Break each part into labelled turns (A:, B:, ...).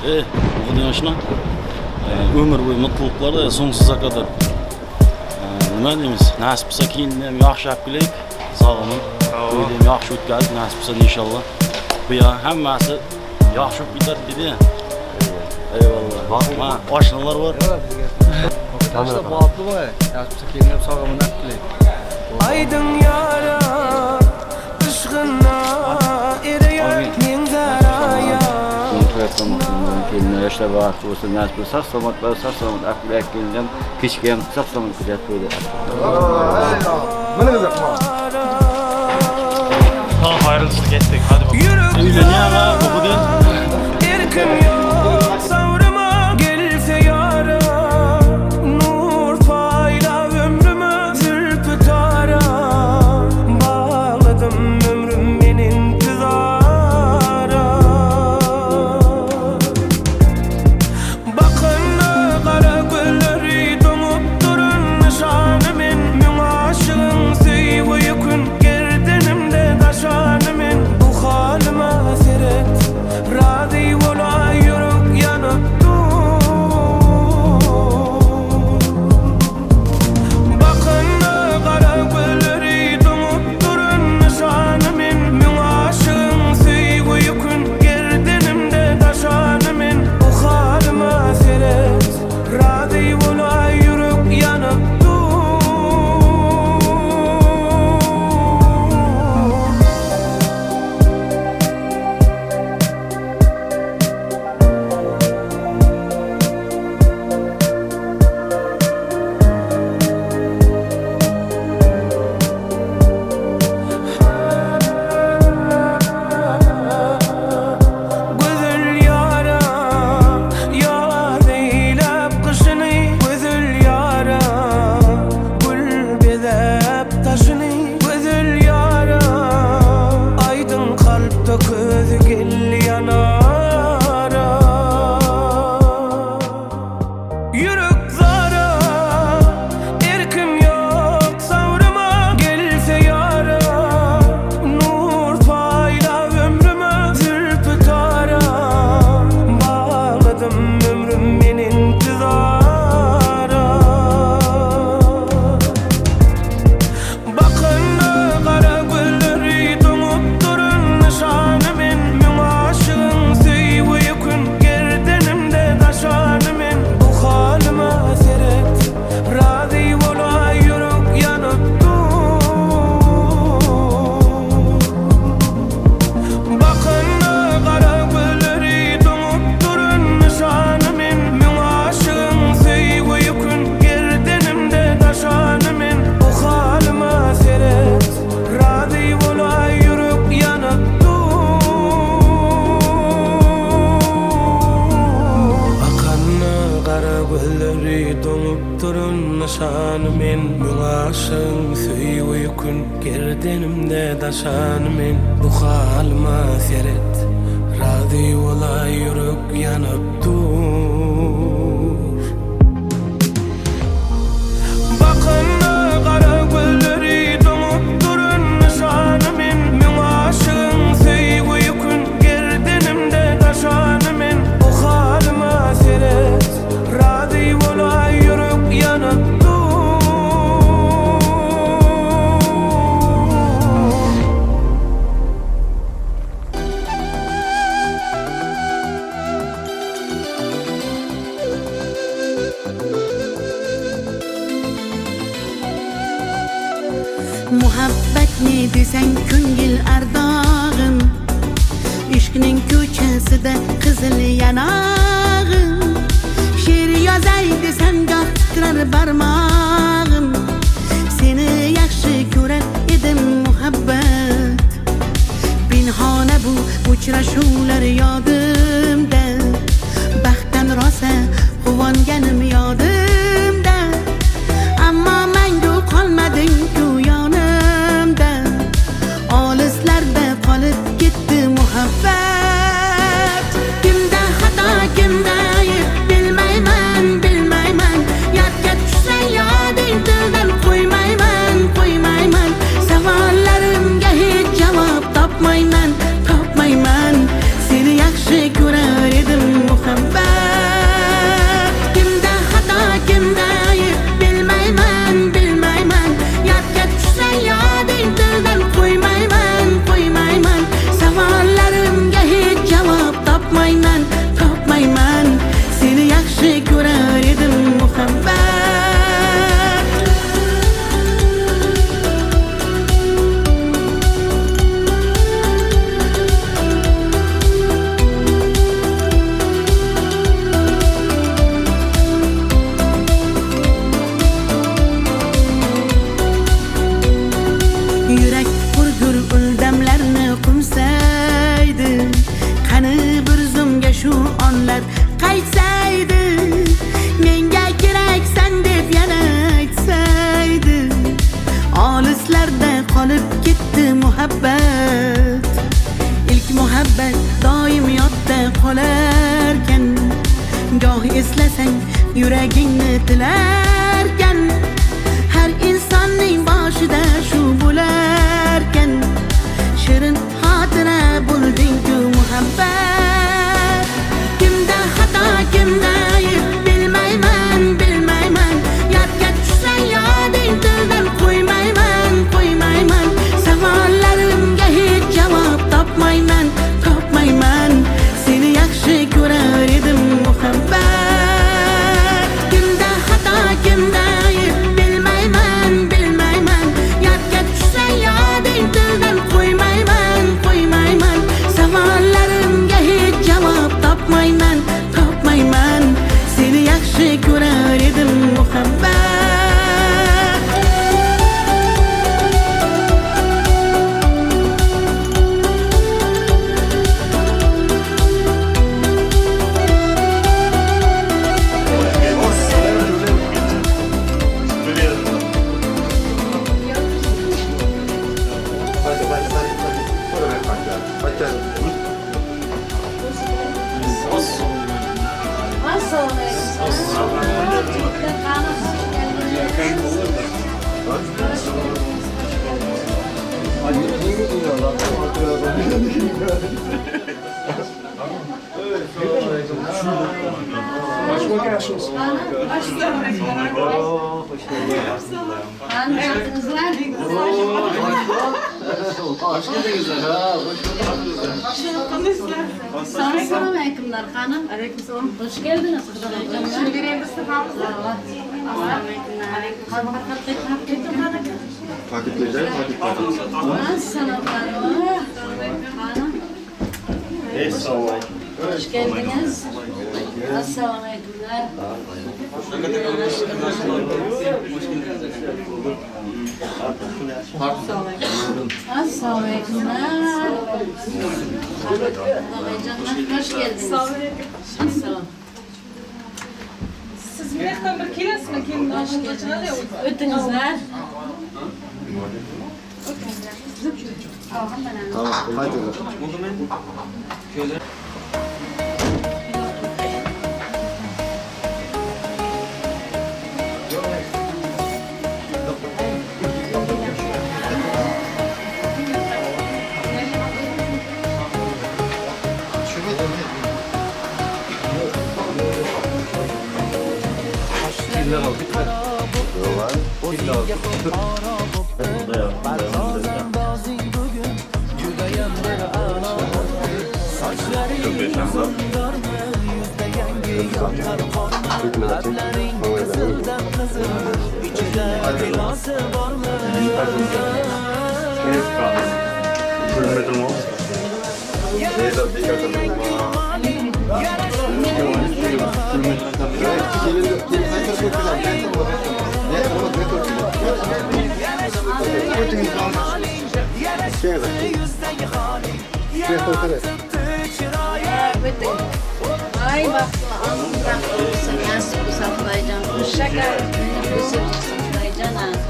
A: O'qigan ishni umr bo'yi mutluluklar sonsuza kadar. Nima deymiz? Nasib bo'lsa keyin ham yaxshi olib kelaylik. Sog'liqni. To'yda ham yaxshi o'tkazib, nasib bo'lsa inshaalloh. Bu ya hammasi yaxshi bo'lib ketadi dedi. Eyvallah. Ma oshnalar bor.
B: Tanrı bağlı var. Yaşlısı kendine sağlamını etkileyin.
C: Aydın yara, ışkınla, eriyen minzaraya.
D: Kendine yaşta var, olsun nasip sağ selamet ve sağ selamet akıl ekleyen kişiyen sağ selamet kucak böyle.
B: Bana güzel mi?
E: Tamam ayrılıştık ettik hadi bakalım.
A: Öyle ne ara okudun?
C: Erkim yok savruma gelse yara. Nur fayda ömrümü zülpütara. Bağladım ömrüm benim intizara. Bakın kara gülleri donup durun nişanımın. Mün aşığın seyvi yükün gerdenimde taşanımın. Bu halime seret Radhi ola yürük yanıp dur. Bakın kara gülleri donup durun nişanımın. Mün aşığın seyvi yükün gerdenimde taşanımın. Bu halime seret Radhi ola yürük yanıp dur. Gözül yara, yar eylep kışını. Gözül yara, gül bezep taşını. Gözül yara, aydın kalpte közü gelli yanara. Yürük zara, erkim yok savruma gelse yara. Nur fayda ömrümü zülpütara. Bağladım ömrüm ben intizara. Bakın kara gülleri donup durun nişanımın. Mün aşığın seyvi yükün gerdenimde taşanımın. Bu halime seret Radhi ola yürük yanıp dur. Bakın kara gülleri donup durun nişanımın. Mün aşığın seyvi yükün gerdenimde taşanımın. Bu halime seret Radhi ola yürük yanıp dur. Akan kara gülleri donup durun nişanımın. Mün aşığın seyvi yükün gerdenimde taşanımın. Bu halime seret Radhi ola yürük yanıp dur. Bakın kara gülleri donup durun nişanımın. Mün aşığın seyvi yükün gerdenimde taşanımın. Bu halime seret Radhi ola yürük yanıp dur.
F: Muhabbet ne desen ko'ngil ardog'im. Ishqning ko'chasida qizil yanog'im. She'r yozay desam goh titrar barmog'im. Seni yaxshi ko'rar edim muhabbat. Pinhona bu uchrashuvlar yodimda. Baxtdan rosa quvonganim yodimda. Ammo mangu qolmading ku yonimda. Olislarda qolib ketdi muhabbat. Kimda xato kimda ayb bilmayman bilmayman. Yodga tushsa yoding tildan qo'ymayman qo'ymayman. Savollarimga hech javob topmayman topmayman. Seni yaxshi muhabbet İlk muhabbet doim yodda qolarkan Goh eslasang yuragingni tilarkan Har insonning boshida shu bo'larkan Shirin xotira bo'lding-ku muhabbat Kimda xato kimda ayb bilmayman bilmayman Yodga tushsa yoding tildan qo'ymayman qo'ymayman Savollarimga hech javob topmayman topmayman Seni yaxshi ko'rar edim muhabbat Kimda xato kimda ayb bilmayman bilmayman Yodga tushsa yoding tildan qo'ymayman qo'ymayman Savollarimga hech javob topmayman topmayman Seni yaxshi ko'rar edim muhabbat
G: Selamünaleykümler hanım. Aleykümselam. Hoş geldiniz. Şimdi vereyim bir sıfamızı.
H: Takipçiler,
G: Hoş geldiniz. Assalamualaikumlar. Assalamualaikumlar. Hoş geldiniz. Assalam.
I: Siz biletten bir kelesiz mi?
G: Hoş geldiniz. Ötünüzler.
H: Tamam, hadi.
G: Ay baksana ağzından olursun. Nasıl bu saklayacaksın? Şaka. Bu saklayacaksın ha.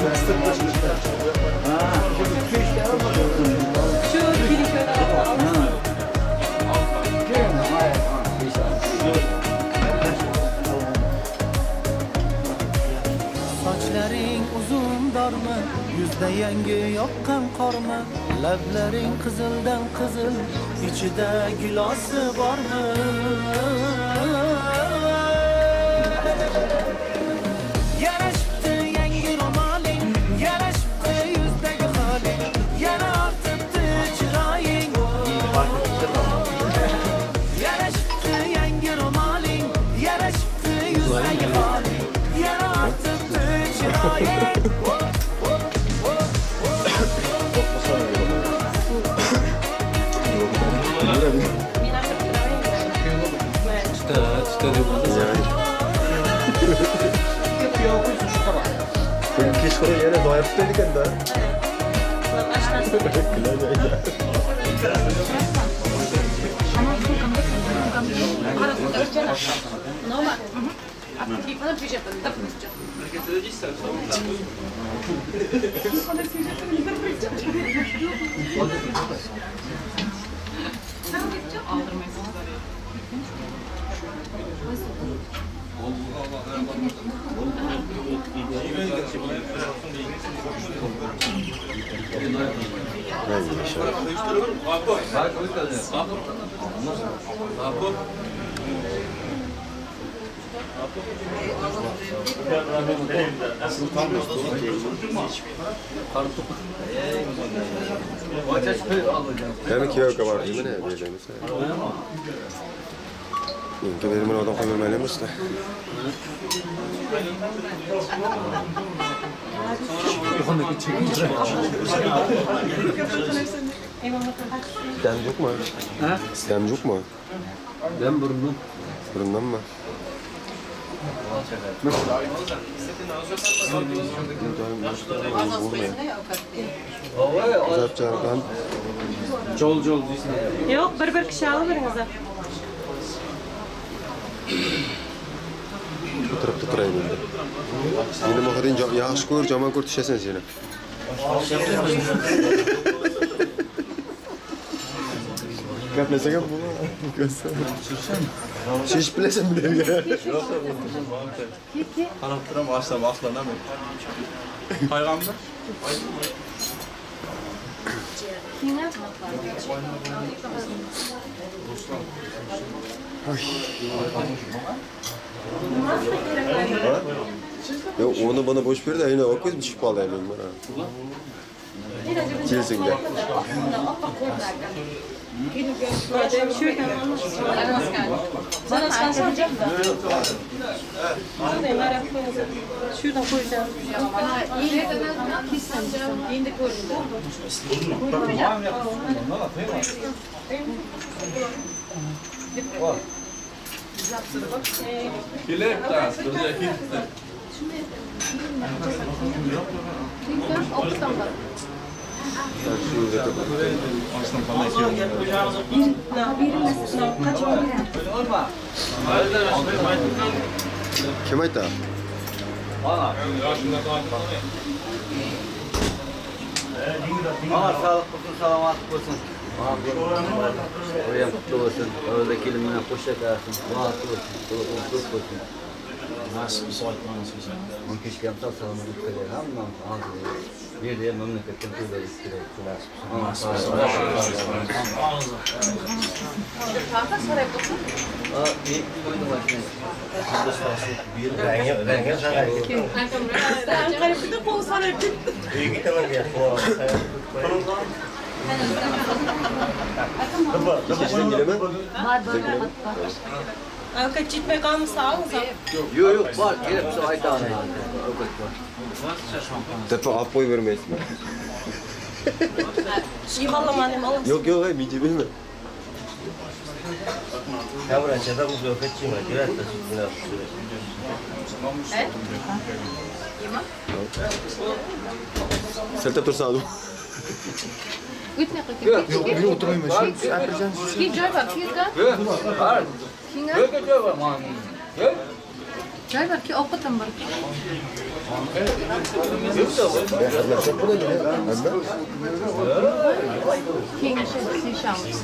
H: Biz
C: yuzda yangi yoqqan qormi, lablaring qizildan qizil, ichida gilosi bormi? Yarashibdi yangi ro'moling, yarashibdi yuzdagi holing, yana ortibdi chiroying. Yarashibdi yangi ro'moling, yarashibdi yuzdagi holing, yana ortibdi chiroying.
B: Kechqurun yana doyib ekan-da.
H: Yani kiyovga bor deyman, beramiz. Menga berman odam qo'ymaymiz-da. Sizden yok mu?
B: Ha?
H: Sizden yok mu?
B: Ben burundan.
H: Burundan mı? Uzatacağım
B: Jol deysin.
I: Yok, bir kişi alıverinize.
H: Oturup turayım endi. Meni moxadin yaxshi ko'r, yomon ko'r tushasan seni. Gaplasak ham bo'ladi. Shish bilasan bularga.
E: Qarab turam, aslanamay. Payg'ambar.
H: Ya onu bana boş ver de yine o kız bir şey pahalı yani bana. Çilsin gel.
I: Sana sen soracağım da. Şuradan koyacağım.
G: Yine koydum.
H: Kim ayta?
D: Ama sağlık olsun, selamatlık olsun. Oraya mutlu olsun. Orada kelimine hoş yakarsın. Rahatlı olsun. Doluk olsun.
A: Nasıl bir soytmanız güzel.
D: Onun keşke yapsa selamatlık kadar. Hamdan ağzı. Bir diye memleketten tüyler istiyor.
A: Nasıl bir soytmanız
G: Tahta saray bakın.
D: İyi koydum başına.
G: Ben karıpta kol saray.
H: Sen gele mi?
I: Avukat gitme kalmışsa alınsa.
D: Yok var. Gelip şu ayda avukat var.
H: Tepe apoy vermeyiz mi?
I: Yıkalım annem alın.
H: Yok yok hayır mince bilme.
J: Ya buraya çada bu göfetçi mi? Girer de sütüne sütüne.
H: Sertap dursa adım.
G: Gitme kıkı.
B: Yok, bir oturmayayım ben. Şu Ercan şu.
G: Git joy var, git ga.
D: Var.
G: Kinga.
D: Yok var. Yok.
G: Joy var ki okutum var. King şey şamız.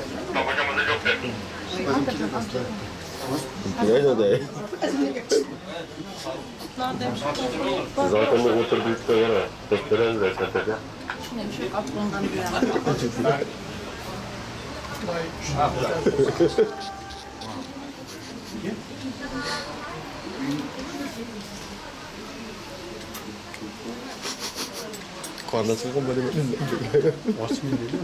H: Nerede de?
I: Neredeymiş?
H: Zaten oturduk da yere. Gösteren de satacak.
G: Şuna şu kaplandan bir yana.
H: Karnasızın böyle bir...
B: Açmayın değil mi?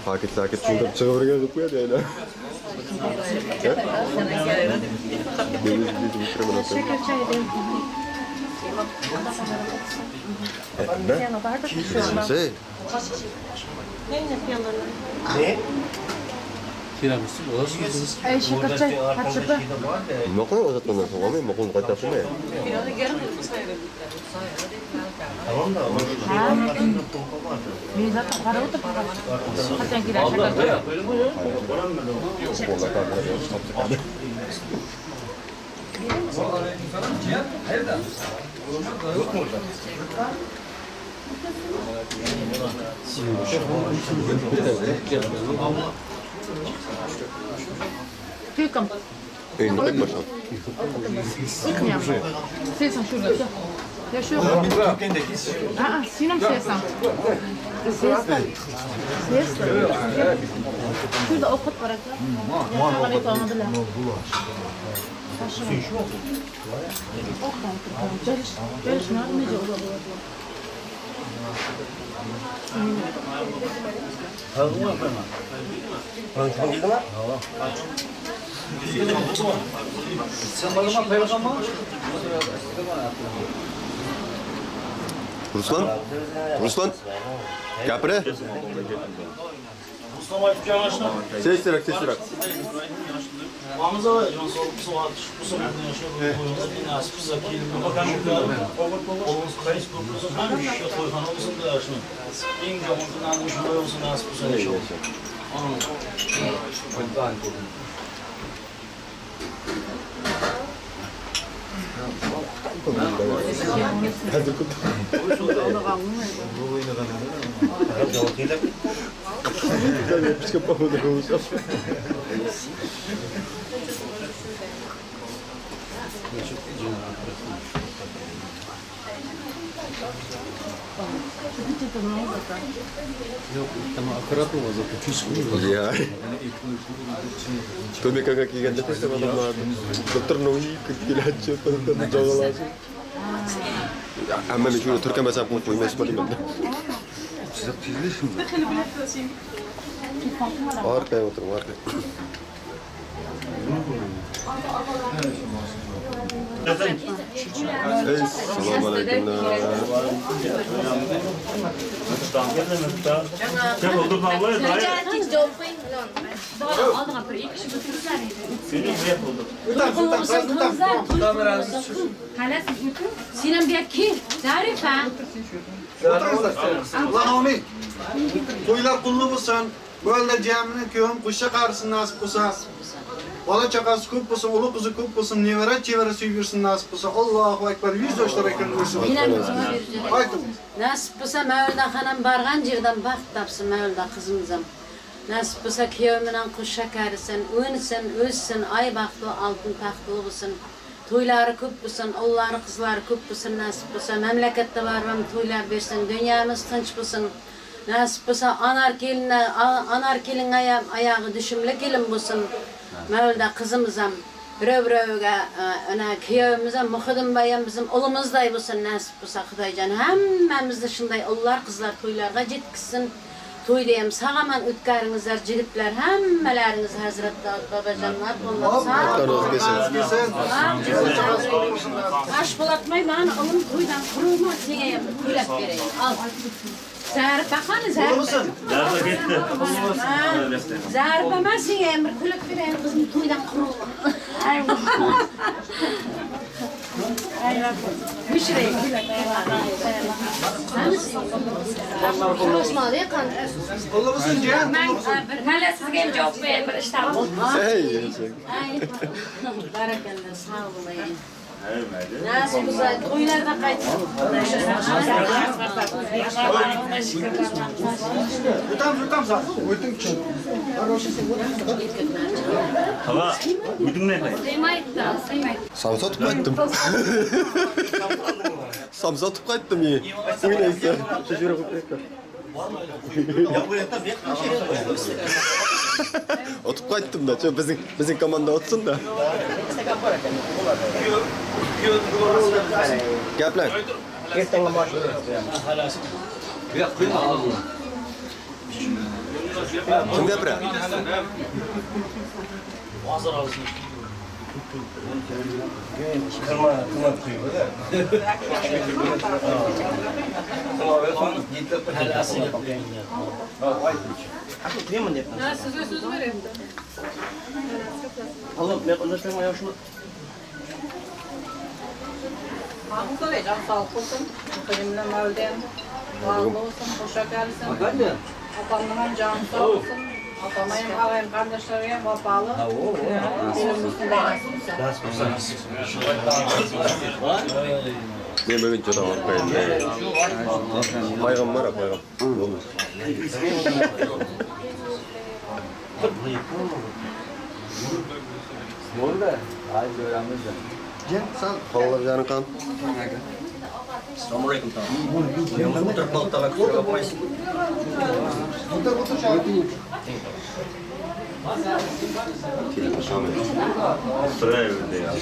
H: Paket çünkü çıkıvır geldik bu ya öyle. Deniz bitiremem.
I: Şeker çayı değil.
H: Ne? Şey.
I: Ne yapıyorlar?
B: Tiramisu olasınız.
G: Ay şeker çay. Kaç şeker?
H: Makon uzatmadan sonra mı? Makon kaç yaptın mı?
J: Tamam da ama
G: Bir zaten para oturup hatta girer şeker çay.
H: Kola kaldı. Saptık.
G: Tüküm.
H: Önüne tek başına.
G: Sıkmıyor. Sesam şurada. Ya şu. Aa, sinem sesam. Sesam. Sesam. Şurada okut var. Bana bir tane de. Geliş ne yapmayacak olur.
J: Konuşma girdi mi?
H: Ruslan. Gapire.
A: Mustafa Ayıpcan yaşına.
H: Seslirak.
A: Mamıza var. Can sorumlusu var. Bu sınıfta yaşıyor. Bir nasip zakil. Bakan Oğuz kayıs kurulusu. Hem iş yapıyor. Olsun da yaşına. En camından anlamış olsun nasip bu sene yaşıyor.
B: Yok, ama akarat mı zaten? Küs mü?
H: Ya. Tuh mereka kaki ganda tu sama sama dokter Nohi kekilaca pada jawab langsung. Ama meşhur Türkiye mesela bu koyma ismi değil mi? Sıcak değil şimdi. Arkaya oturun arkaya. Selamünaleyküm.
G: Sinem bir kim? Tarif ha?
K: Allah amin. Toylar kullu bulsun. Böyle cemine köyüm kuşa karşısın nasip olsa. Bala çakası köp olsun, ulu kızı köp olsun, nevere çevere süyürsün nasip olsa. Allahu Ekber, 100 yaşlara ekran ölsün. Haydi.
G: Nasip olsa Mevla'da hanım bargan yerden baxt tapsın Mevla'da kızımızım. Nasip olsa köyümünden kuş şekersin, ölsün, ay baktı, altın tahtı olsun. Toyları köp olsun, oğulları kızları köp olsun nasip olsa. Memlekette var toylar versin, dünyamız tınç olsun. Nasip olsa anar kelin ayağı düşümlü kelin olsun. Mevla'da kızımızam. Birövge ana köyümüze muhudum bayan bizim olumuzday olsun nasip olsa Xudaycan. Hemmemiz dışınday oğullar kızlar toylarga jetkizsin. Toy diyem sağaman ötkarınızlar, jigitler hemmeleriniz Hazretler babacanlar. Allah sağ olun. Aş bulatmay bana alın toydan kurulma sengeyem kuylap vereyim. Al. Zahir bakanı zahir.
J: Nerede gitti?
G: Zahir bama sengeyem bir kuylap vereyim kızım toydan kurulma. Ayva. Ayva. Müşrey. Osmanlı'ya kan.
K: Allah mısın cihan?
G: Bir hala sizge cevap verin bir iştahım.
H: Hey.
G: Barakallah sağ olun. Nasip olsa toylarda qaytib.
K: Yutam zaten. Ötün için.
J: Hava, budun ne kadar?
H: Samsa tutup qaytdım. Samsa tutup qaytdım iyi. Oynaysa. Şaşırıp qaytdım. Otup qaytdım da. Bizim komanda otsun da. Gaplar.
B: Ertangi boshlaymiz.
H: Kim gapiradi?
J: Kırma kıyıyor da.
I: Size söz vereyim.
B: Allah ben konuşmaya yaşlı.
I: Mahmut'a da can sağlık olsun. Benimle Mevlden. Bağlı olsun, hoşça gelsin. Atamdan canı sağ olsun. Atamayım, ağayım, kardeşlerim, vapalı. Benim üstünde nasip
H: Men bugün joda olib qo'ydim. Payg'ambar, payg'am. Bo'ldi.
D: Bo'ldi. Ay ko'ramiz.
K: Gel sal.
H: Xo'janing qan.
B: Assalomu alaykum. Yomon o'tirib baltaga kusura qo'ysin.
K: O'tir şahit.
J: Sırayla ya.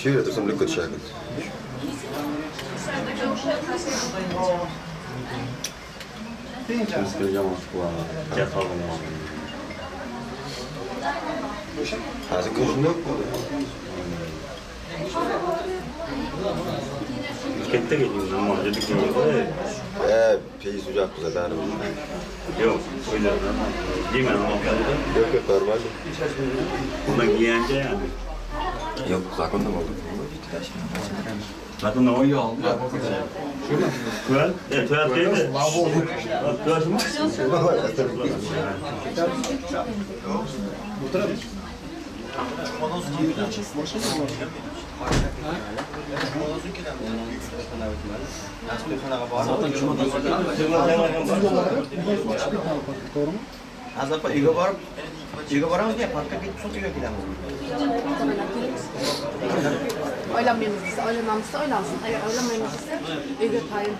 H: Şöyle tursam lükket şakit. Hazır koşun yok mu?
J: Kette geliyoruz ama dedik ki
H: Peyi sıcak bize benim.
J: yok öyle değil mi ama
H: Yok normal.
J: buradan giyince yani.
H: Yok zakonda mı oldu?
J: Zaten o iyi oldu. Tuval, tuval değil de. Tuval mı?
B: Azapa uyga boramiz diye parkka ketib so'tiga kelamiz.
I: Oylanmayımızsa, oylanmamızsa oylansın. Eğer oylanmayımızsa evde tayin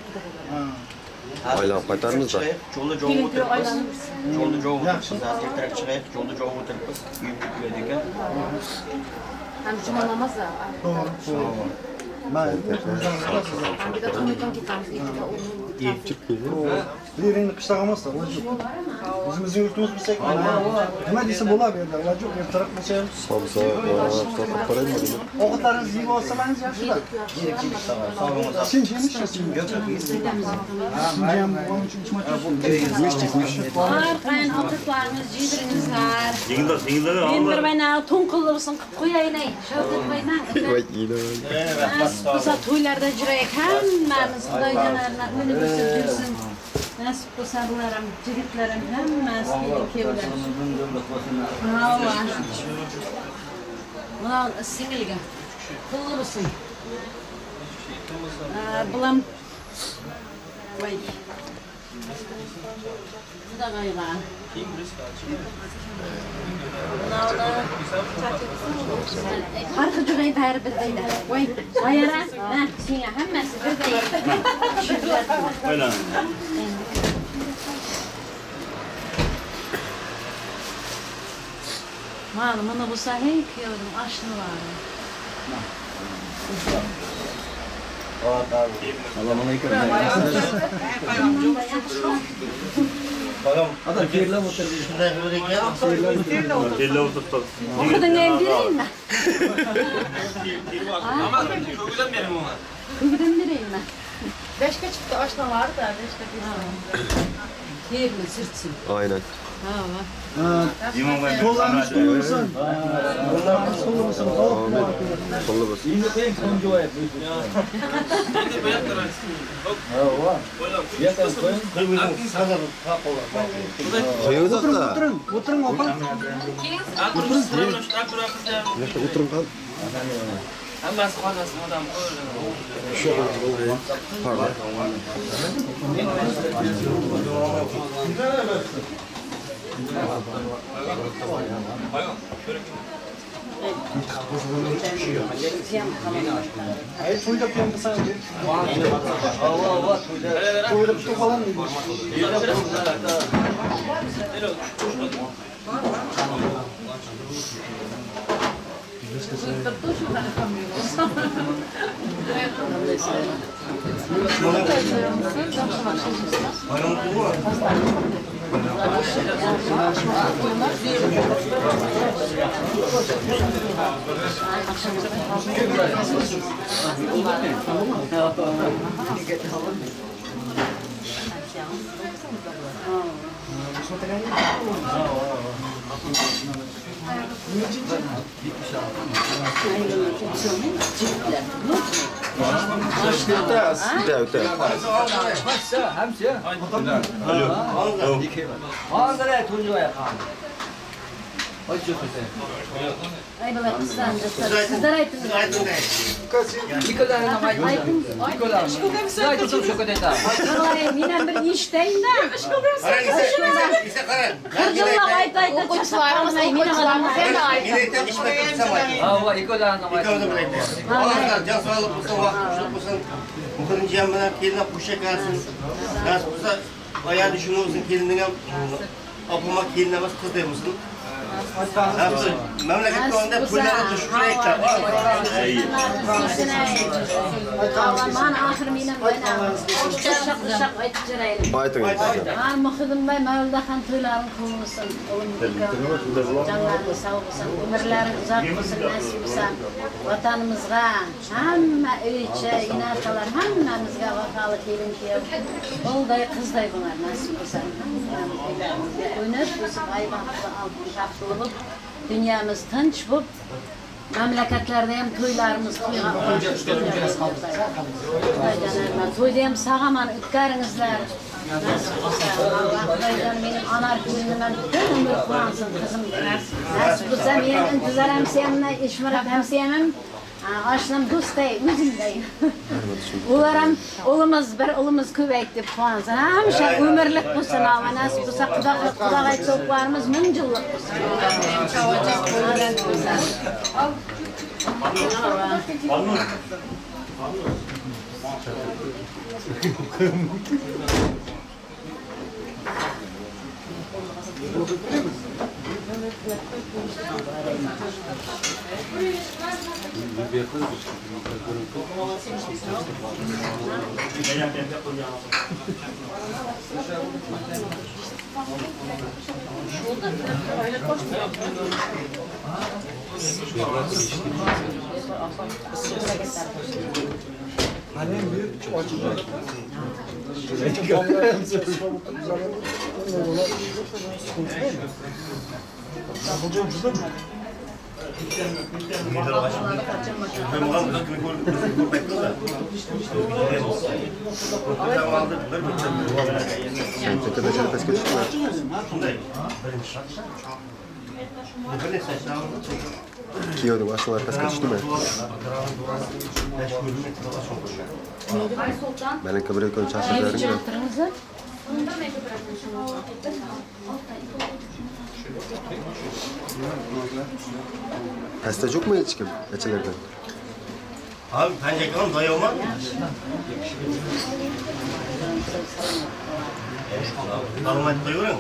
H: Aylanıp qaytarmız da.
B: Jolda jo'g o'tiribmiz. Jolda jo'g o'tiribmiz. Ertaroq chiqib, jolda jo'g o'tiribmiz. Uyib ketmaydi ekan.
I: Hem cuma namazı.
K: Doğru. Ben
I: Bir de to'ydan ketamiz.
K: birini qishlog'imiz o'zimizni yurtimiz bilsak nima desa bo'laveradi iloji yo'q ertaroq bo'lsa ham
H: Samsa, sotib qaraymi?
K: ovqatlaringizni yeb olsalaringiz yaxshilar sen jemishsan ham onun uchun
G: Arqayn oqitlarimiz jiydiringizlar.
J: Yingillar
G: Mendirmayna to'nqilibsin qilib qo'yayin ey. Shavkat baydan.
H: Voy iylar.
G: Nasib bo'lsa to'ylarda jurayik hammamiz Xudoy janarlar o'lib o'sib yursin. Nasib bo'lsa bular ham jigitlarim hammasi kevlar. Mana singilga pulli bo'lsin. Bulam voy. Juda g'ayban. Farqi juda bari bizdaydi. Voy, ayara, ha, senga hammasi birday.
J: Öyle.
G: Mana mana bo'lsa hey kuyovim ashnilari.
B: Assalomu alaykum. Adam terlab o'tirdi.
J: Kelle oturttu.
G: O'qiding ham beraymi? Ko'kdan beraymi?
I: 5'e çıktı aşna vardı da 5'te bir.
G: Termi sirtsin.
H: Aynen.
K: To'g'lanmış qulluqsin. Qulluqsin.
H: Qo'lli bo'lsin. Qo'ying uzoqda.
K: O'tiring opa.
H: O'tiring qal.
C: Hammasi xonasi odam
H: Pardon.
K: Ay to'yda qo'ymasan. To'yda bitta falan deydi.
G: Ay bala kızdan sizler aytın. Vallahi minen bir işteyim de. Kırcılla ayta ayta çaşlarım ay minen adamı sen de ayta.
B: Can sağlık olsun, vakıfçılık olsun. Muhtarın cemine keline kuşa kalsın. Nasıl olsa ayağı düşünü olsun kelinine. Apıma keline bas kız demişsin. Memlekette onda pulları düşürecekler.
G: Aman ahir minen bana. Şak şak aytırayım.
H: Aytın.
G: Mıxıdım ben mevldakan tüylerin kılmışsın. Canlarını sağ olsun. Ömürlerin uzak olsun, nasip olsun. Vatanımızga, hamma öyçe, inatalar, hammamızga vakalı kelin kiyip. Olday kızday bunlar nasip olsun. Önüp, ösüp, aybanlığı altın şaftı olup, dünyamız tınç bulup, memleketlerde hem toylarımız toyga ulaşıp toyda hem sağaman ütkarınızlar. Nasip olsa, Allah Xudaydan benim anar günümü ben bütün ömür kuransın kızım. Nasip olsa benim intizar hemsiyemle, işmirat hemsiyemim. Aşnam dostay, üzümdeyim. Ularım, olumuz bir, olumuz kübeytip kuansın. Hamişe ömürlük bulsun ama nasip olsa Xudagay çoklarımız müncüllük bulsun.
H: Kiyordum aslında arkasına düştü mü? Ben kabul koyun çarşılarım da. Hasta çok mu hiç kim? Açılardan.
B: Abi bence kalın dayı olmaz mı? Kalın dayı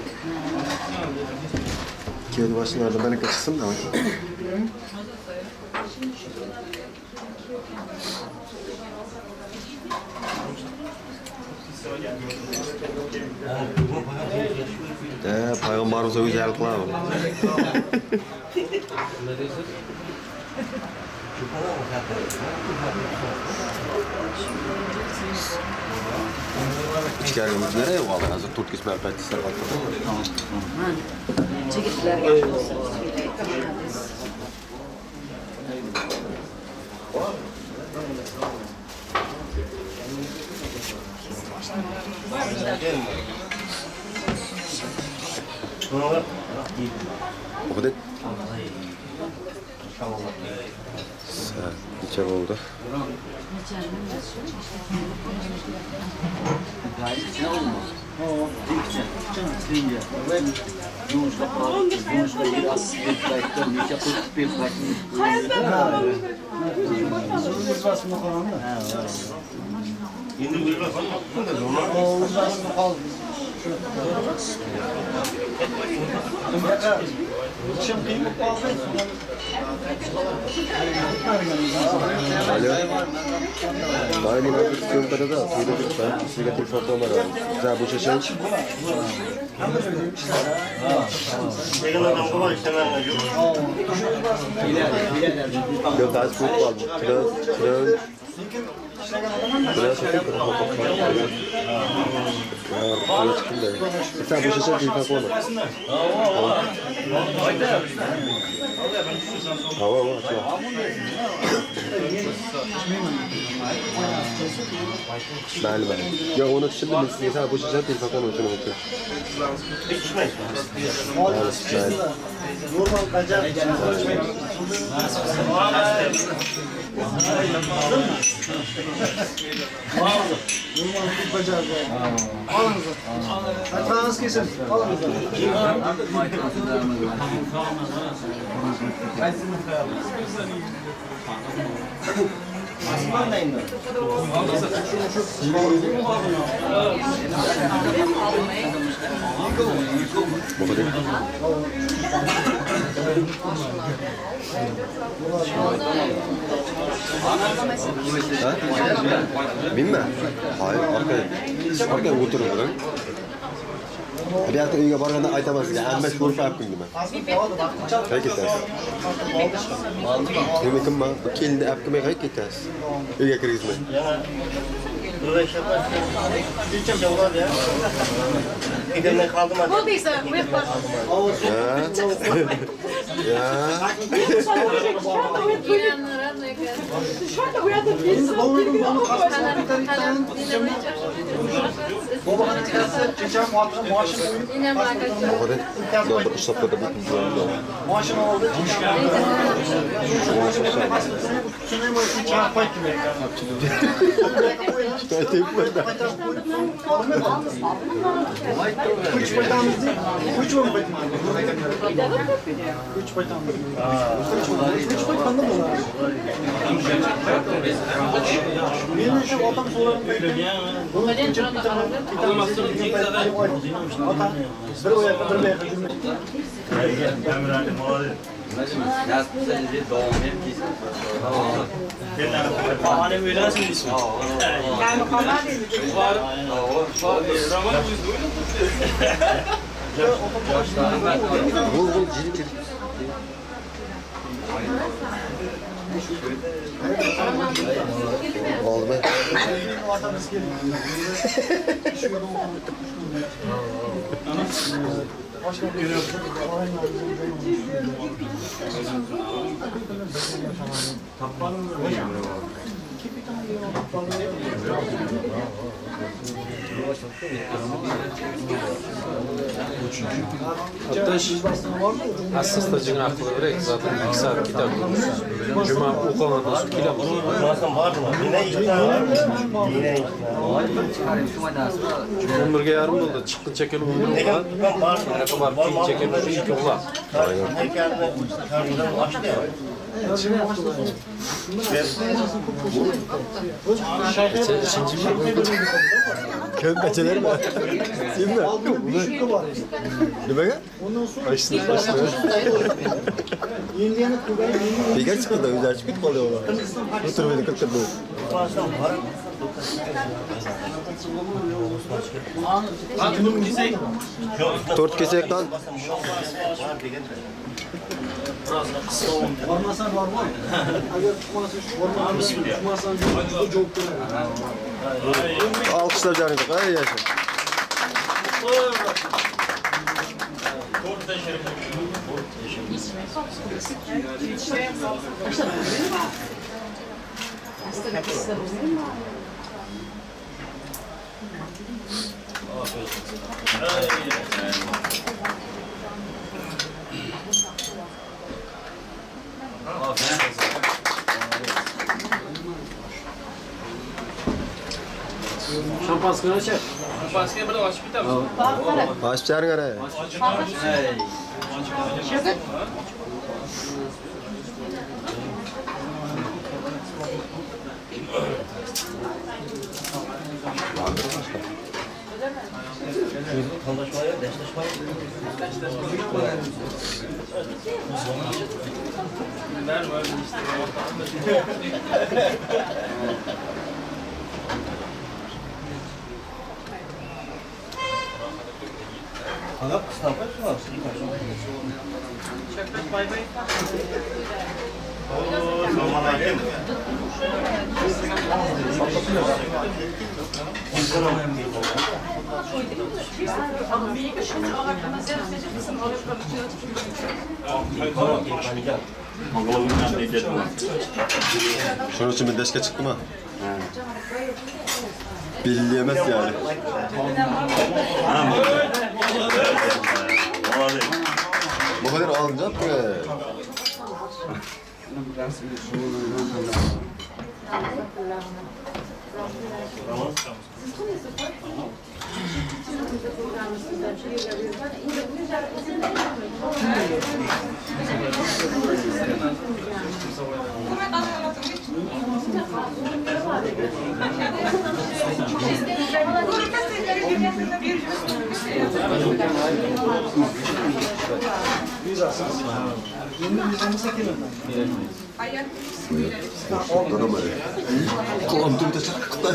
H: Kiyordum aslında ben kaçısın da. Peygamberimiz o güzel kılar. biz. İçkerimiz nereye kaldı? Hazır Türk ismi elbette kaldı.
G: Çekitler yapıyorsun.
H: O kadar. Neçe oldu?
B: Şimdi bir laf
H: Alo. Bari bir istiyorum kadar da. Söyle lütfen. Size telefon var abi. Güzel bu şaşırın.
B: Benim adam kolay istemem.
H: Yok az çok var bu. Tren. Biraz çok öyle çıktım da. Sen bu şaşırın telefon koyma. Tamam açma. Bəli, bəli. Ya onu şimdi biz sen bu şaşırın telefon koyma şunu unutuyor. Bəli.
K: Normal kacar. Normal bir bacar. Alınız. Hatanız kesin. Alınız.
H: Bu kadar. Ha? Bilme. Hayır, arkaya oturun buradan. Bir hafta uyuya barganda aytamazsın ya, amma şuruf yaptım deme. Peki ters. Nima kim bu kelini apkimay qayt ketasiz. Uyga kirgizmay.
B: Böyle yaparsın. Bir şey olur ya. Gidemden kaldım hadi.
I: Bu değilse buyur bak.
H: Ya.
I: Şurada uyandım. Biz
K: Baba hani çıkarsa çeçen maaşını koyup
G: Yine bırakacağım.
H: O kadar. Zor bir şapkada bir güzel.
K: maaşını aldı. Şunu bir çarp pay gibi. Üç paytamız değil. Üç mü paytamız? Üç paytamız. Üç paytamız mı? Benim şu adam soranın bunun için bir tane bir oya kadar bir
J: Bahane böyle nasıl isim?
I: yani kadar değil.
H: Bul cilik. Oldu be.
L: Hassasda cıngak kılıverek zaten 2 saat kitap okuruz. Cuma okumadan sonra kilamız.
B: Nasıl var mı? Yine ikna var mı? Yine ikna.
L: 11'ge yarım oldu. Çıktın çekelim 11 olan. Haraka var. Film çekelim. İlk oğlan.
B: Tekrardan karnından açtı ya.
H: Kömbeçeler mi? Değil mi? Ne be? Açsın. Bir gerçek kadar güzel çıkıp kalıyor ona. Otur beni kırkır bu. Dört kesek lan.
K: Varmasan var mı? Eğer tutmazsan şu varmasan tutmazsan çok
H: Alkışlar canıydık. Ay yaşa.
L: Şampanskını açar.
C: Şampanskını bir de açıp biter misin?
H: Açıp çağırın araya. Şunun için bir deşke çıktı mı? Billiyemez yani. Bu kadar alınacak mı? Kulağım dur da çarpıklar.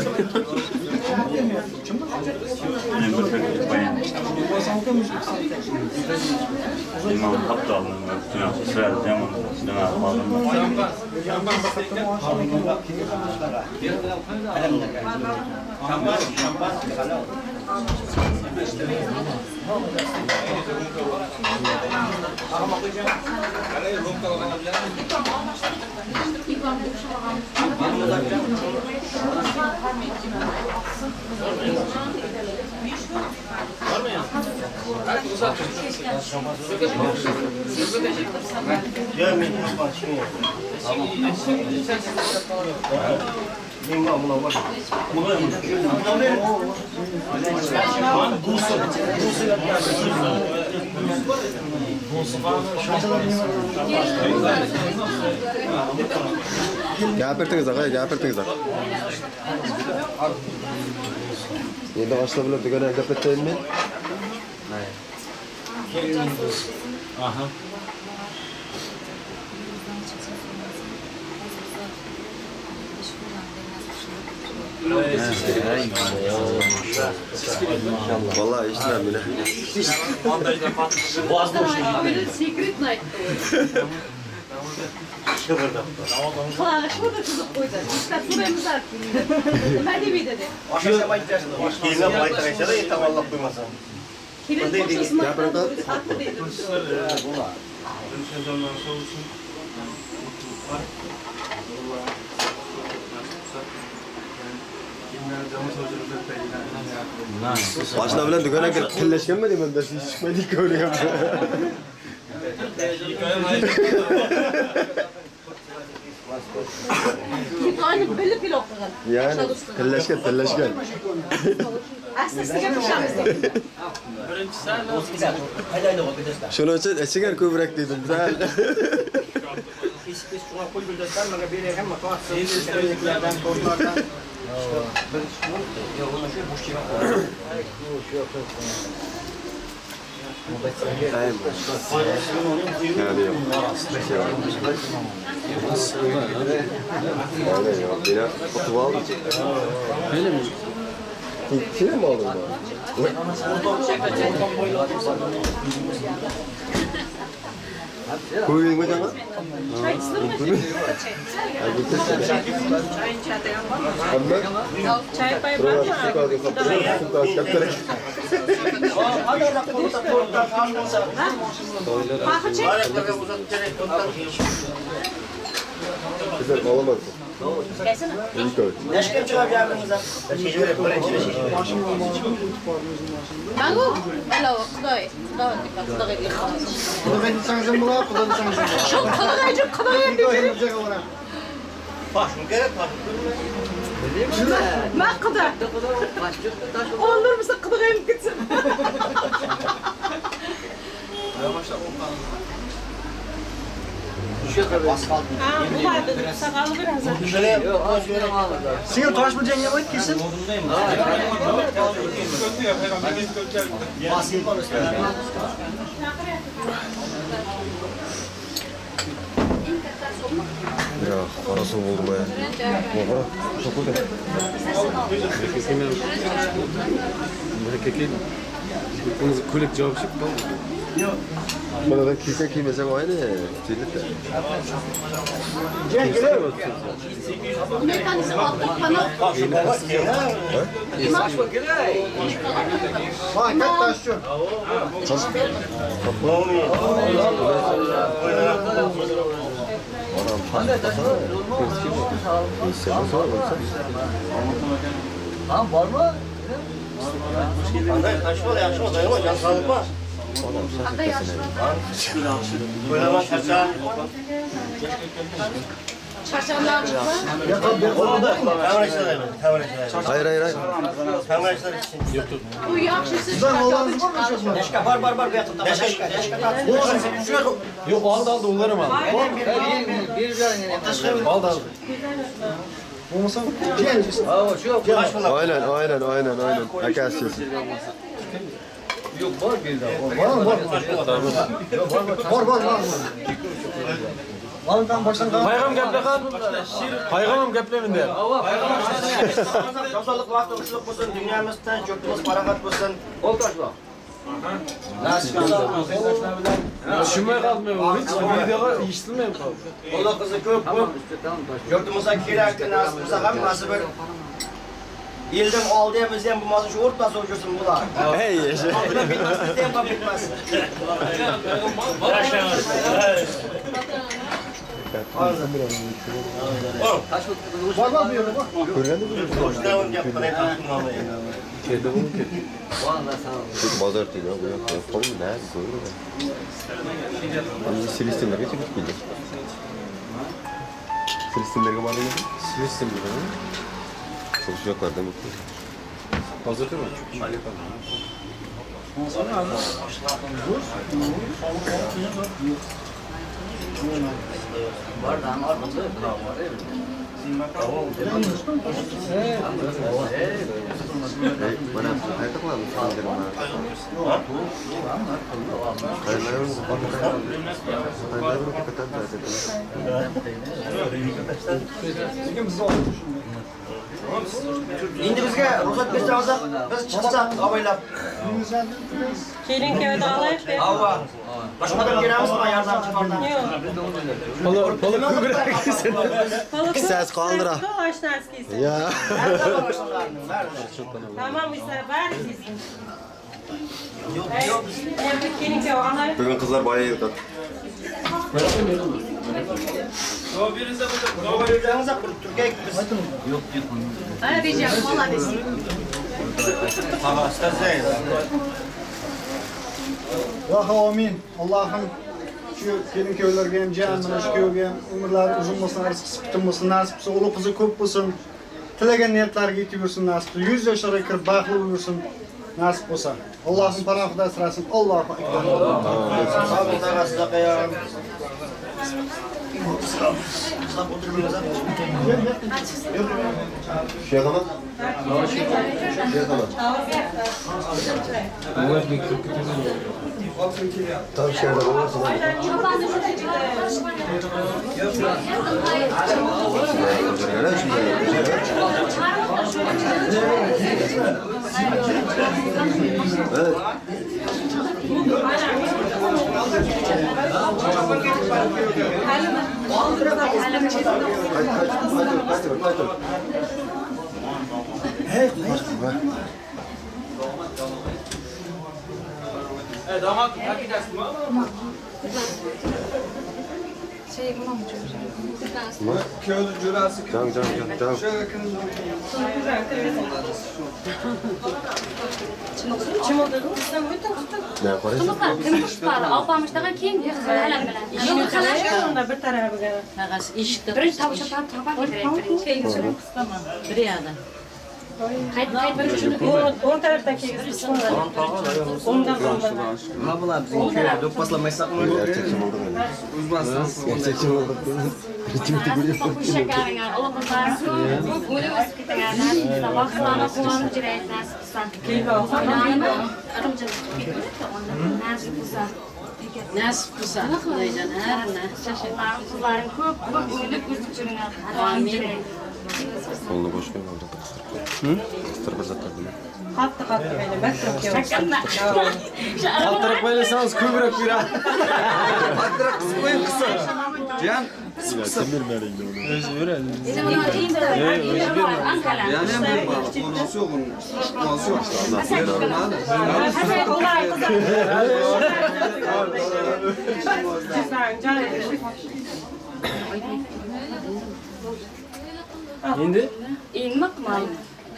J: İmam hatta alınır. Sıra zaman. Gapirtiniz ağay, gapirtiniz ağay. Endi oshla bilan dugona gapirtayinmi?
A: Aha.
H: Vallahi işler bile.
I: Secret night. Kulağı şurada kızıp koydu. İşte buramız artık. Ben de bir dedi.
B: Kelina bayta kaçada yeter Allah koymasın.
I: Kirin koçasına haklı dedi.
H: Başla bilan dugona tillashganmi deyman da siz chiqmaylik ko'ryapman.
I: Aynı böyle pilot kılın.
H: Yani tillashgan.
I: Aslında yapacağımız değil.
H: Shuning uchun ichigar ko'proq dedim. Sal. Yani yok. Öyle yok. Yine kutu aldım.
L: Öyle mi?
H: Şey mi aldın bana? Koyun kocaman.
I: Çay ister misin? Çay içeriden var mı? Çay payı var mı? Kahve çek.
H: Güzel alamazsın.
I: Gelsene.
H: İyi koy.
B: Neşkem çıkar geldiğinizde.
G: Mangu, hello, Kuday. Kuday diye.
K: Kuday sanjım bula, kuday sanjım.
I: Şu kadar
K: Kuday
B: Bak şunu gerek var.
I: Ne kadar? Olur musun kadar el gitsin? Ha, bu vardı. Sakalı biraz.
B: Şöyle
K: Sen taş mı cengi var kesin?
H: Ya parası oldu ya. Baba çok oldu.
L: Kulik cevap çıktı.
H: Bana da kiyse kiymesek aynı. Cillit de.
G: Mekanizm aldık bana.
K: Vay kat taş şu.
D: Tamam var mı?
B: Anday taş var ya, şu dayanma, can sağlık var.
G: Hatta yaşlı.
B: Böyle bak çarşaf.
G: Çarşamlar çıkma.
B: Kamera işleri. Kamera işleri.
H: Hayır hayır hayır.
B: Kamera işleri için.
G: Bu yakışıksız.
K: Sizden oğlanız var mı şoför?
B: Neşka var. Bir atın. Neşka.
L: Yok aldı onları mı aldı? Aldı.
K: Bu musun? Gencisin.
H: Aynen. Akasız.
L: Yok var bir daha.
K: Var. Vallahi baştan kalk.
L: Paygam geple kan. Paygam geple mi der?
B: Sağlık vakti uçluk olsun, dünyamızda çokluk parakat olsun.
D: Ol taş bak.
L: Düşünmeye kalmıyor. Hiç videoya işitmiyor kaldı.
B: Allah kızı köp. Yurtumuza kiraklı nasibimize hem nasıl bir ilden aldığımızdan bu mazı şu ort nasıl uçursun bula.
H: Hey yaşa.
B: Altına bitmez, bizden bak bitmez.
K: Var bir yere bak.
B: Hoşçakalın yapmayı kalkın vallahi.
L: Kedi bunu kedi.
H: Mazar değil ya. Bu yok. Yapalım ne? Doğru da. Filistinler'e geçip gitmeyecek. Filistinler'e bana gelin.
L: Silistim gibi.
H: Çalışacaklar demek ki.
L: Hazır değil mi?
D: Var da var mı?
H: Bana hayata koyalım.
B: Şimdi bizge ruhsat göstermezsek biz çıksak abayla.
I: Gelin köyde alayıp ver.
B: Ava. Başkadan giremez mi yardımcı falan?
L: Balık kıvırak gitsin.
H: Ses kaldıra. Ya.
I: Tamam işte bari sizin. Yok. Gelin köyde alayıp.
H: Bugün kızlar bayağı yedik.
B: Türkiye'ye gitmiş.
G: Ana diyeceğim, valla desin.
B: Tamam, isterseniz.
K: Amin. Allah'ım şu gelin köylerge hem cehennemine şu köyge ömürleri uzun olsun, rızkısı bütün olsun, nasip olsun, ulu kızı köp olsun. Tilegen niyetlerge yetiyorsun nasip olsun. 100 yaşlara kırıp baklı olursun nasip olsa. Allah'ın paranı sırasın. Allah'a ekber.
B: Abi da gazla kayar.
H: Şey yapalım. Şey yapalım.
L: Bu bir kırk
H: Tam şehirde olursun. Evet.
C: Damat hak edersin mi?
E: Köyün jurası.
H: Canım. Ne yaparız?
G: Alpamıştaga keyin halam bilan. Yo'q qalashda bir tarafiga. Qog'oz eshikda. Birinchi tavshab bir yoqda.
I: On taraftaki ondan
B: Ha bular bizim köye dopaslamaysak mı?
H: Gerçekçi olduk öyle. Gerçekçi olduk.
G: Nasip qilsa, Xudoyjon, harna.
M: Qizlaring ko'p o'ylab o'sib juringlar.
G: Amin.
H: Qo'lni bosh qo'y, avrat qistirib. Qistirib bir zat qildim.
I: Qattiq ayni maktabga.
L: Qattiq baylasangiz ko'proq yuradi.
E: Qattiq qisib qo'ying qisib. Jan.
H: Sen bilmedin onu.
L: O'zi yuradi.
E: Yani hem bir var. Konusu yok. Konusu yok.
L: Endi
M: İnmek mi?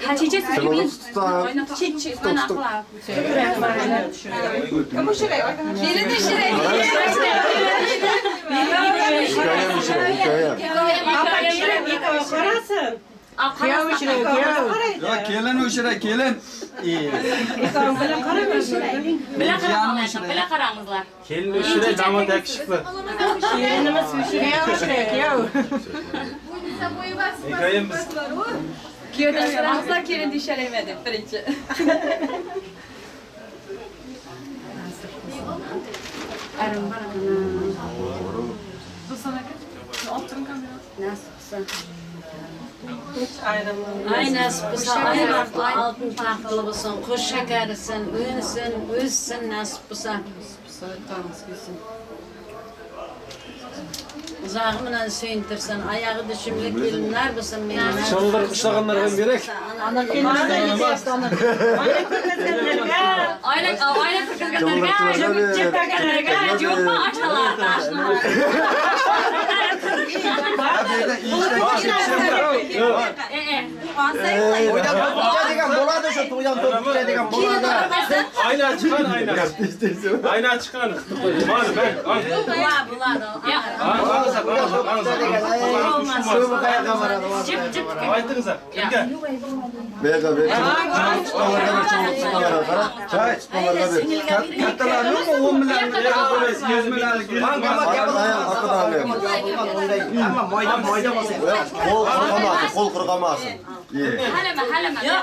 M: Hatice
H: Sen onu tutar.
M: Çiçek bana akla.
I: Kamu şuraya bak.
M: Gelin de şuraya.
I: Karasın.
E: Ya kelin o'shira kelin.
M: Bila qaramizlar.
L: kelin o'shira damat yakishibdi.
I: Yeğenimiz şuraya.
L: Hikoyamiz.
M: Asla kelin dişelemedi birinci.
G: Ay nasip qilsa, ay altın taxtlı bo'lsin, qo'sh shakarisin, o'yinsin, o'zsin nasip qilsa. Uzağım bilan suyuntirsin, ayog'i dushimlik kelinlar bo'lsin meni.
L: Sho'ng'ir ushlaganlar ham kerak.
G: Ana kelinlarga
M: Aynen kırkızlarga yo'qmi ashnalarda.
L: Ayna chiqan ayna. Ayna chiqan. Mana ben. Aytdingiz. Kimga?
H: Bega. Çay.
E: Kattalar yo'qmi? 10 bilan 100 bilan.
H: Kol kırgamasın.
M: Halama.
G: Yok.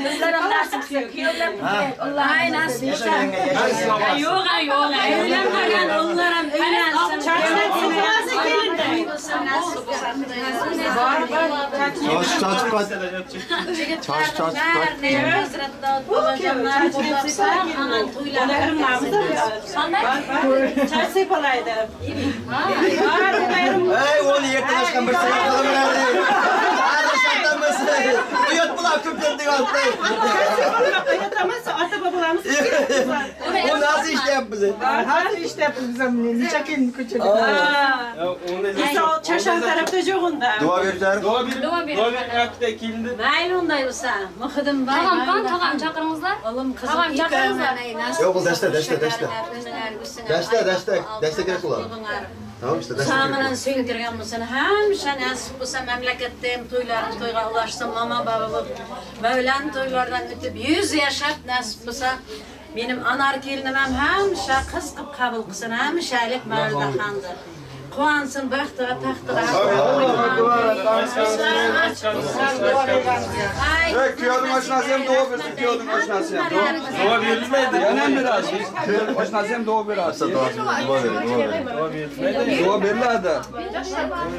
M: Kızlarım nasıl kıyıyorlar?
G: Ay nasip qilsa.
M: Yok.
G: Evlenmeyen onlarım evlensin.
I: Çay sepalaydı.
B: Hey onu yaklaşkan bir sıra kalım nerede? Hadi şartlanmasın. Uyut bulan küplendi kalktı.
I: Yatamazsa ata babalarımız
B: O nasıl işte yap bize?
I: Nasıl işte yapın bize ne çekin küçük. Çarşan tarafta yok onda.
H: Dua verler.
L: Dua bir ayakta kelindi.
G: Mayli unday bo'lsa, muhidim bay.
M: Tog'am chaqiringizlar.
G: Oğlum kızım
M: Tog'am chaqiringizlar.
H: Yok bu deste. Deste gerek ulan. Tamam işte deste.
G: Sağımdan suyuntirgan bo'lsin, hamma nasib bo'lsa mamlakatda ham to'yga ulashsa, mama baba Mevlan to'ylardan o'tib 100 yashab nasib bo'lsa, benim anar kelinim ham hamma qiz qilib qabul qilsin, hamma shaylik Mavlaxondir. Quvansın, baxtiga, taxtiga.
E: Kuyovning oshnasi ham duo bersin. Kuyovning oshnasi ham.
L: Dua verilmaydi.
E: Yana biraz. Oshnasi ham duo beradi. Duo beriladi.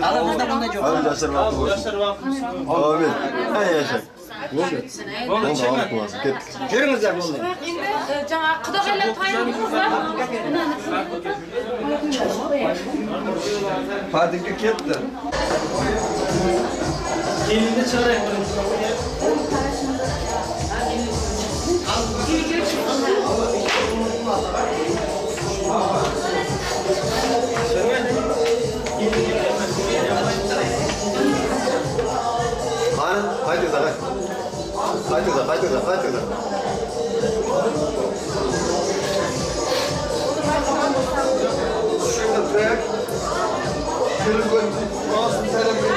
B: Aramızda bunda yok.
H: Abi yaşlar var.
L: Yoshlar vaqt.
H: Amin. Hey yaşa. Oldu aldım.
E: Görünüz ya oldu.
M: Endi жаңа Құдағайлар тайымыз бар.
E: Fatih'e ketdi.
C: Kelinde çağırayım.
H: Haydi da.
K: Şöyle bırak. Telefon olsun telefon.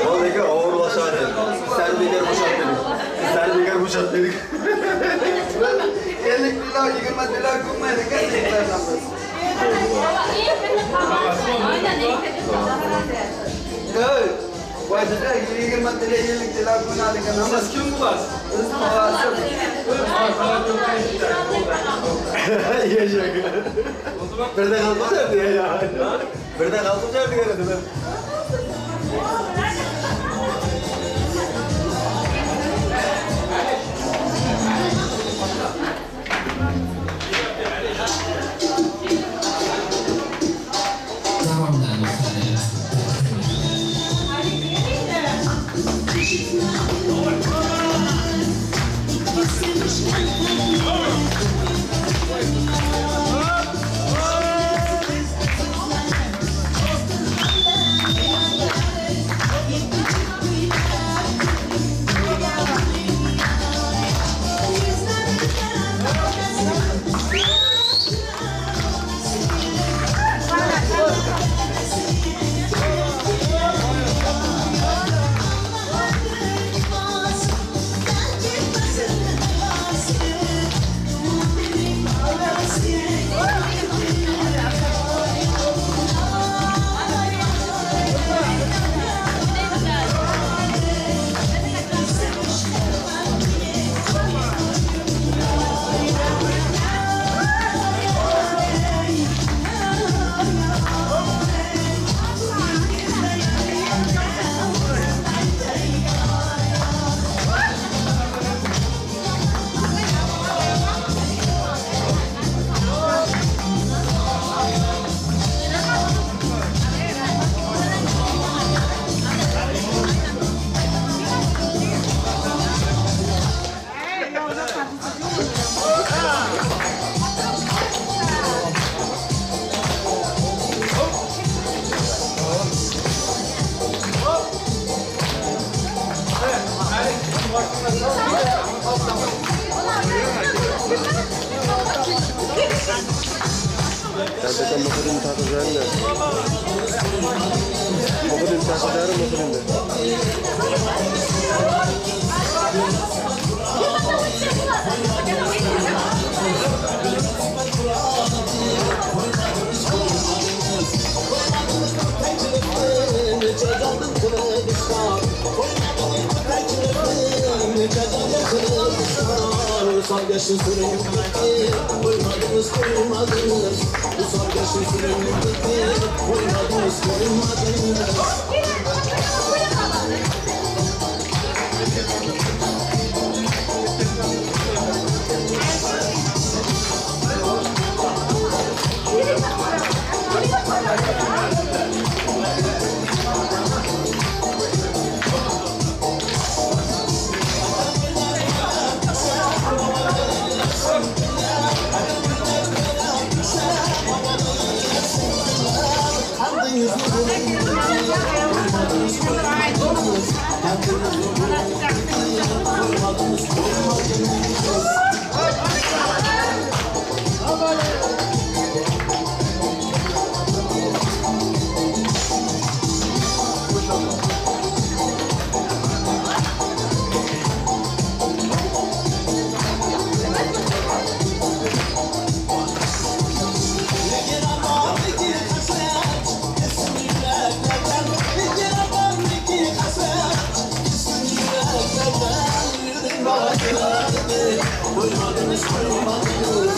H: Oradaki ağırlaşan Sen bir kere boşalt dedik.
K: 50 kilo 20 kilo kummaydı gerçekten. Evet. Wajda 20 kilo 50 kilo kummaydı kan.
C: Siz kim bu bas?
H: Yaşa. Birden kalmayacak diye ya. Birden kalmayacak diye dedim. Katakan motorin takacağım da. Motorin takacağım motorin de.
F: Sargaçın süreyim bitti, koymadınız koymadınız. Bu sargaçın süreyim bitti, koymadınız koymadınız. Koymadınız koymadınız,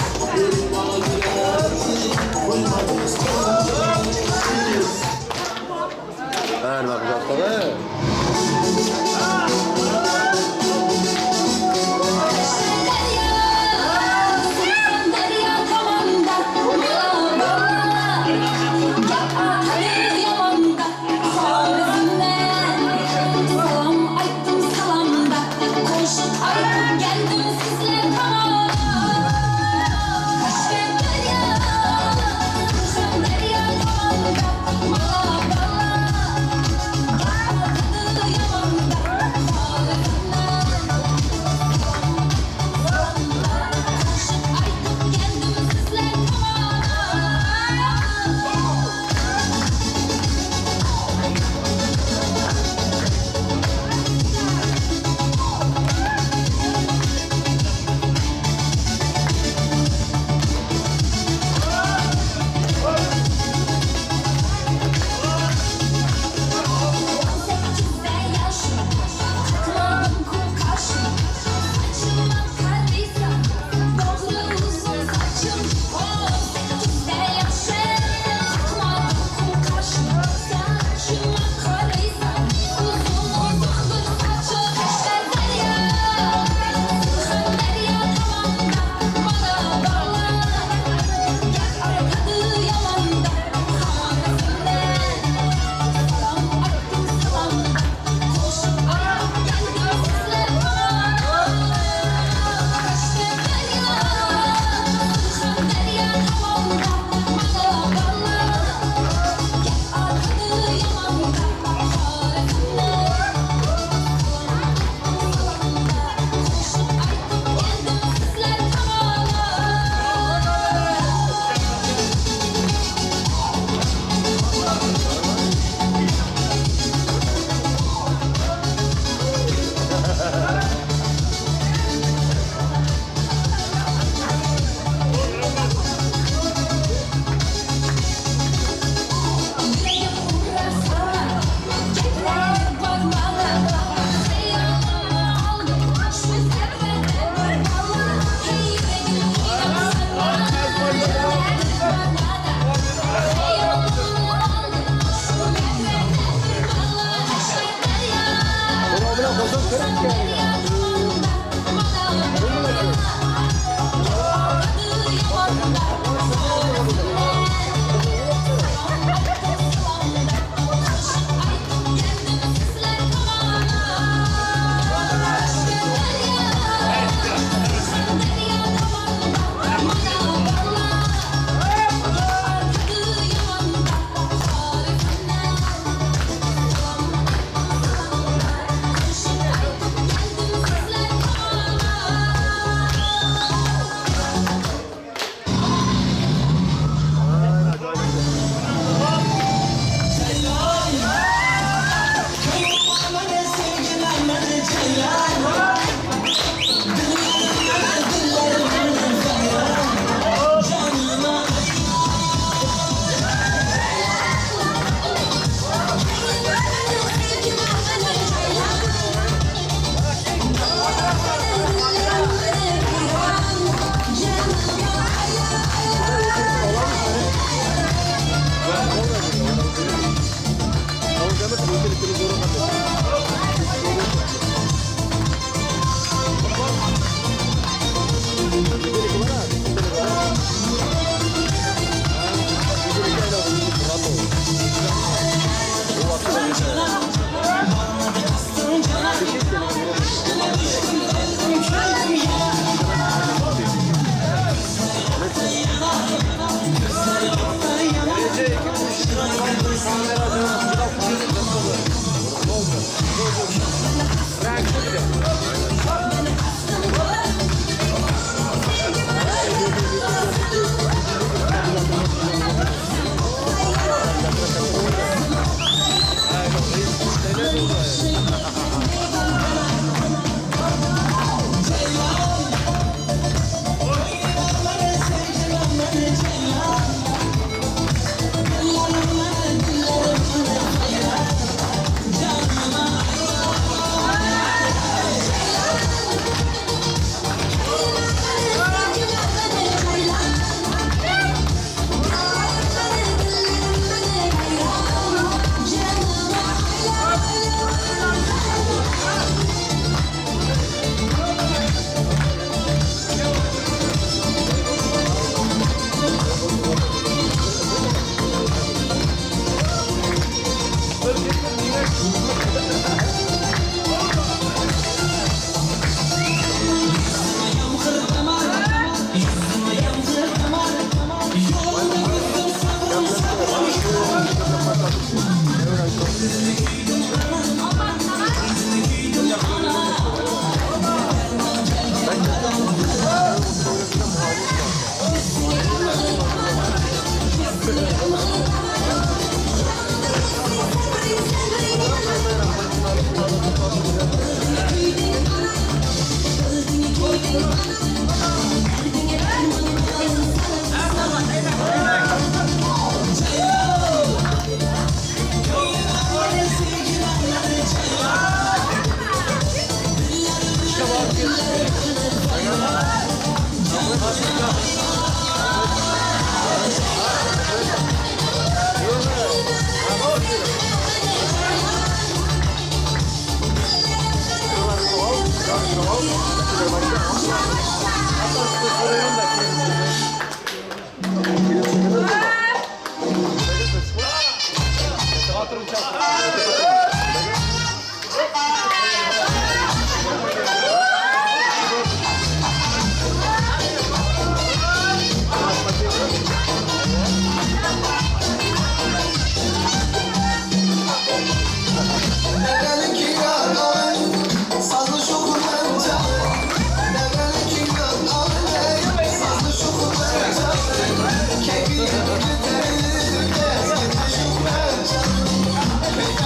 F: Kekik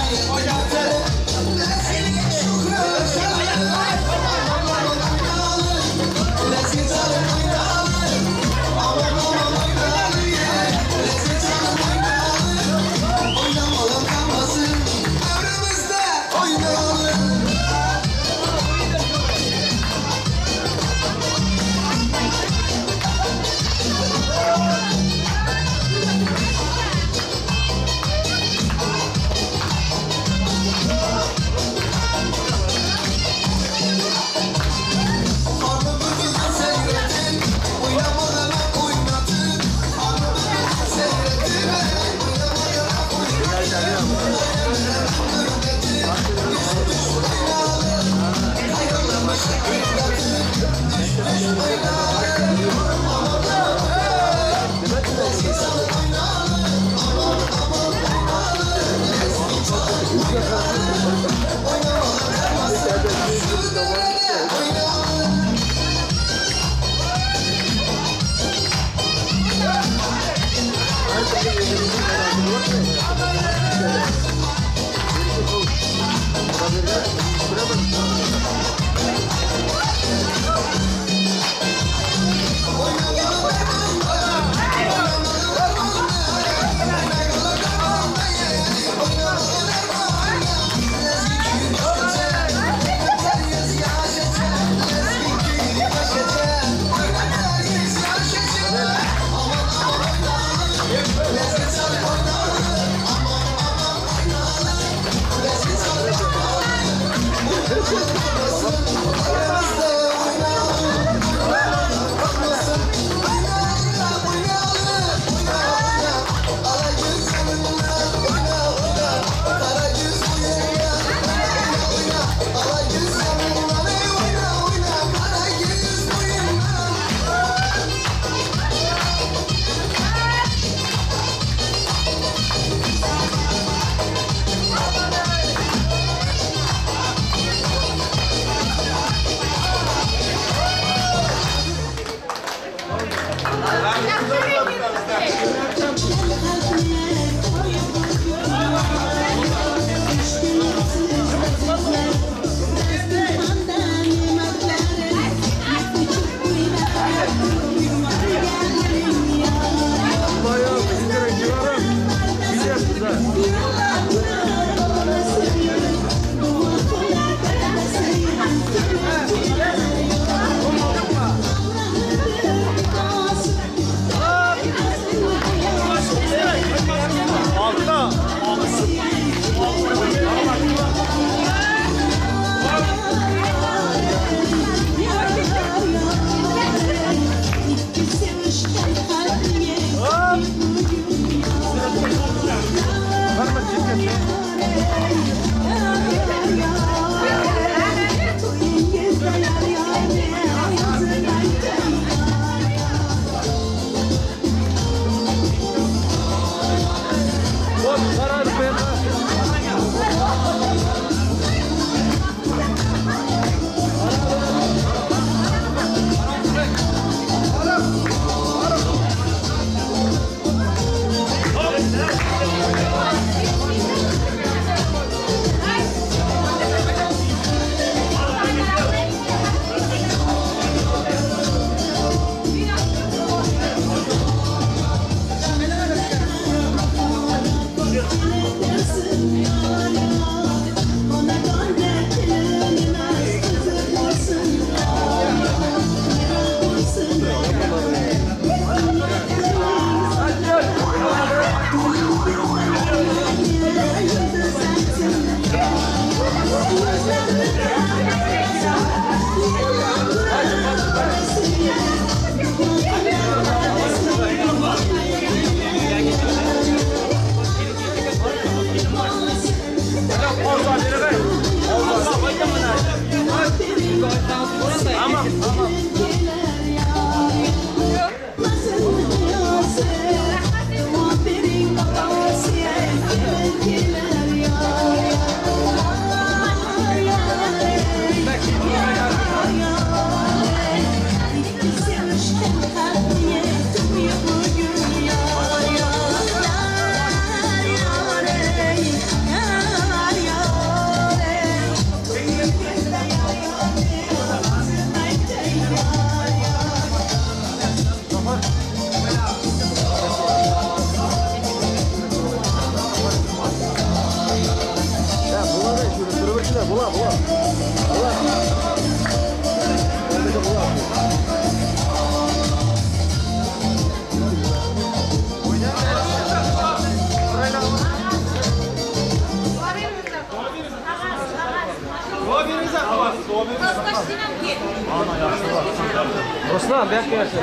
L: Ruslan, bek gelsin.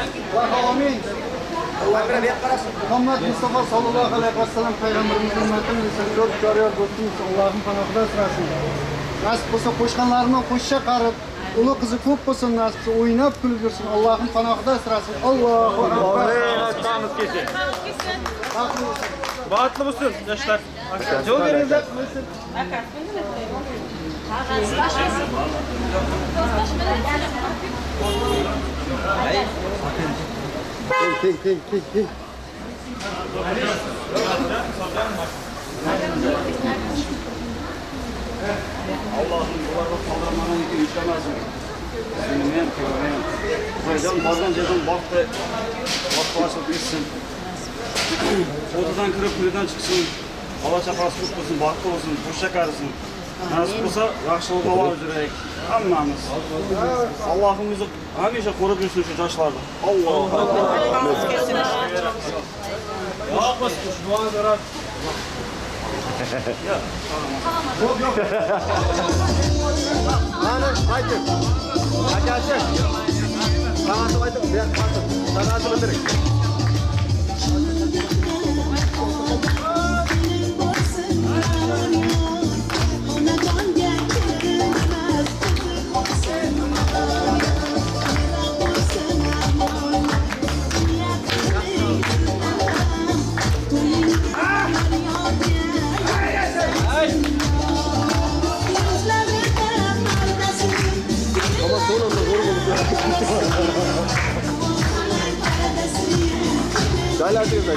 K: Amin. Muhammed Mustafa sallallahu aleyhi ve sellem Peygamberimizin ümmetini çok görüyor, dostumuz Allah'ın panahında sırasın. Nasip olsa koşkanlarına koşuşa karıp, ulu kızı kop olsun nasip olsa oynap gülüp yursun Allah'ın panahında sırasın. Allahu Ekber.
J: Baatlı mısın gençler?
K: Çok verirler.
H: Gel.
D: Allah'ım yuvarlak kaldırmana yıkı işlemezsin. Senin hem köyüm. Koyacağım bazen cezam baktı. Baktı açıp gitsin. Odadan kırıp kuleden çıksın. Allah çapası tutmasın, baktı olsun, hoş çakarsın. Nasip olsa yaxşı olmalar üzere. Hammamiz. Allah'ım bizi hamisha korup yursun şu yaşlarda. Allah'ım.
J: Yapmasın, şu an zarar.
H: Yok. Haydi. Hadi. Tamam, haydi. Sana atılır.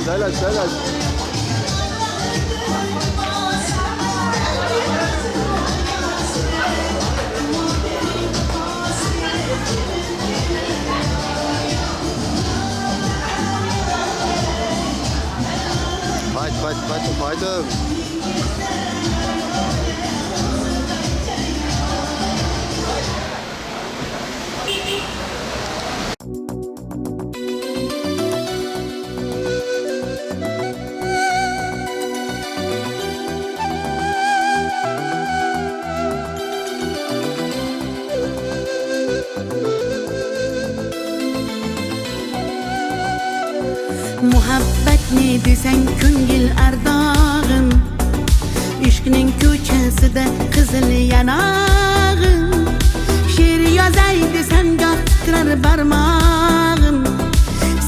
H: Dayla. Haydi.
N: desang ko'ngil ardog'im, ishqning ko'chasida qizil yanog'im, she'r yozay desam goh titrar barmog'im,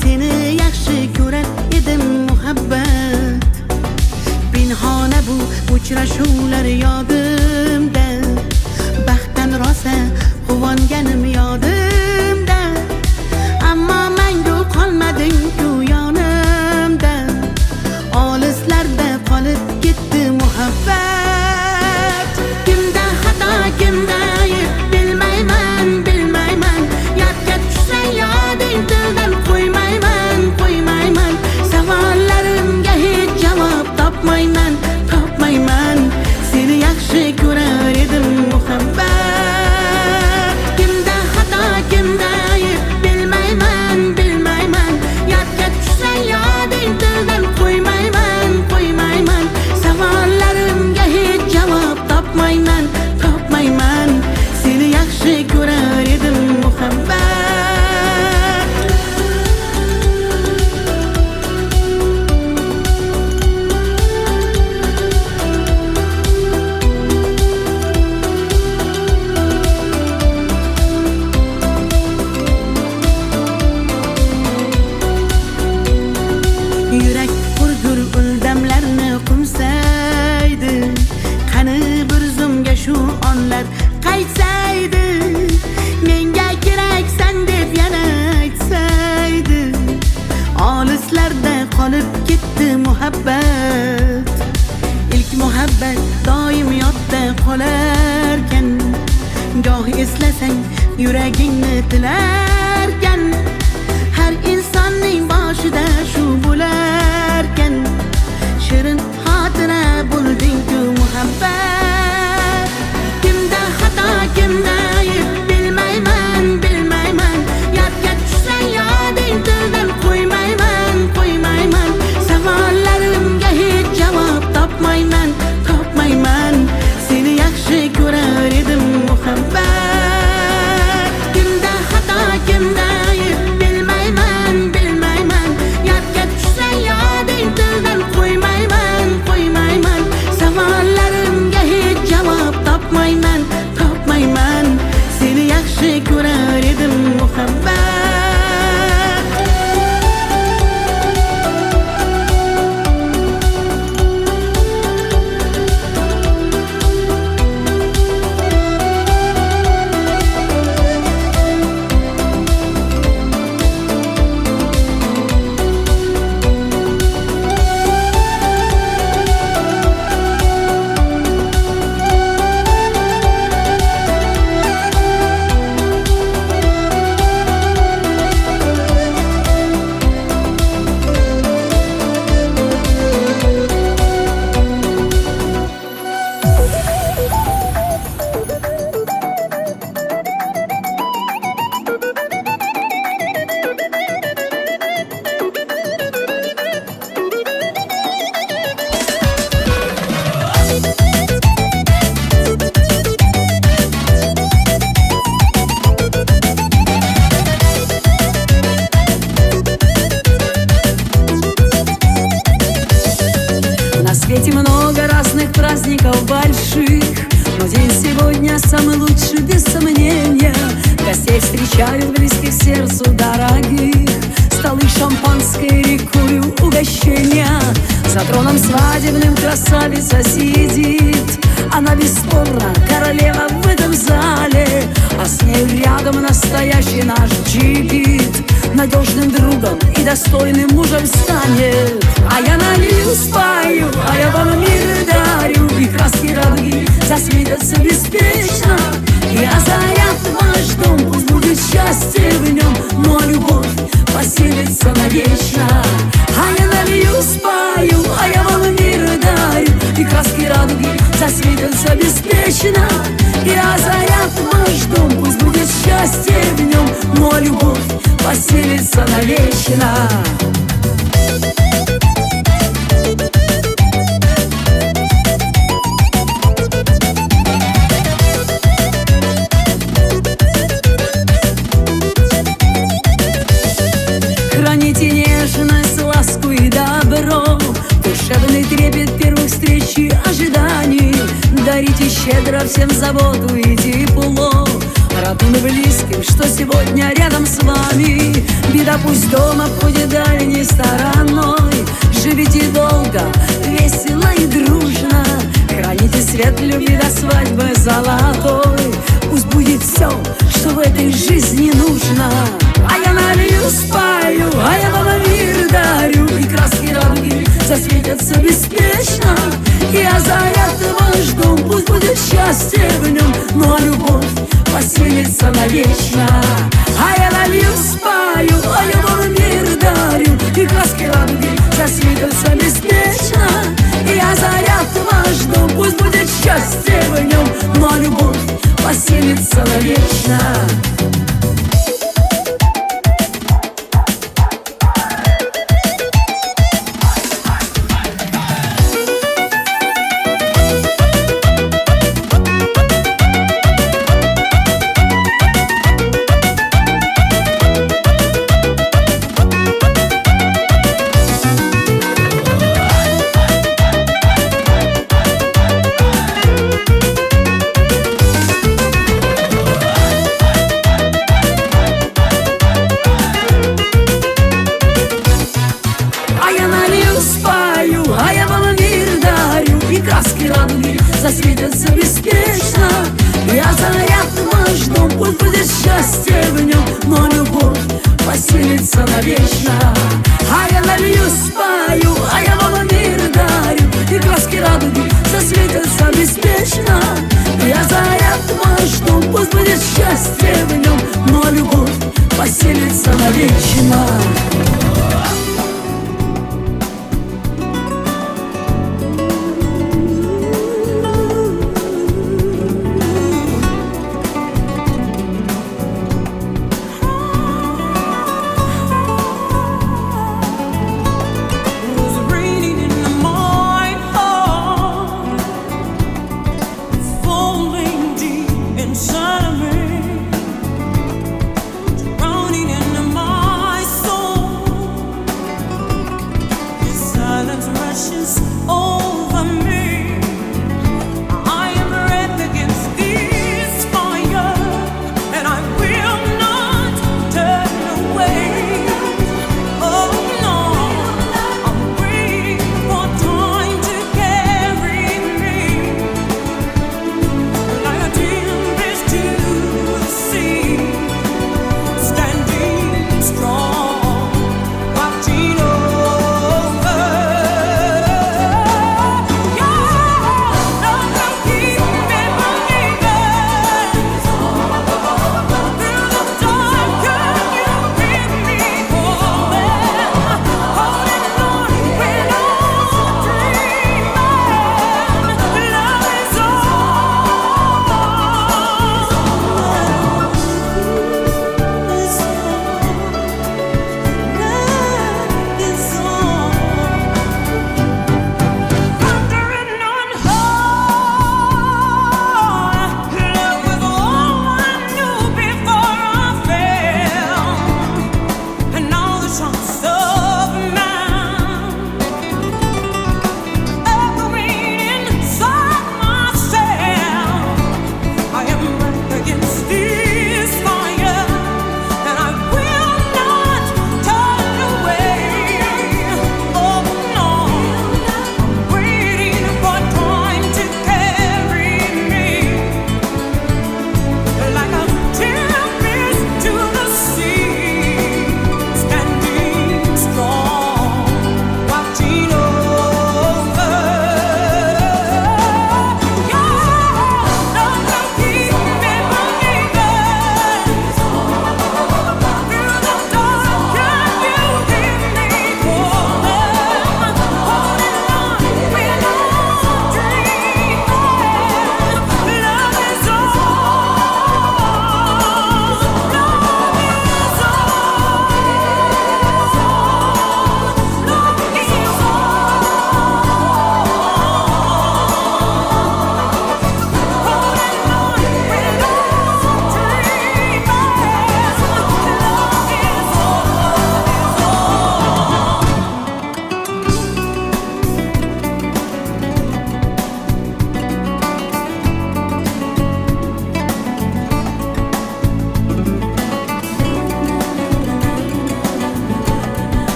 N: seni yaxshi ko'rar edim muhabbat, pinhona bu uchrashuvlar yodimda, baxtdan rosa quvonganim yodimda, ammo mangu qolmading-ku yonimda, olislarda qolib ketdi muhabbat. Kimda xato, kimda ayb bilmayman, bilmayman, yodga tushsa yoding tildan qo'ymayman, qo'ymayman, savollarimga hech javob topmayman, topmayman, seni yaxshi ko'rar edim muhabbat. Kimda xato, kimda ayb bilmayman, bilmayman, yodga tushsa yoding tildan qo'ymayman, qo'ymayman, savollarimga hech javob topmayman, topmayman, seni yaxshi ko'rar edim muhabbat. Yurak hurgur uldamlarni qumsaydi, qani bir zumga shu onlar qaytsaydi, menga keraksan deb yana aytsaydi, olislarda qolib ketdi muhabbat. İlk muhabbat doim yodda qolarkan, goh eslasang yuragingni tilarkan, har insonning boshida shu bo'larkan, shirin xotira bo'lding-ku muhabbat. Kimda xato, kimda ayb bilmayman, bilmayman, yodga tushsa yoding tildan qo'ymayman, qo'ymayman, savollarimga hech javob topmayman, topmayman, seni yaxshi ko'rar edim muhabbat. Kimda xato, kimda ayb bilmayman, bilmayman, yodga tushsa yoding tildan qo'ymayman, qo'ymayman, savollarimga hech javob topmayman, topmayman, seni yaxshi ko'rar edim muhabbat.
O: На свете много разных праздников больших, но день сегодня самый лучший, без сомнения. Гостей встречают близких сердцу дорогих, столы шампанское, рекою угощения. За троном свадебным красавица сидит, она бесспорно королева в этом зале, а с нею рядом настоящий наш джигит, надежным другом и достойным мужем станет. А я налью, спою, а я вам мир дарю, и краски радуги засветятся беспечно. Я заряд ваш дом, пусть будет счастье в нем, но любовь поселится навечно. А я налью, спою, а я вам мир дарю, и краски радуги засветятся беспечно. Я заряд ваш дом, пусть будет счастье в нем, но любовь поселится навечно. Храните нежность, ласку и добро, дарите щедро всем заботу и тепло. Родным и близким, что сегодня рядом с вами. Беда пусть дома ходит дальней стороной. Живите долго, весело и дружно. Храните свет любви до свадьбы золотой. Пусть будет все, что в этой жизни нужно. А я налью, спою, а я вам мир дарю. И краски радуги засветятся беспечно. И озарят ваш дом, пусть будет счастье в нем. Ну а любовь поселится навечно. А я налью, спою, а я вам мир дарю. И краски радуги засветятся беспечно. И озарят ваш дом, пусть будет счастье в нем. Ну а любовь поселится навечно. Засветятся беспечно. И озарят ваш дом, пусть будет счастье в нем. Но любовь поселится навечно. А я налью, спою, а я вам мир дарю. И краски радуги засветятся беспечно. И озарят ваш дом, пусть будет счастье в нем. Но любовь поселится навечно.
N: Raining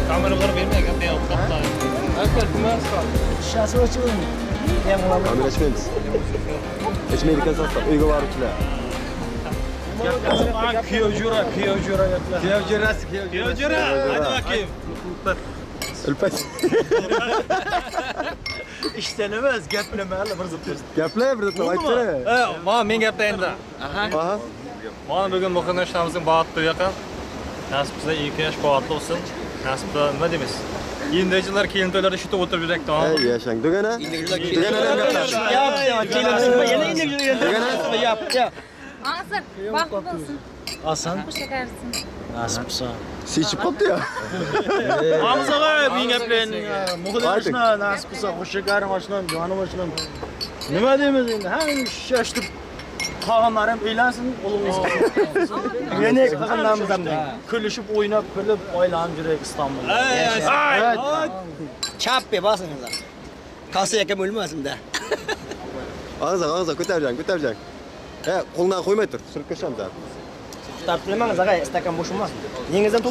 C: Kameraları benim de yapayım.
E: Şahsı açılın.
H: Kamera açmayız. Açmayı dikkat satsa. Uyga var uçla.
E: Kıyavcura yaplar.
C: Kıyavcura. Hadi bakayım.
H: Ülpes.
E: İşlenemez, gepleme hala bir zıplıyorsun.
H: Gaple bir zıplama açsana.
C: Bana men gaplayın da.
H: Aha.
C: Bana bugün muhtarlarımızın bağıttığı yakın. Nasipse iyi ki yaş bağıtlı olsun. Nasipse ne demiş? Yindeciler kelin toylarda şutu oturup yürek tamam.
H: Hey yaşang. Dugana. Dugana ne yaplar?
E: Yap, kelin indirici.
H: Dugana.
E: Yap.
M: Asır, baklı olsun.
E: Asan.
M: Hoş şekersin.
E: Nasipsa.
H: Siçip koptu ya.
E: Hamza var bin gaplayın. Muhtarına nasipsa hoş şekerim açınam, canım açınam. Nima deymiz endi? Hem şaştık. Kağanlarım eğlensin, olumuz. Yeni kağanlarımızdan külüşüp, oynap, külüp, oylanıp yürek İstanbul'da. Evet.
P: Çap be basınızlar. Kası yakam ölmezim de.
H: Ağza kötüreceksin. He, kolundan koymay tur. Sürüp kaçam da.
P: Tutarıp bilemeniz ağay, istakan boşulmaz. Yengizden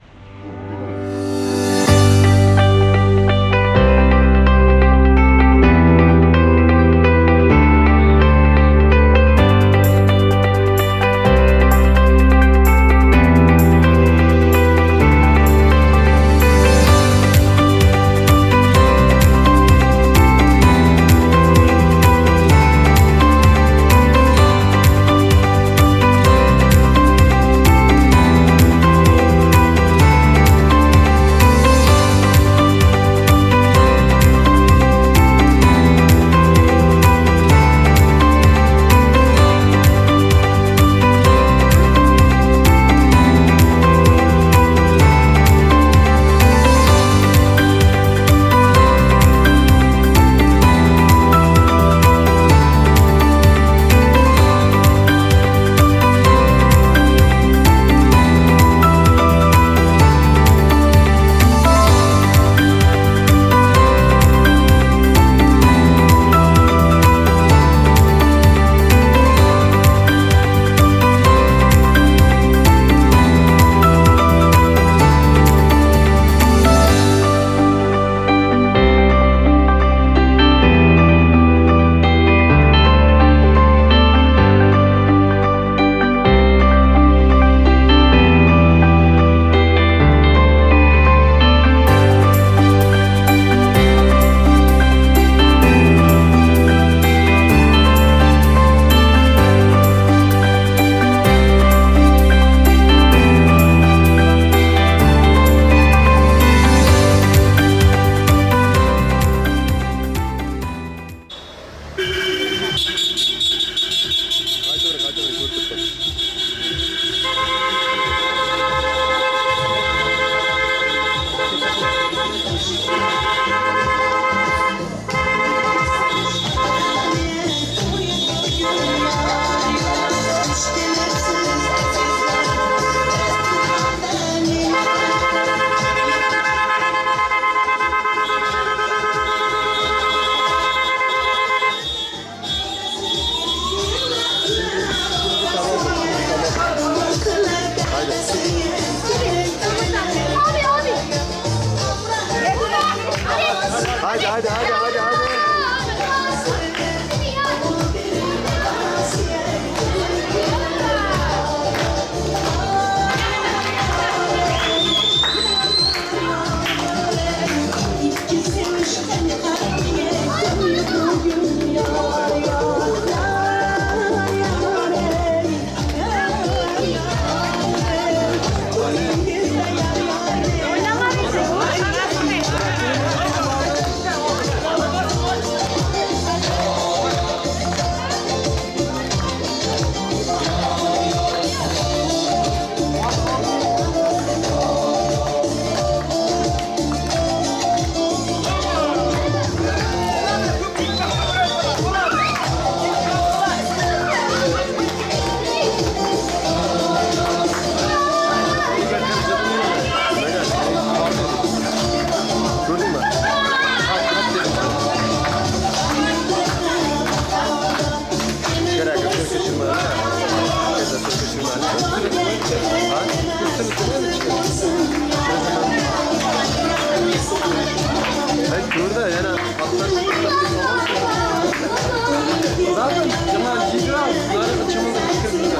L: Burada yani atlar zaten Cemal Cidra bunları açımızda kırmızı.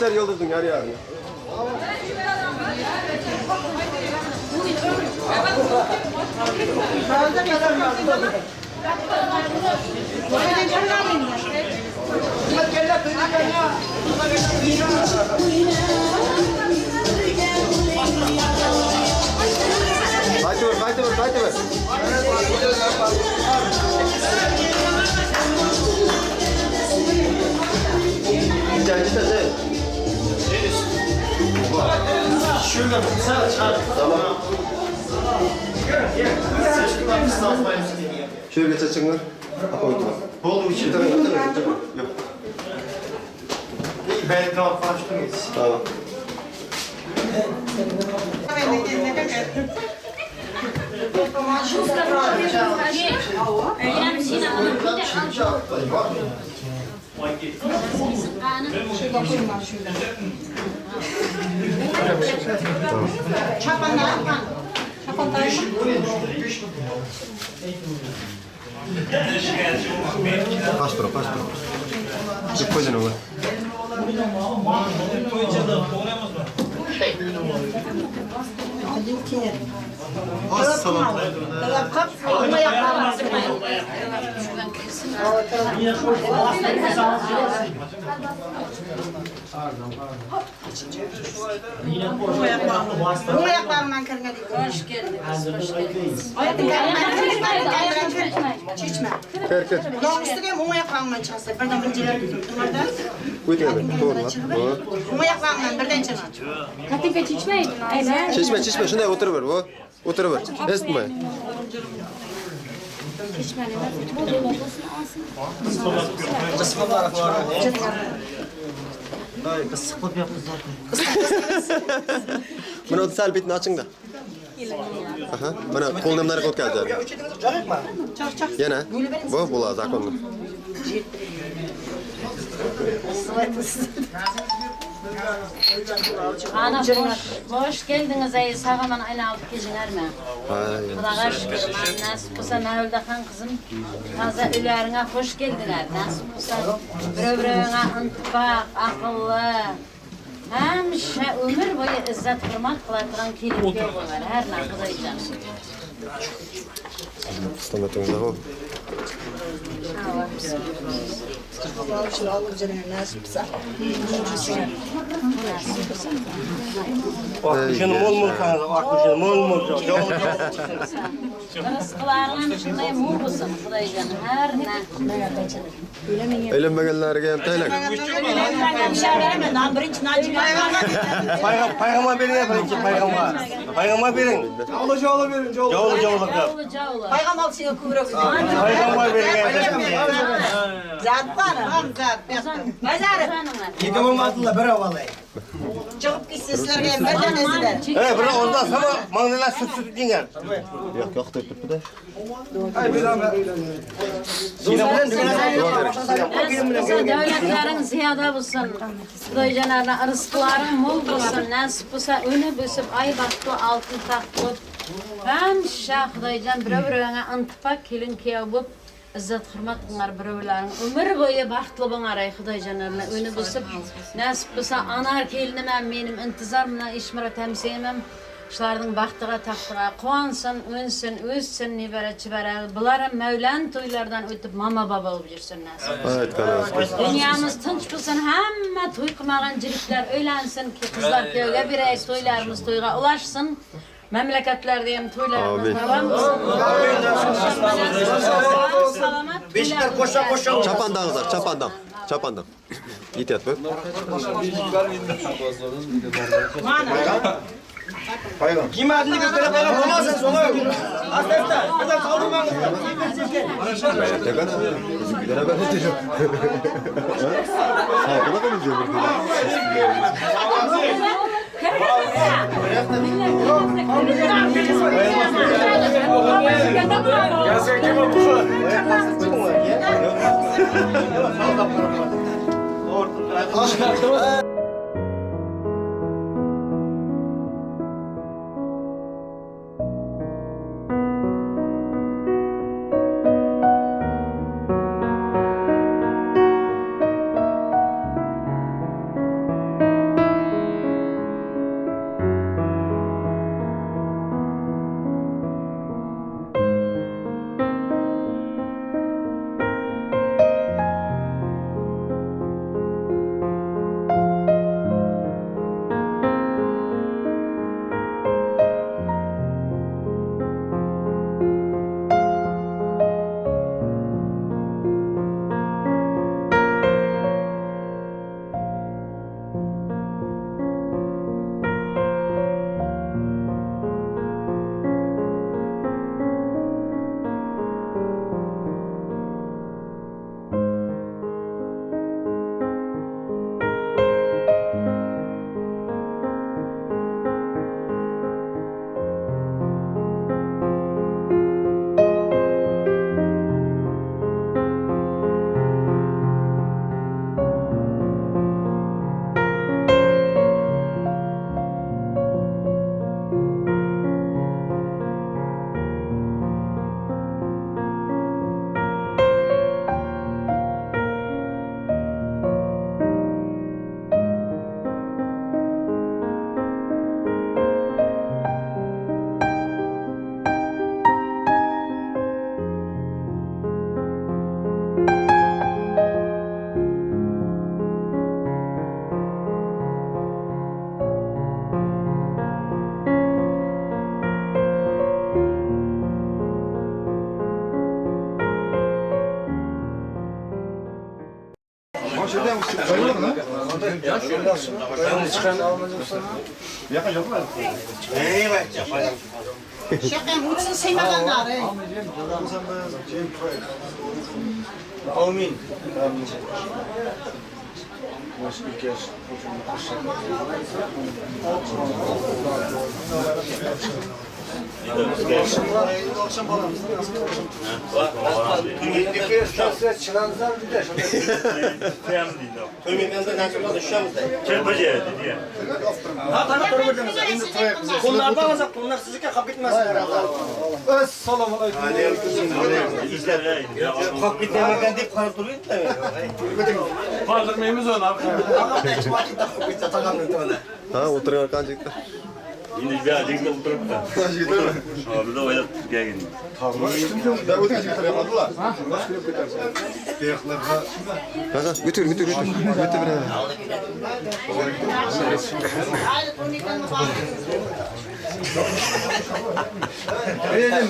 H: Bahçer Yıldız'ın her yarını. Haydi ver.
E: Şurada tamam.
H: Şöyle geçeceksin.
E: Bolu için.
H: Yok.
E: Ben daha başlamayız.
H: Tamam. Kaç para? Çık koydun onu.
I: Bu ayaklarından kırına değil.
G: Hoş geldiniz.
I: Çeçme.
H: Kerket.
I: Ulan üstüne bu ayaklarından çalsa. Birden binciler duvarda.
H: Koydun doğru lan.
I: Bu ayaklarından birden çalsa.
M: Katife çiçmeyin.
H: Çeşme. Şunday oturuver bu. Oturuver. Esme.
E: Kısıklık yaptı zaten.
H: Bunu sal bitini açın da. Aha. Bana kolundan kod geldi. Yana. Bu bula zakonlu.
G: Ana hoş geldiniz ey sağaman aynı alıp geçiner mi? Kudağa şükür nasip olsa Mevla'dan kızım taza ülerine hoş geldiler. Nasip olsa bire ıntibak, akıllı. Hemşe ömür boyu izzet hürmet kılatıran kelip var. Her ne kudayacağım.
H: Standartımızda o.
B: Akışını mol kanka, akışını mol.
G: Rızkılarla şunday mul olsun kudayacağım. Her ne.
H: Eğlenmeyenlerge hem taylak.
B: Paygama verin ya birinci paygama. Paygama verin.
K: Cavlı verin.
B: Cavlı.
I: Paygam al seni kıvırıp.
B: Paygama verin ya.
I: Zat var. Zat. Mazarı.
P: Yıkamam attılar bir havalayı.
I: Çıkıp gitsizler gelin. Birden eziler.
B: Evet bırak ondan sonra mandalar süt dinger.
H: Yok tepki de.
G: Devletlerin ziyade olsun. Doycanlarına rızkların mol olsun. Nasip olsa önü büsüp ay baktı altın taktı. Hem şah doycan bire ıntıpak kelin kıyabıp izzet hürmet bunlar birbirlerine ömür boyu baxtlı bunlar Xudoycanlarına önü büsüp nasip olsa anar kelini benim intizarımla işmara temsilimim. Şularning baxtığa taqtığa quansın, önsün, özsün, nebara çibara. Bular Mevlan toylardan ötüp mama baba olub жүрсün nasip.
H: Evet kanal.
G: Dünyamız tinch bo'lsin, hamma to'y qilmagan jiriklar o'ylansin ki qizlar kuyovga beraylik, to'ylarimiz to'yga ulashsin. Mamlakatlarda ham to'ylarimiz davom qilsin. Salomat.
P: Beşikler koşa.
H: Çapandan kızlar, çapandan. Yetiyat bu.
P: Kim adını gösterip bana bulamazsın sonu. Asla. Burada kaldırmam.
H: Ne kadar? Bizimkilere ben ne diyeceğim? Ha, bu da konuşuyor burada.
I: Şakan uçsun seymaganlar.
K: Amin.
B: To'ymaganda nasibada tushamiz.
J: Kelbaja dedi ya.
P: Ha, qana turib o'tamiz. Endi to'yapmiz. Qo'llardan olsa qo'llar sizga qolib ketmasin.
K: Assalomu alaykum.
B: Qolib ketmagan deb qarab turibdi.
L: Qoldirmaymiz onu abi.
H: Ha, o'tirgan qanchakda.
J: Endi bir adingda o'tiribdi. Abi da oylab kelgan.
H: Götür. Götür bir.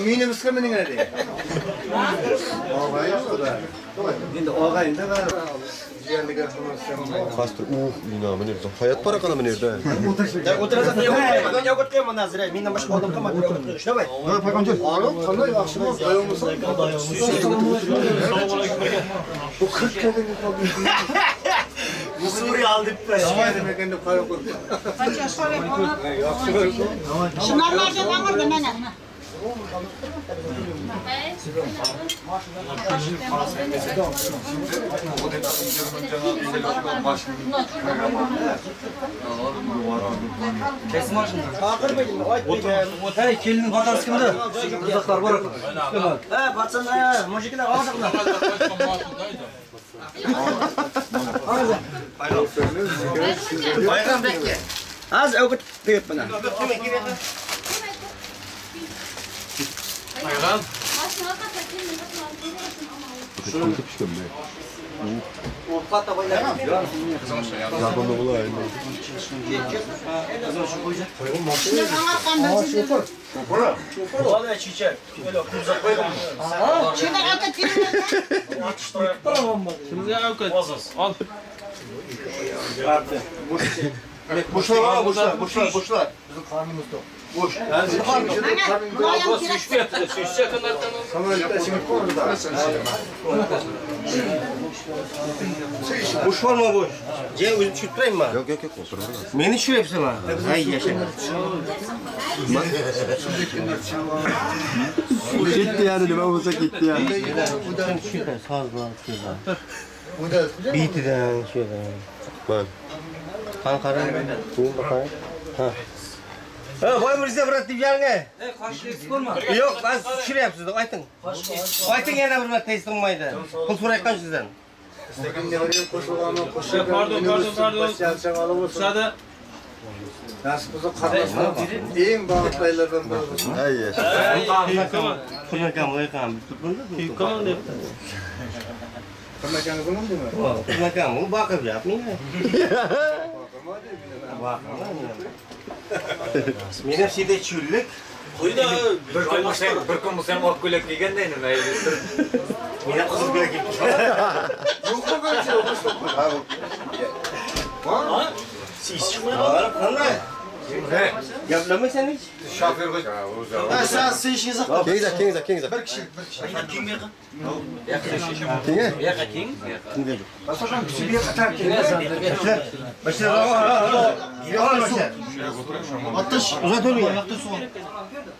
K: Meni biskirmening dedi. Endi og'ayinda jiyanliga
H: Qastir. İnanma nerede? Hayat para kana nerede?
P: O'tirasan yo'q o'tmayman nazira. Mendan boshqa odam qolmadi. Shunaqa.
K: Ha, pakamjon. Qanday yaxshimi? Dayommisan? Bu 40 kadar qoldi.
P: Bu Suriye aldı.
K: Davay demegende qo'yib qo'ydi.
I: Qancha so'rayman. Shunlardan angarda mana.
P: Hey, kelinin xotasi kimda? Qiziqlar bor. Ha, patsan, mujiklar hozirlar.
B: Bayram bekle.
P: Az o'qit deb mana.
L: Ayran.
P: O'qata qo'ylar.
H: Yaqinda bo'laydi.
P: Valla çiçek. Böyle kuza koydum.
I: Şimdi akat
L: Kimga avkat? Al.
B: Boşlar var, boşlar. Bizim karnımızda. Boş. Boş var mı boş? Cem özüm çürtüreyim mi?
H: Yok. Otur.
B: Beni şu hepsi var. Hay yaşa.
H: Gitti yani nima bo'lsa gitti yani.
B: Bitiden şöyle.
H: Ben.
B: Kankarın. Ha. Ha, boy Mirza bıraktı yani. Yok, ben şuraya yapsızdım. Aytın. Aytın yana bir bırak teslim olmaydı. Pul so'rayotgan sizden.
L: Pardon. Müsaade.
K: Nasib bo'lsa qarmasdan eng bag'ishlaylardan biri.
H: Hay yaşa.
B: Purnakam.
L: Yıkamam dedi.
K: Purnakangiz nima?
B: Purnakam, u bakıp yapmayın. Meni şeyde chullik.
C: Qo'yda bir kun bo'lsa ham olib ko'ylak kiyganda nima edi?
B: Meni qizil ko'ylak kiyib.
K: Yo'q bo'lgancha
B: Ha? Siz chiqmayapti. Qanday? Gaplamasan hiç.
K: Şoför qo'y. Ha, sen seyishingiz haqida.
H: Kengizak.
K: Bir kishi.
H: Kinga?
B: Kimga?
K: Asosan kuchiga qatar kelgan.
B: Başla. Başla.
K: Ateş.
B: Uzat onu ya.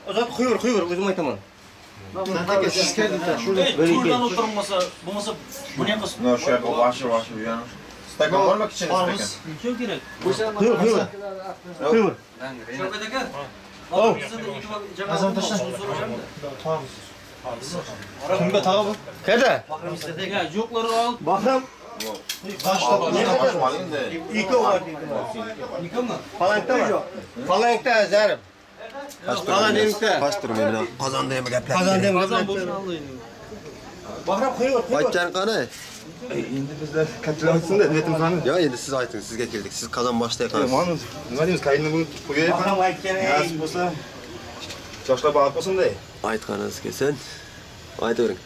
B: Uzat kuyur. Özüm aytaman.
K: Nerede siz geldiniz?
E: Şuradan oturmasa, bu masa bu ne yapmasın?
J: No, şu yapı başı ya. Stakan var mı için stakan?
E: Kim gerek?
B: Kuyur. Oh.
K: Azam taşla. Kimga tag'i bu?
B: Kada?
E: Ya yokları al.
B: Bakım. İki var.
E: Yıka mı?
B: Falankta mı? Falankta zarım. Falankta.
H: Pastır meni qozonda ham gaplar.
E: Kazan boşuna alayım.
B: Bakım kuyur.
H: Aytgan qani?
K: Endi bizlar kattalamizda aytamiz.
H: Yo, endi siz ayting, sizga keldik. Siz qozon boshlay
K: Nima deymiz? Qayni buni qo'yay.
B: Bakım aytgani.
K: Nasib bo'lsa, yoshlar bog'ib bo'lsin-da.
H: Aytganingiz kelsin. Aytavering.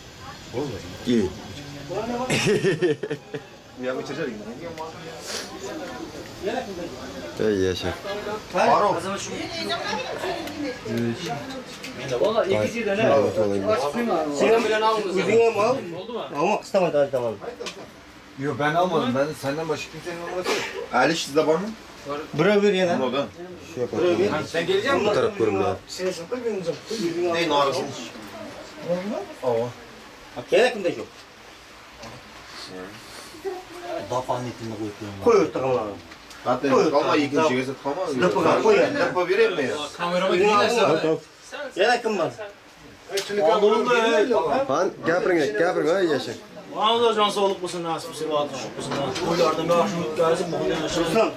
H: İyi.
K: Bu ham o'chirishadi.
H: Ey yaşa.
B: Var
E: Valla ikisi de ne?
B: Sen bilen özüne mi al? Ama kıstamadı hadi tamam.
Q: Yok ben almadım. Ben senden başka kimsenin almadı.
K: Ali sizde var mı?
B: Bura ver ya lan.
K: Oradan.
H: Şu yapalım.
B: Sen gelecek misin?
H: Bu taraf görünüyor.
B: Sen sakın benim
K: Neyin ağrısın?
B: Gerek mi de yok?
A: Dafanın etini koyuyorum.
B: Koy tamam.
K: Hatta kalma ikinci kez tamam.
B: Lapa koy ya.
K: Lapa vereyim mi ya?
C: Kamerama gidiyorsun.
B: Gerek mi var?
E: Aldığım da
H: Han gapiring ey yaşa.
E: Ağzı can sağlık mısın, nasip mısın, vaat mısın? Koylardan bir aşırı gelsin, bu kadar aşırı.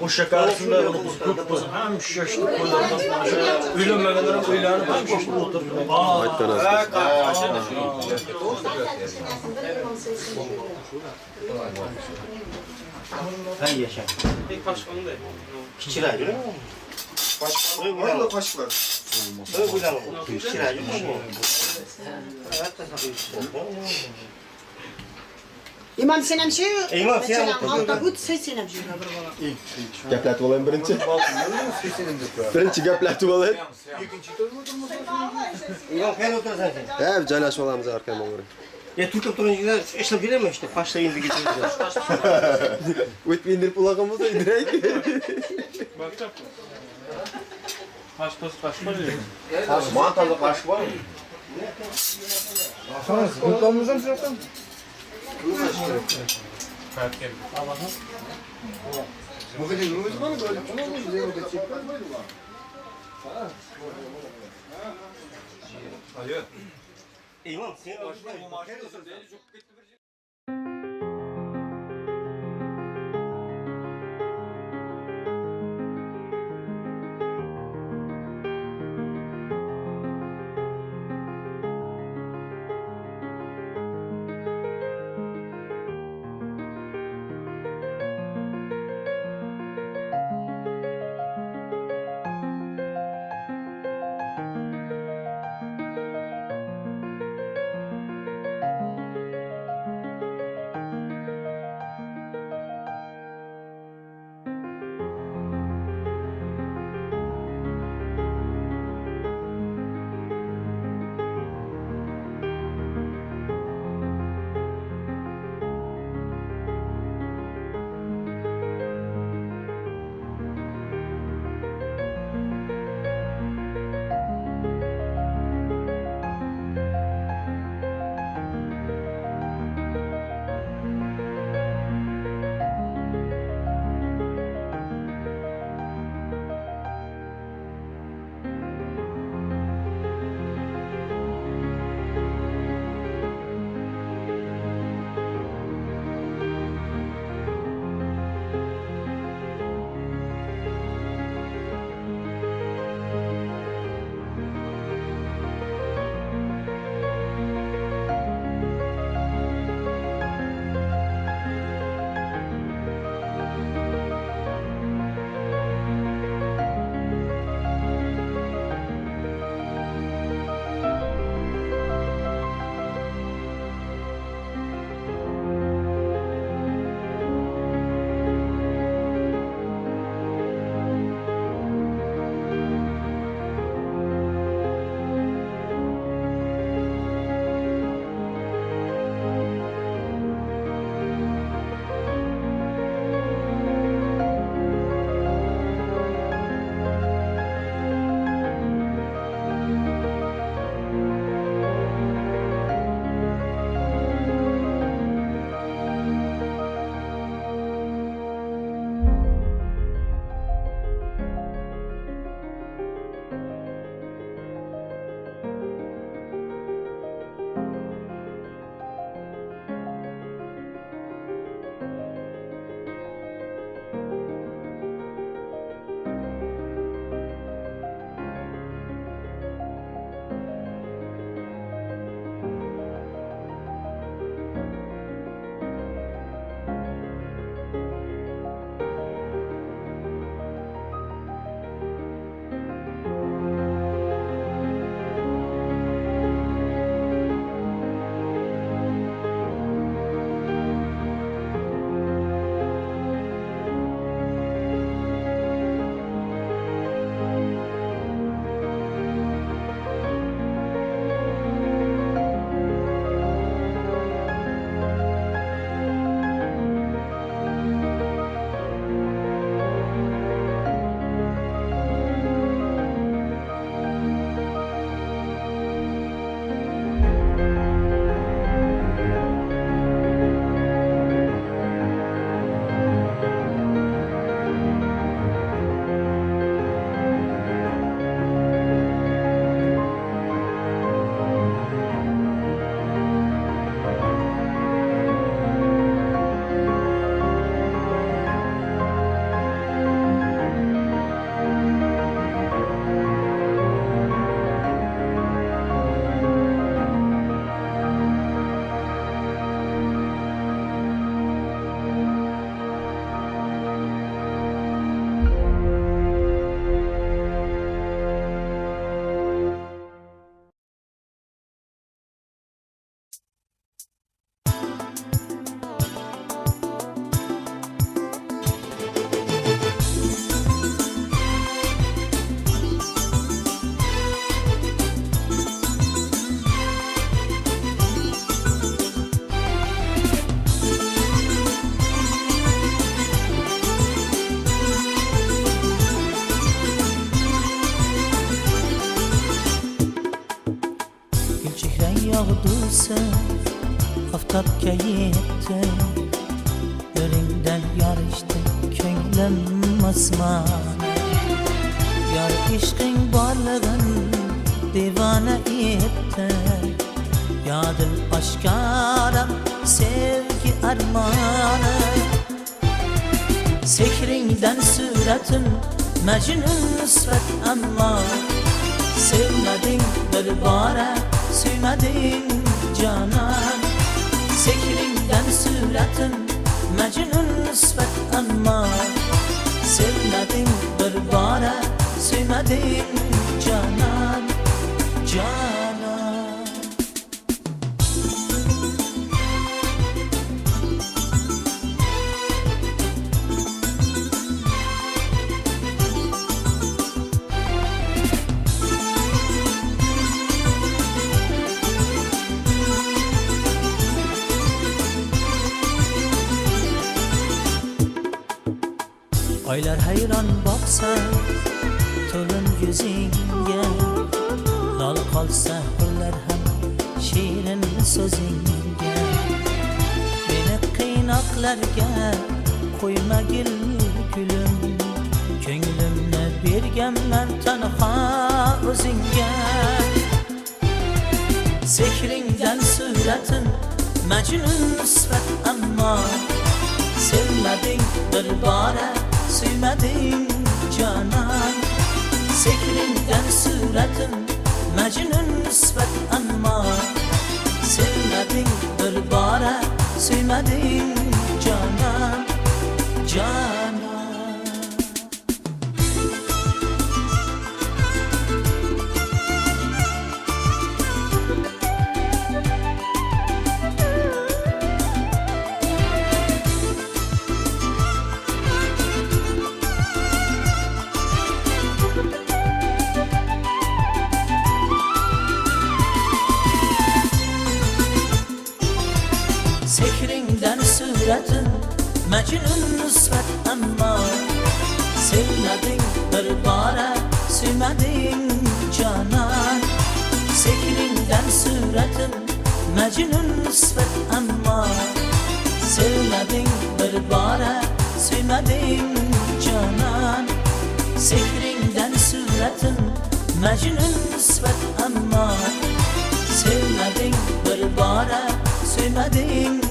E: O şekersin de bunu köp mısın? Hem şaştı koylardan aşırı. Öylenmegenlerin koylarını hem şaştı oturuyor.
H: Ayttan
B: Ben yaşa.
C: Tek başkanı da.
B: Kiçiray değil mi?
K: Başka var mı? Başka var.
B: Öyle güzel oldu. Kiçiray değil mi? Evet,
R: İmam Sinem şey,
B: İmam Sinem
R: altta gut sesine bir şey
H: Gaplatib olayım birinchi. Birinchi gaplatib olay.
B: İmam sen oturasan sen.
H: He, joylashib olamiz arkama o'g'ri.
B: Ya Türk'e turuncular işlep vereme işte. Başlayın bir geçeceğiz.
H: O'tib indirib ulag'imiz direkt.
C: Bakacak. Kaç var ya?
K: Mantalı başka var mı?
Q: Kullanmamızdan mı zaten?
C: Kayıt geldi.
K: Bugün ne var mı böyle? Tamam mı? Güzel oldu.
B: Alo. İmam sen
S: yağdıysa Aftapka yetti Nurinden yarıştı Könglim asman Yar işkin barlığın Divane etti Yadır aşkara Sevgi armanı Sekrinden suratın Mecnun nusret ama Sevmedin bir bara Süymedin canan Sekrinden suratın Mecnun nusret ama Sevmedin bir bara Süymedin canan Canan Aylar hayran baksa Tolun yüzünge Lal kalsa hırlar hem Şirin sözünge Beni kıynaklarga Koyma gülüm Könglimne bergenmen tanha özünge Sekrinden suratın Mecnun nusret ama Sevmedin bir bara Süymedin canan Sekrinden suratın Mecnun nusret ama Sevmedin bir bara Süymedin canan Canan Sekrinden suratın Mecnun nusret ama Sevmedin bir bara Süymedin canan Sekrinden suratın Mecnun nusret ama Sevmedin bir bara Süymedin canan Sekrinden suratın Mecnun nusret ama Sevmedin bir bara Süymedin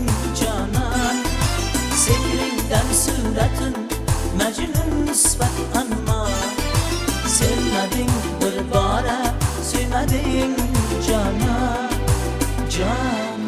S: canan Sekrinden suratın Mecnun nusret ama Sevmedin bir bara Süymedin canan Canan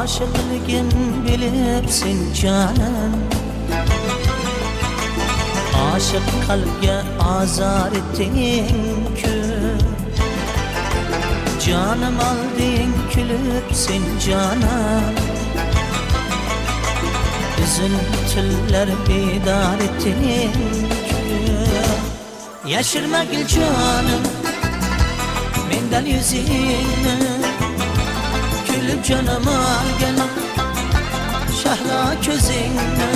S: Aşıkligin bilipsin canan Aşık kalbge azar ettin kül Canım aldın külüpsin canan Üzüntüller bidar ettin kül Yaşırma gül canım Menden yüzünü Gülüp canıma gel Şahla közünü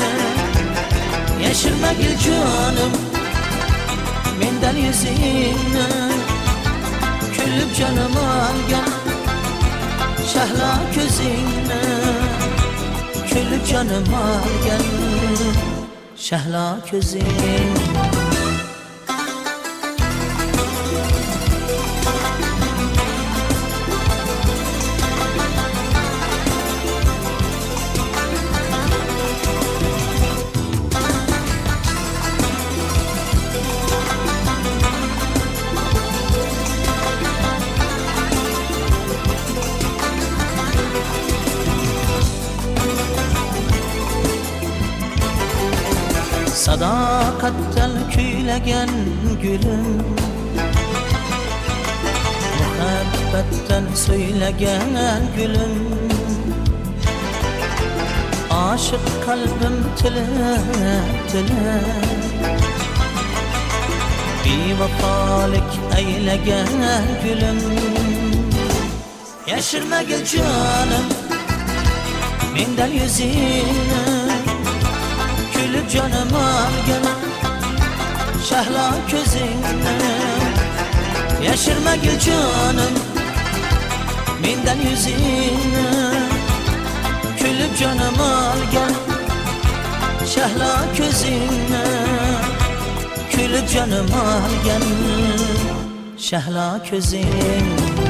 S: Yaşırma gül canım Menden yüzünü Gülüp canıma gel Şahla közünü Gülüp canıma gel Şahla közünü sadaqatdan kuylagan gülüm Muhabbatdan söylegen gülüm Aşık kalbim tile tile Bevafalik eylegen gülüm Yaşırma gel canım Menden yüzünü Gülüp canım al gel Şahla gözünü Yaşırma gel canım Menden yüzünü Gülüp canım al gel Şahla gözünü Gülüp canım al gel Şahla gözünü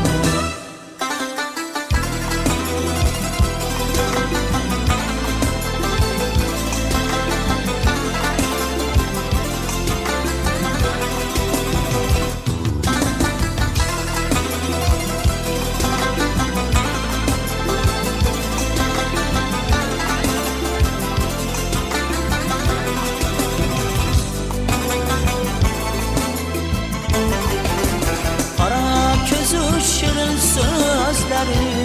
S: Şirin sözlerin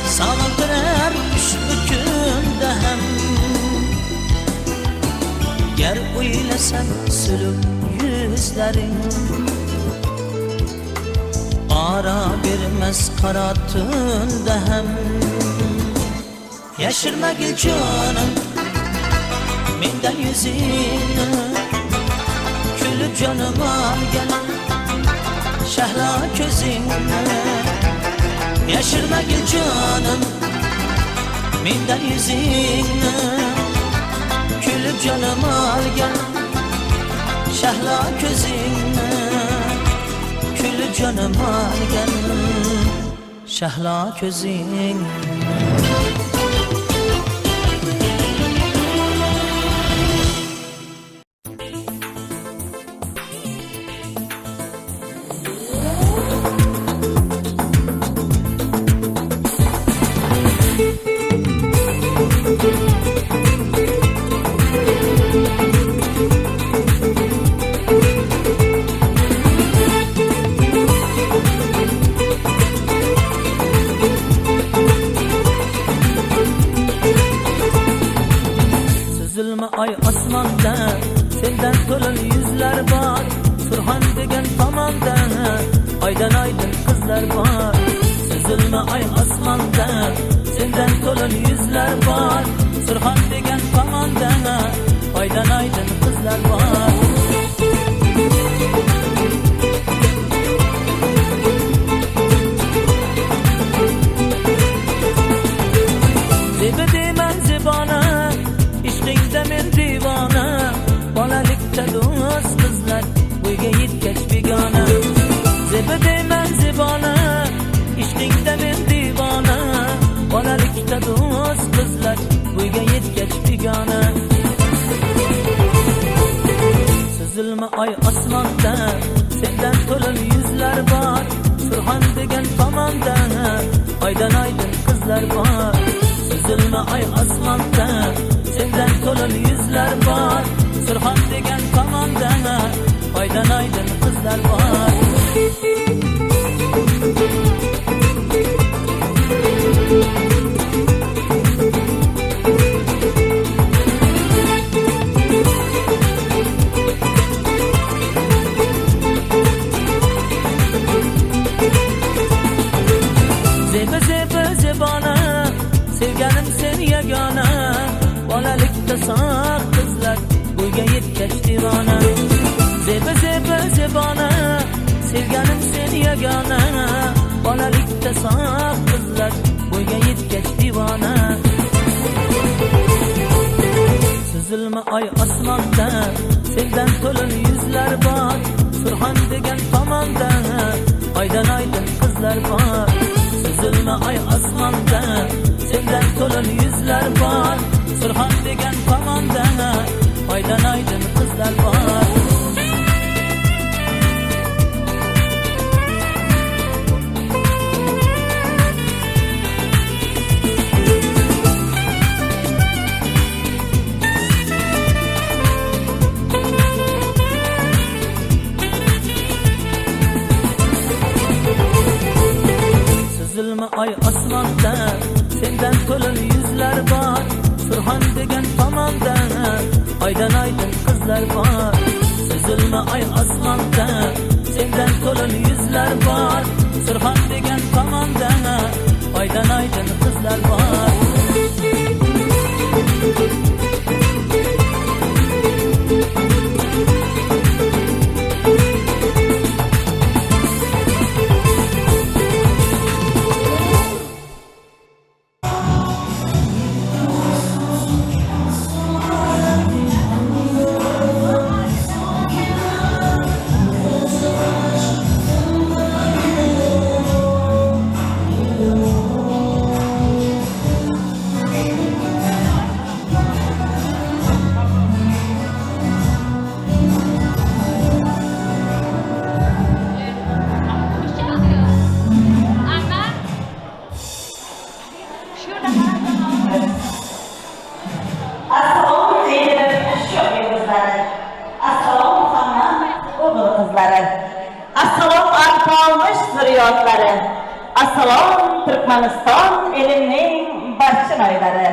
S: Sağlandırar üçlü günde hem Ger uylesen sülüp yüzlerin Ara vermez karatında hem Yaşırma gel canım Menden yüzünü Gülüp canım al gel Şahla gözünü Yaşırma gel canım Menden yüzünü Gülüp canım al gel Şahla gözünü Gülüp canım al gel Şahla gözünü Süzülme ay asmanda Senden to'lin yüzler var Surxon degan tomonda Aydan aydın kızlar var Süzülme ay asmanda Senden to'lin yüzler var Surxon degan tomonda Aydan aydın kızlar var Zebe deyman zebona İşkingde men divana Bolalikda do'st qizlar Bo'yga yetkach begona Zebe deyman zebona İşkingde men divana Bolalikda do'st qizlar Bo'yga yetkach begona Süzülme ay asmonda Senden to'lin yüzler var Surxon degan tomonda Aydan aydın kızlar var Süzülme ay asmonda Senden to'lin yüzler var Surxon degan tomonda Aydan aydın kızlar var Zebe zebe zebana Sevganim sen yagona Bolalikda saq qizlar Bo'yga yetkach divona Zebe zebe zebona Sevganim sen yagona Bolalikda saq qizlar Bo'yga yetkach divona Süzülme ay asmonda Senden to'lin yüzler var Surxon degan tomonda Aydan aydın kızlar var Süzülme ay asmonda Senden to'lin yüzler var Surxon degan tomonda Aydan aydın kızlar var ay osmonda sendan to'lin yuzlar bor Surxon degan tomonda aydan aydin qizlar bor Üzülme ay osmonda sendan to'lin yuzlar bor Surxon degan tomonda aydan aydin qizlar bor
T: Assalom artalmış zürriyatları. Assalom Türkmenistan elinin barcha noylari.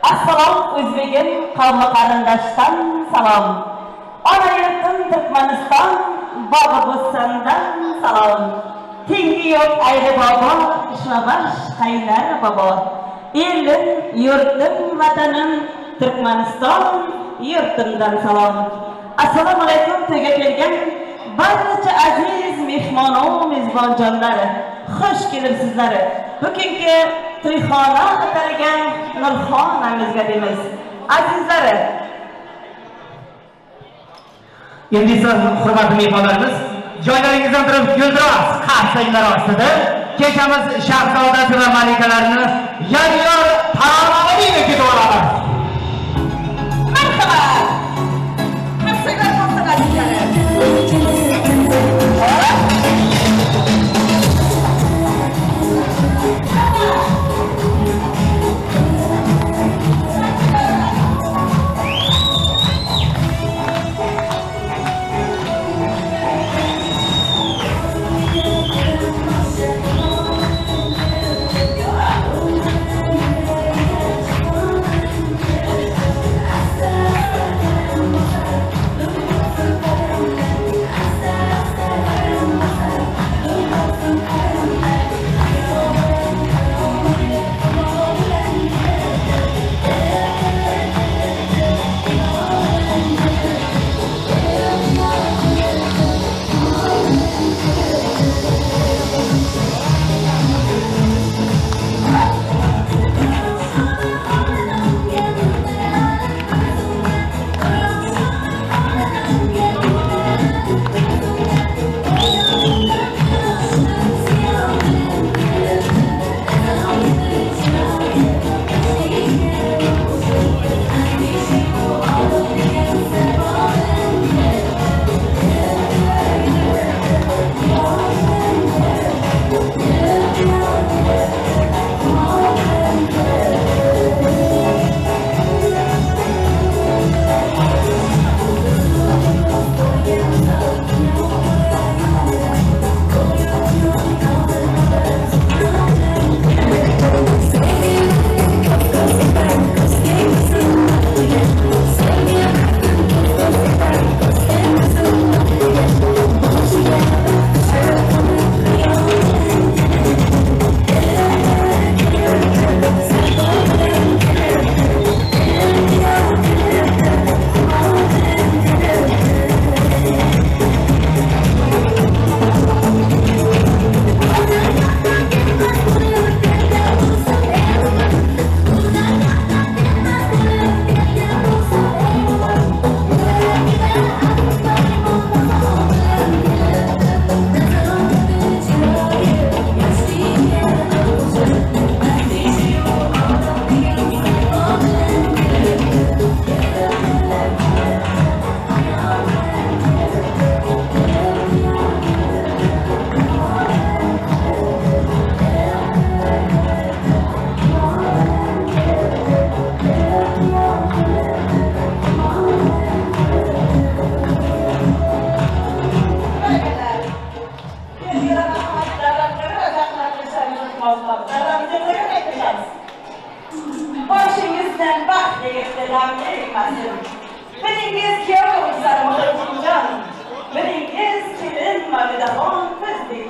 T: Assalom O'zbegim qavmi qarindoshdan salom. Ona yurtim Türkmenistan bog'i bo'stondan salom. Tengi yo'q ayri bobo, ishnabash qaynar bobo. Elim, yurtim, vatanim Türkmenistan yurtimdan salom. Assalomu alaykum to'yga kelgan barcha aziz mehmonu mezbonjonlar, xush kelibsizlar. Bugungi to'yxona atalgan Nurxonamizga deymiz. Azizlar,
U: endi siz hurmatli mehmonlarimiz joylaringizdan turib guldiroz qarsaklar ostida kechamiz shahzodasi va malikalarni yayyor taronaga ketib olamiz.
T: Marhaba. Qarsaklar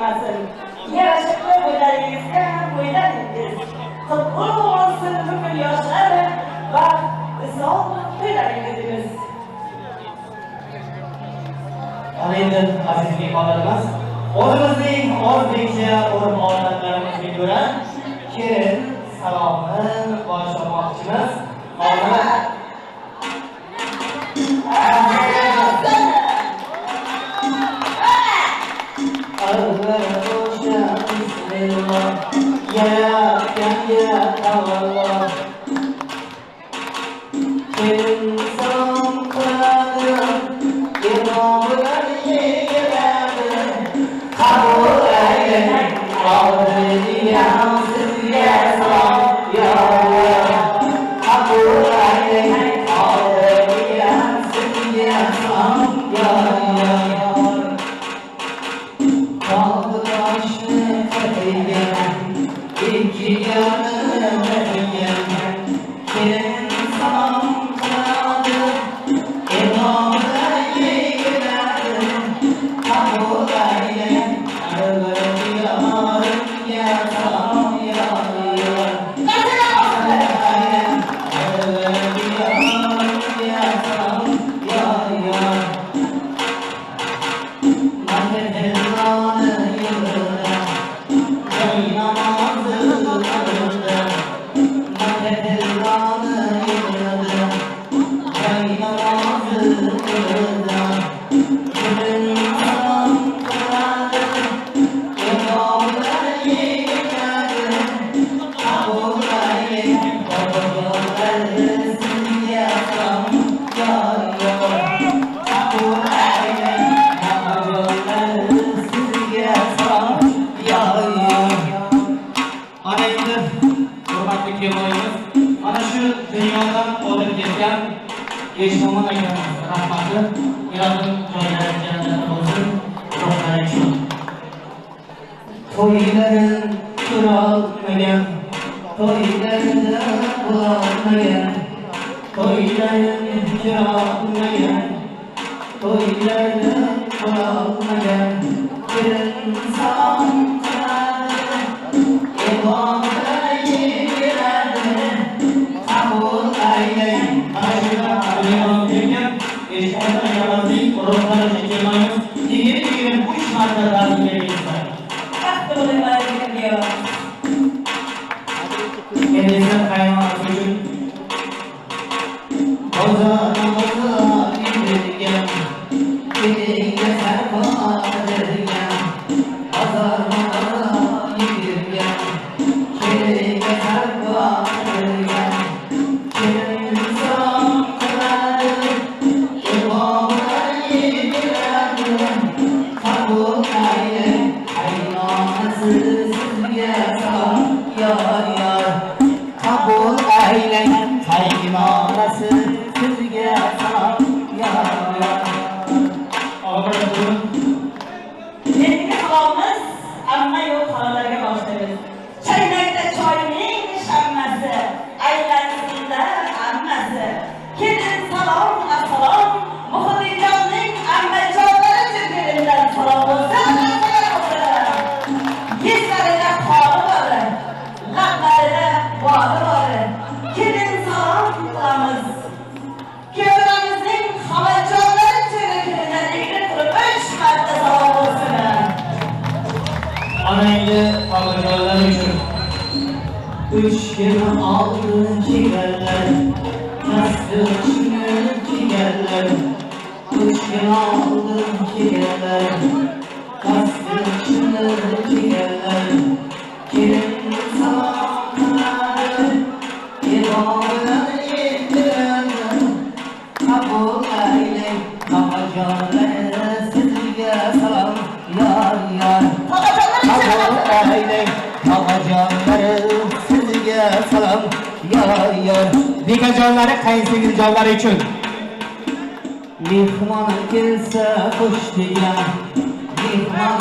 T: ketmasin. Yarashıqli bo'ylaringizga bo'ylaningiz. Qutlu bo'lsin bugun yoshlar va islom to'ylaringiz.
U: Endi aziz mehmonlarimiz, o'zimizning o'zbekcha urf-odatlarimizga ko'ra kelin salomni boshlamoqchimiz.
S: Toyların kuralmayan, toylarında bulamayan, toyların kuralmayan, toylarda bulamayan, bir insan kanadı, evamda yemirlerdi, kabul eyleyin. Aşırı alıyorum derken, eşkıda yalazik, ortaları çekilmayız, diğer bu işlerde lazım verilmez. Kendisine kaymak için Ozanımıza indirgen Gidince serfa dergen Azarmıza indirgen Gidince serfa dergen Kimin insan kıladı İmamına yedirerdi Kabul eyle Hayvanası kabul eyleyin kaymanası sizge sağ yar.
T: Yeni halımız amma yok halalarga başlarız. Çaynakta çayının şammasi, aylansın da ammasi. Kelin salom, assalom, Muhdijonning ammajonlari jirgirinden salom olsun. Yeslarida xoli bori, laqlarida bori bori. Kelin salom qilamiz. Kuyovlarimizning xolajonlari jirgirinden egri turib 3 marta salom olsun.
S: Anaydı babacanlar için 3 gün aldı ciğerler Kastı şimdi ciğerler 3 gün aldı ciğerler Kastı şimdi ciğerler Kirin salam kanadı İmamına yedirerler Kabul eyle babacanlar sizge salam yar yar Kabul eyle babacanlar sizge salam yar yar
U: Bekajonlari qaysi jonlari uchun
S: Mehmon kelsa xush degan Mehmon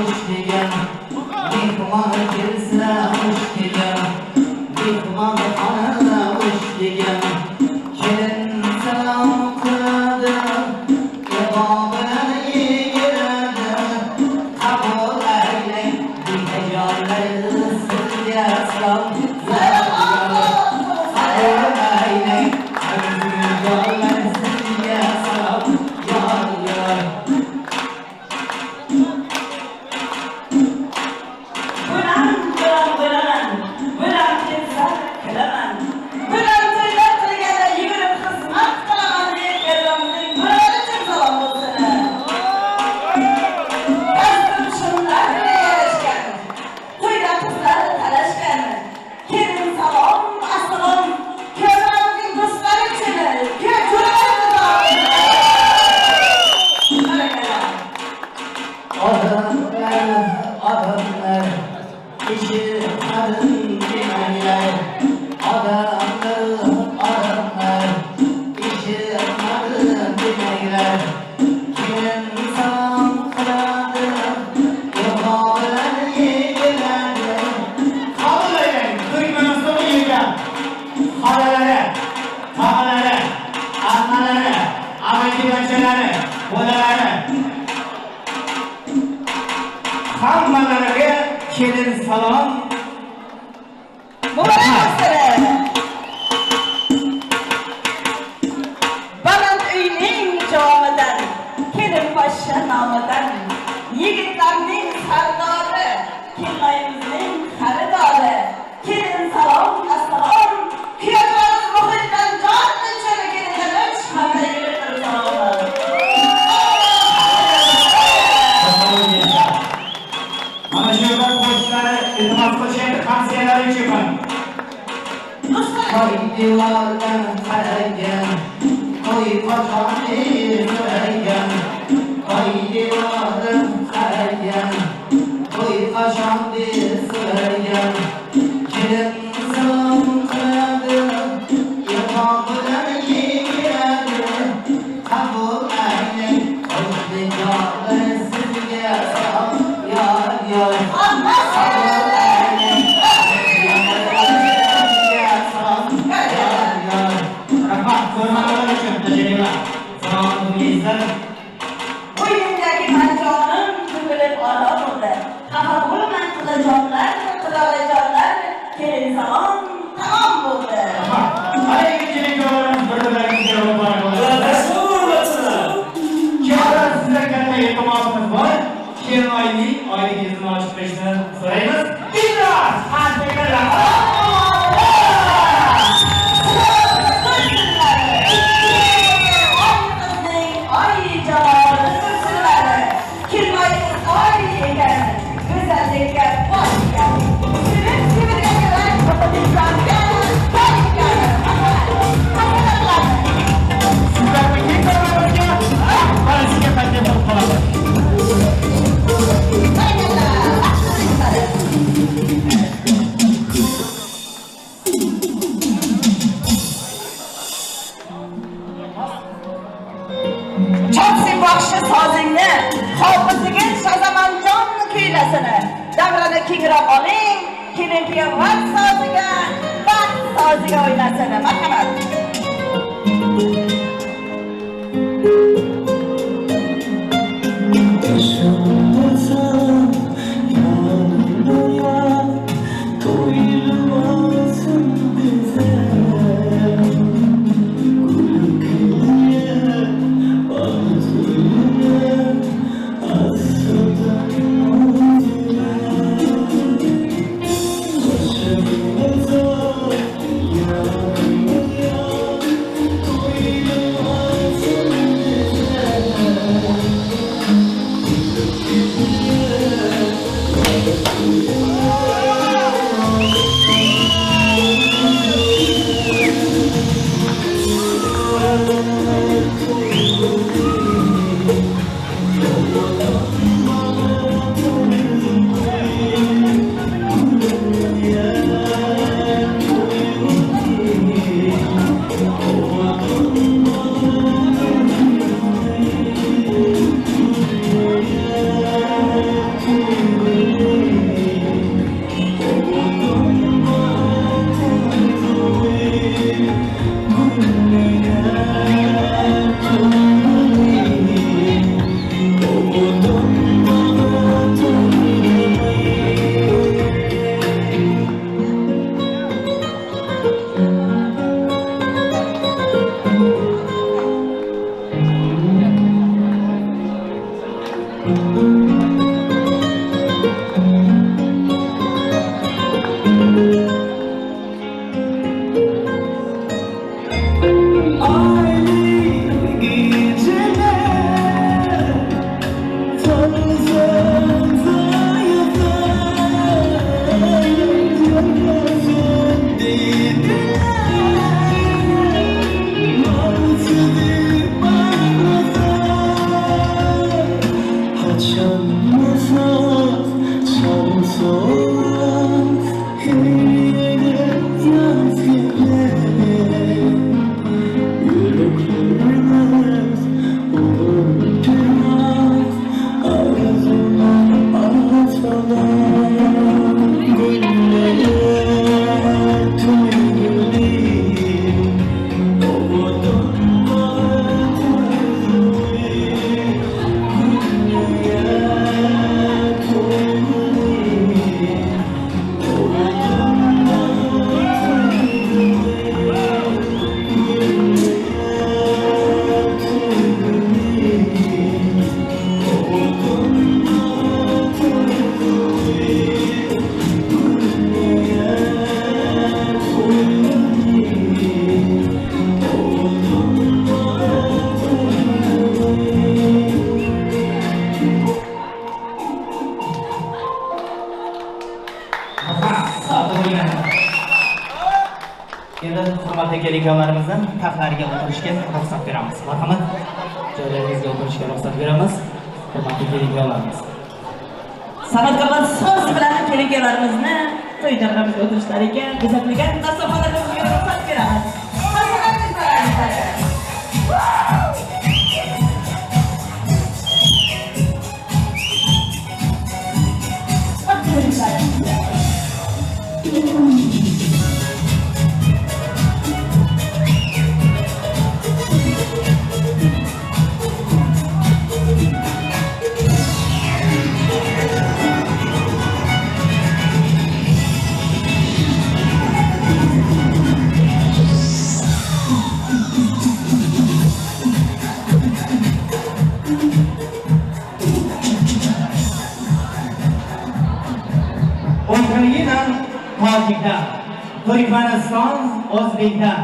S: xush degan Mehmon kelsa xush degan Mehmon xush degan Kelin salom qiladi Imomini yegiradi Kabul
U: Hammalarga kelin salom.
T: Muborak bo'lsin. Baland uyning jomidan, kelin poshsha nomidan, yigitlarning sardori, kelinlarimizning xaridori. Kelin salom, assalom. Kuyovlarimiz muhitdan jonli cho'rigiga uch hammaga salomlar.
U: Mana shu yerda qo'shiqlari iltimos qilishadi, qansiyalari ichibman. Qo'y devordan qaragan, qo'y qochonni so'ragan. Qo'y devordan qaragan, qo'y qochonni so'ragan. Kelin salom qiladi, yomon bilan yegiradi. Qabul ayling, qo'shnijonim sizga salom.
T: O'yindagi manjonim to'kilib ola bo'ldi. Xafa bo'lmang qilajonlar, qilajonlar, kelin salom tamom bo'ldi.
U: Ayyikilik yo'llarimiz bir-birlarimizga muborak bo'lsin. Sizlar katta iltimosimiz bor. Kelin oyligingizni ochib berishni so'raymiz. Illos!
T: Chopsin baxshi sozingni, hofizingga Shazamanjon kuylasini. Davrani kengroq oling, kelin kuyovlar soziga, baxt soziga o'ynasin. Marhamat.
U: kelikolarımızdan taxtlariga o'tirishga ruxsat beramiz. Marhamat, joylaringizga o'tirishga ruxsat beramiz. Hurmatli kelikolarimiz.
T: San'atkorlar so'z bilan kelikolarimizni to'y davramizga o'tirishlariga kuzatmagan dasturxonlarimizga ruxsat beramiz.
U: Ukrainadan, Tojikdan, Turkmaniston, O'zbekiston,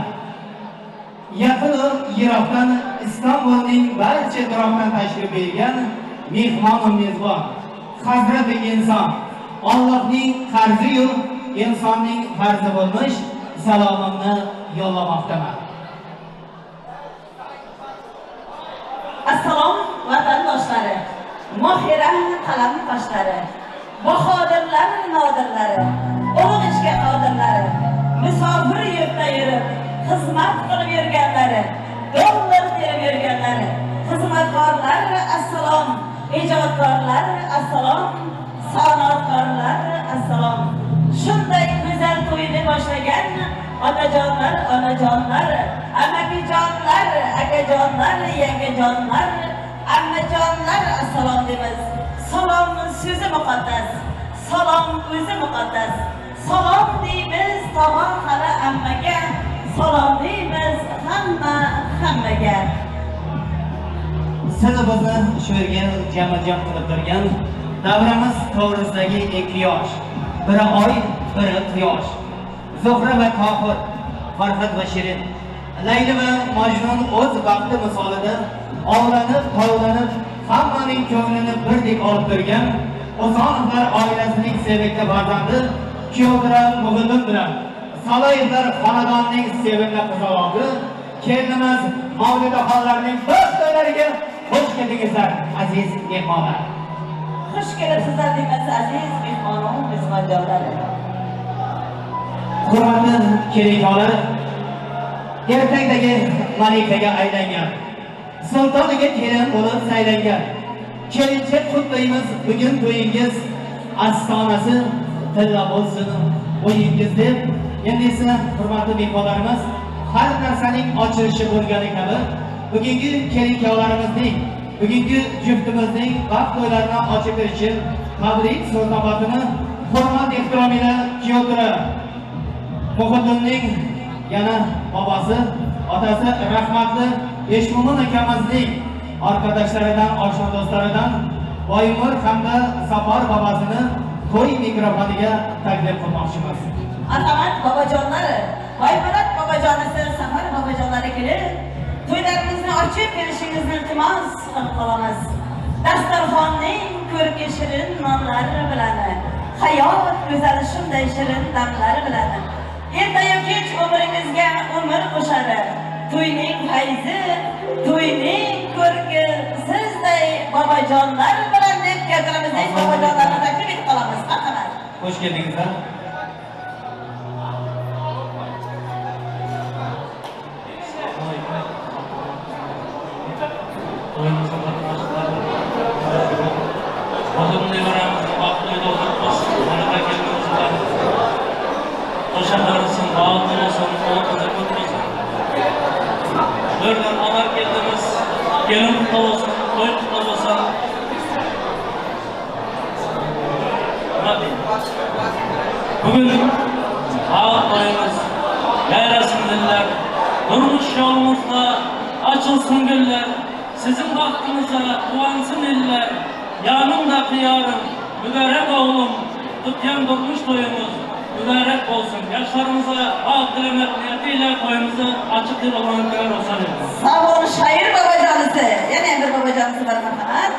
U: yaqin Iroqdan, Istanbulning barcha turoqdan tashrif buyurgan mehmonim mezbon, Hazrati inson, Allohning qarzi-yu insonning farzi bo'lmish salomimni yo'llamoqdaman.
T: Assalom vatandoshlari, mohira qalam toshlari, bahodirlar nodirlari, ulug' ishga qodirlari, musofir yurtda yurib xizmat qilib yurganlari, dollar terib yurganlari, xizmatkorlar assalom, ijodkorlar assalom, san'atkorlar assalom. Shunday go'zal to'yni boshlagan otajonlar, onajonlar, amakijonlar, akajonlar, yangajonlar, ammajonlar assalom deymiz. Salom so'zi muqaddas, salom o'zi muqaddas. Salom deymiz tog'a xala ammaga, salom deymiz hammaga.
U: Siz bizni shu yerga jam qilib turgan davramiz to'g'risidagi ikki yosh, biri oy, biri quyosh. Zuhra va Tohir, Farhod va Shirin, Layli va Majnun o'z vaqti misolida ovlanib, tovlanib, hammaning ko'nglini birdek olib turgan Uzonovlar oilasining sevimli farzandi Kiyovdira Muhidin bilan Saloyevlar xonadonining sevimli qizaloqi kelinimiz Mavlidaxonlarning bir to'ylariga xush keldingizlar, aziz mehmonlar.
T: Xush kelibsizlar deymiz aziz mehmonon, mehmonjonlar.
U: Hurmatli kelikolar, ertakdagi malikaga aylangan, sultoniga kelin bo'lib saylangan, kelinchak qutlaymiz bugun to'yingiz ostonasi tilla bo'lsin o'yingiz deb. Endi esa hurmatli mehmonlarimiz, har narsaning ochilishi bo'lgani kabi bugungi kelikollarimizning, bugungi juftimizning vaqt to'ylarini ochib berishi tabrik so'znomatini hurmat ehtirom bilan Kiyovdira Muhidinning yana babasi, otasi rahmatli Eshmo'min akamizning arkadoshlaridan, oshna do'stlaridan Boymur hamda Safar babasini to'y mikrofoniga taklif qilmoqchimiz.
T: Marhamat bobojonlari, Boymurat bobojonisi, Safar bobojonlari kelib, to'ylarimizni ochib berishingizni iltimos qilib qolamiz. Dasturxonning ko'rki shirin nonlari bilan, hayot go'zal shunday shirin damlari bilan ertayu kech umringizga umr qo'shadi. To'yning fayzi, to'yning ko'rki sizday bobojonlar bilan deb keltiramizdek bobojonlarni taklif etib qolamiz. Marhamat.
U: Xush keldingizlar.
A: Börden anar geldiniz, gelin kutlu olsun, toy kutlu olsun. Hadi. Bugün ağır toyumuz, yayrasın diller, durmuş yolumuzda açılsın güller, sizin baktığınıza kuvansın iller, yanımda kıyarım, mübarek oğlum, tutyan durmuş toyumuz. Mübarek olsun. Yaşlarımıza ağ dilemek niyetiyle toyumuzu açık bir olanaklar olsun.
T: Sağ olun şair babacanısı. Yani Emir babacanısı var marhamat.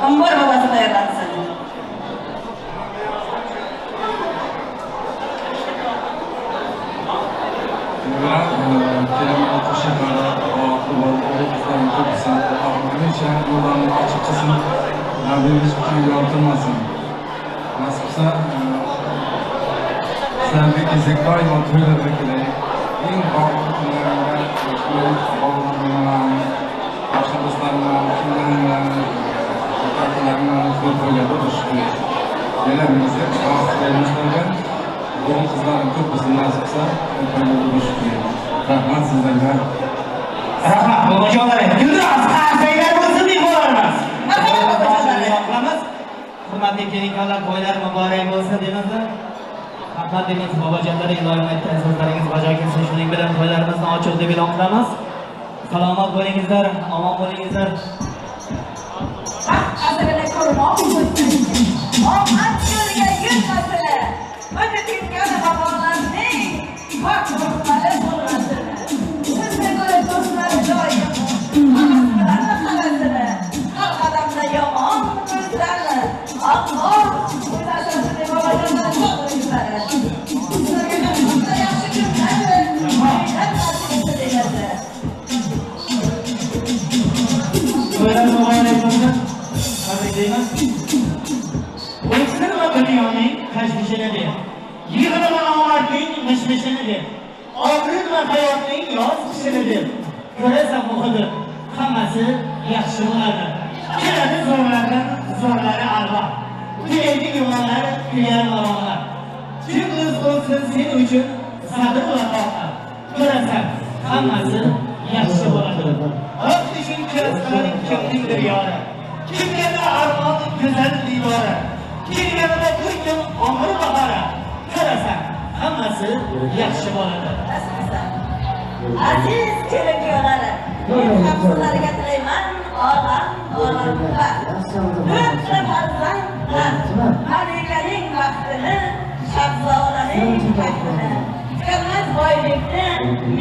T: Ambor babası da yaransın.
F: boyunca yollarını açıkçası Rabbim hiçbir şey yaratılmasın. Nasipse sizlerle gezek daima toylardaki en bağlı günlerinde oğullarımla, başka dostlarımla, kimlerimle, ortaklarımla zor toylarda buluşuyor. Gelemizde vakitlerimizden Benim kızlarım çok kızım nasipse toylarda buluşuyor. Rahmat sizlerle.
U: Rahmat babacanlar. Gündüz sayılar olsun diye bağırmaz. Babacanlar. Hurmatli kelinglar, to'ylar muborak bo'lsin deymizmi? Rahmatimiz babajonlar, iloyim aytgan so'zlaringiz bajo kelsin. Shuning bilan to'ylarimizni ochiq deb e'lon qilamiz. Salomat bo'lingizlar, omon bo'lingizlar.
T: Asrlar ko'rmoq bo'lsin. Omad yo'liga yurmasinlar. O'tib ketgan babalarning haq hurmatlari bo'lmasin. Sizga ko'ra do'stlari doim har qadamda yomon ko'zlarni Allah o'ylashadi deb babajonlar to'g'rilari. Sizlarga juda yaxshi kunlar
U: To'ylar muborak bo'lsin. Tabriklaymiz. O'zsin va dunyoning tashvishini der. Yig'ini va omadning mishmishini der. Obrin va hayotning yoz qishini der. Ko'rasan muhidi, hammasi yaxshi bo'ladi. Keladi zo'rlardan zo'rlari albatta. Kuyaydi yomonlar, kuyar yomonlar. Chingiz bo'lsin sen uchun sabr va toqat. Ko'rasan, hammasi yaxshi bo'ladi. Haq uchun kirasalaring kimningdir yori. Kimgadir armon go'zal diydori. Kimgadir ko'ngil omir bahora. Ko'rasan, hammasi yaxshi bo'ladi.
T: Aziz kelin-kuyovlari, men ham sizlarga tilayman olam Lütfen farzandlar, malikaning baxtini, shabzolaning taxtini, tükenmez boylikni,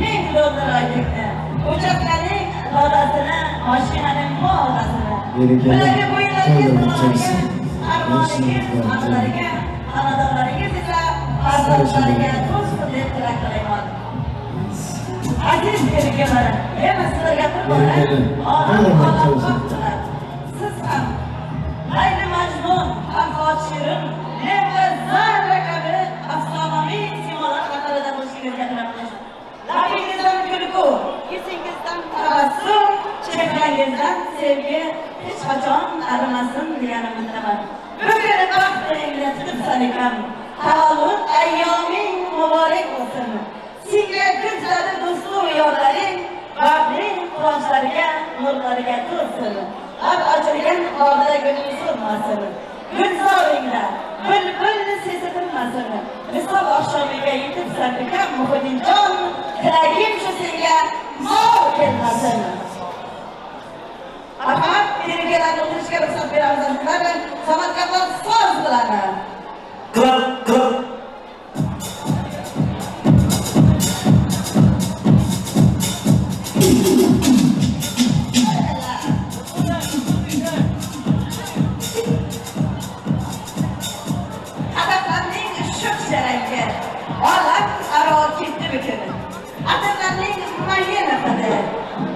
T: ming do'ldiraylikni, uchoqlarning lodasini, mashinaning modasini, bilagi bo'yinlaringiz armoningiz hamlariga, xonadonlaringiz esa farzandlariga do'st deb tilak qilayman. Aziz kelin-kuyovlar, yana sizlarga bir bora siz ham Layli Majnun, Farhod Shirin, Leyla Zarra kabi afsonaviy simolar qatorida bo'lishingizga tilab labingizdan kulgu, yuzingizdan tabassum, chehrangizdan sevgi hech qachon arimasin deganimni bilaman. Bugun baxtingizga tutib salikam, tavallud ayyoming muborak bo'lsin. Senga ko'zlari do'stu yorlaring, baxtli quvonchlariga, nurlariga to'lsin. Ab ochilgan oldida gulni so'rmasin. Gulzoringlar, bulbul sesitilmasin. Misol oqshomiga yetib sarkam Muhidinjon, tilagim shu senga mol kelmasin. Ahmad, kelin-kuyovlarni o'tirishga ruxsat beramiz. Samarqanddan so'z bilaman.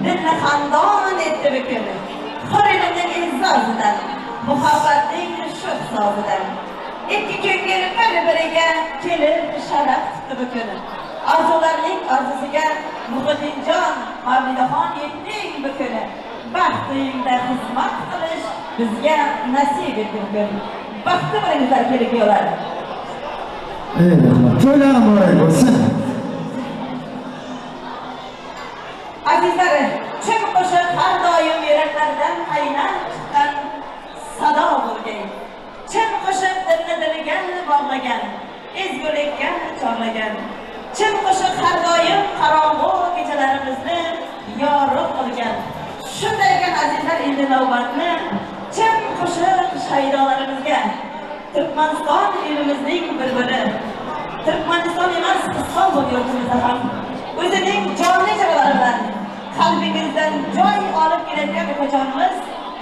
T: Dilni xandon etdi bukuni, Xorilimning izzozidan, muhabbatning sho'x sozidan. Ikki ko'ngil bir-biriga kelib sharaf tutdi bukuni. Orzularning orzusiga Muhidinjon, Mavlidaxon yetding bukuni. Baxtingda xizmat qilish bizga nasib etdi bugun. Baxtli bo'linglar kelin-kuyovlar.
V: To'ylar muborak bo'lsin.
T: Azizlar, chin qo'shiq har doim yuraklardan qaynab chiqqan sado bo'lgan. Chin qo'shiq dilni diliga bog'lagan, ezgulikka chorlagan. Chin qo'shiq har doim qorong'u kechalarimizni yorug' qilgan. Shunday ekan azizlar, endi navbatni chin qo'shiq shaydolarimizga, Turkmaniston elimizning bulbuli, Turkmaniston emas, Istanbul yurtimizda ham o'zining jonli ijrolari bilan qalbingizdan joy olib keladigan ukajonimiz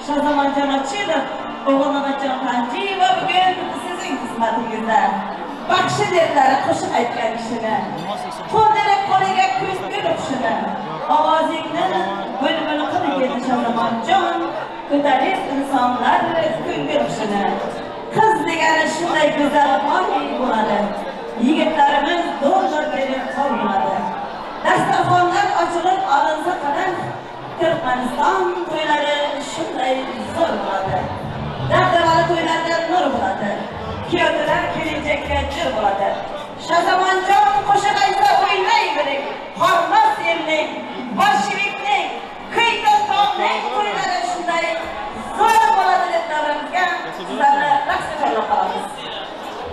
T: Shozamonjon Ochilov, O'g'ilnamajon Panjiyeva bugun sizning xizmatingizda. Baxshi derlari qo'shiq aytgan kishini, qo'ldirib qo'liga ko'z berib kishini, ovozingni bulbul qilib yedi Shozamonjon, ko'tarib insonlar kun ko'rishini. Qiz degani shunday go'zal oy bo'ladi. Yigitlarimiz do'llar berib qoladi. Dasturxonlar ochilib olinsa qadar Turkmaniston to'ylari shunday zo'r bo'ladi. Dabdabali to'ylarda nur bo'ladi. Kuyovlar kelinjakka jir bo'ladi. Shazamonjon qo'shiq aytsa o'ynayverik. Hormas elning, bolshevikning, qiyqin tog'ning to'ylari shunday zo'r bo'ladi deb davrimizga sizlarni raqsga chorlab qolamiz.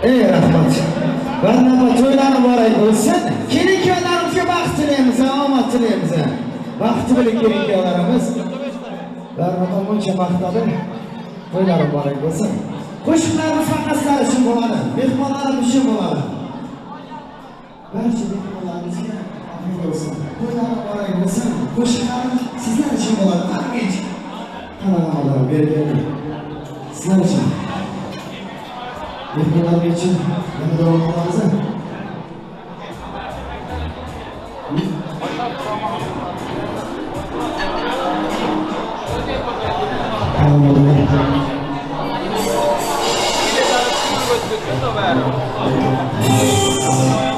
D: Ey rahmat. Barnama to'ylari muborak bo'lsin. Kelin-kuyovlarimizga baxt tilaymiz, omad tilaymiz. Baxti bilan kelin-kuyovlarimiz Barnama buncha maqtadi. To'ylari muborak bo'lsin. Qo'shiqlarimiz faqat sizlar uchun bo'ladi. Mehmonlarimiz uchun bo'ladi. Barcha mehmonlarimizga omad bo'lsin. To'ylari muborak bo'lsin. Qo'shiqlarimiz sizlar uchun bo'ladi. Qancha qanaqalar bergan. Sizlar uchun. Mehmonlar için yana devam qilamiz.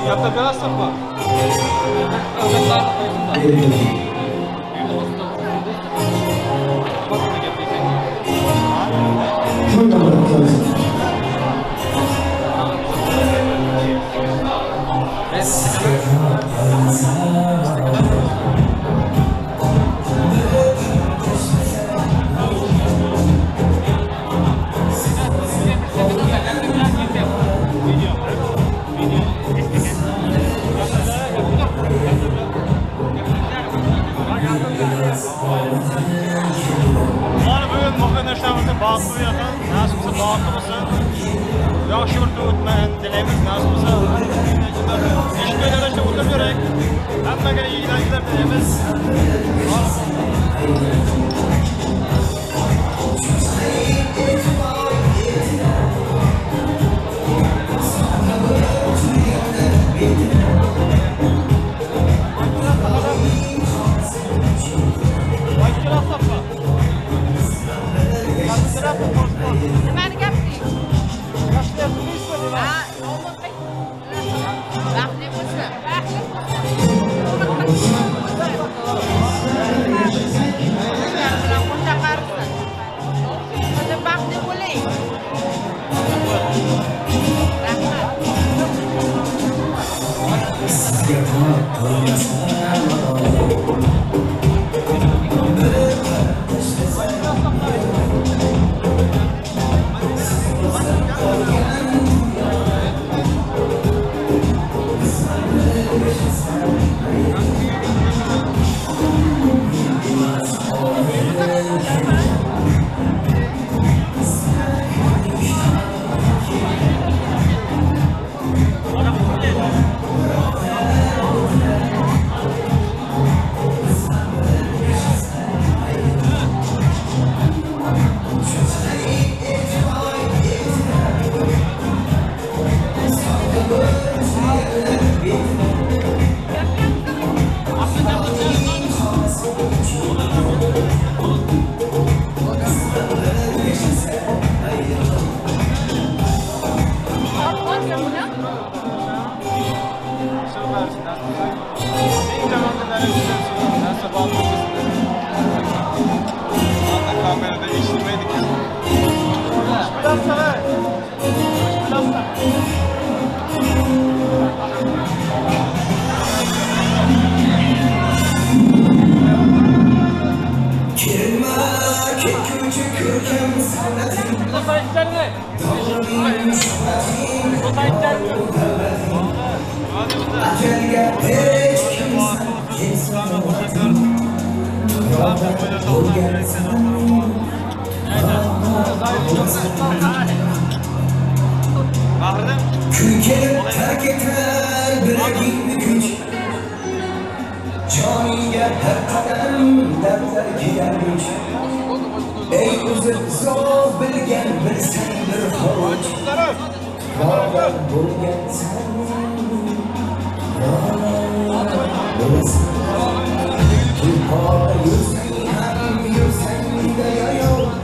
C: Yapta biraz sapma.
E: Bağlı yakın, nasipse bağlı olsun. Yaxşı bir o'tman dilaymiz, nasipse. İşte işte o'tirib yurak. Hammaga yaxshilar tilaymiz.
N: Külkelim terk eter bırakayım güç. Canıya her kadem dertler gider güç. Ey uzun zor bilgen bilsen bir hoç. Kavga bulgen sen. Kim kavga yürsen hem yürsen de yayol.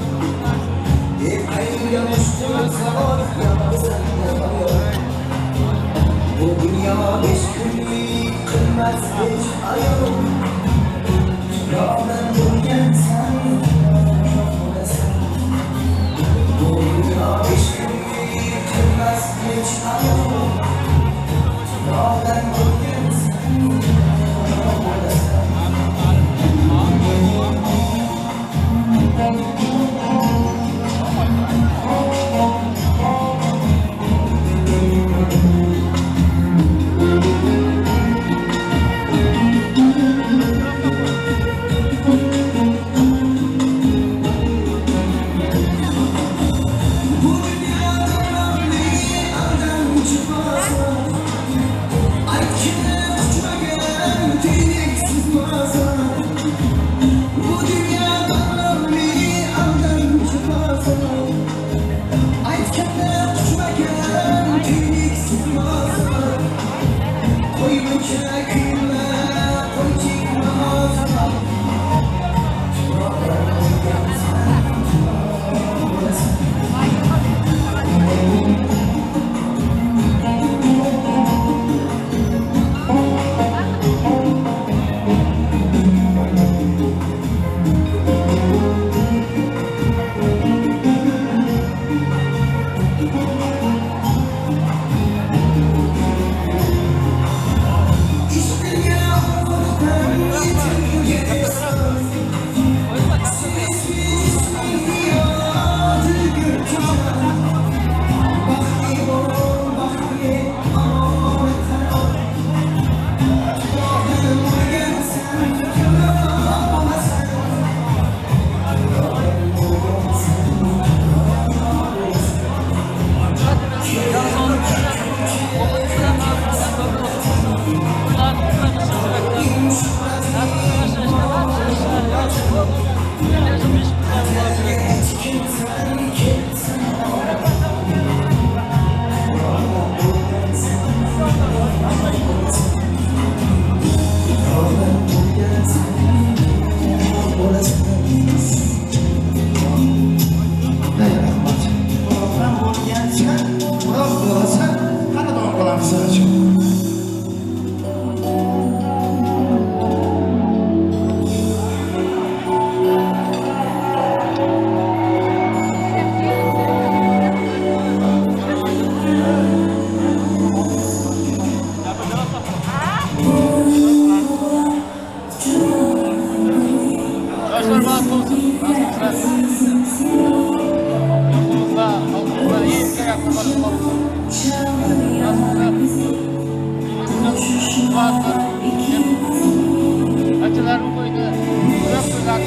C: yaşlar bağlı olsun. Yolumuzda, halkımızda iyi bir yakınlarımız olsun. Acılarını koydu. Çok güzel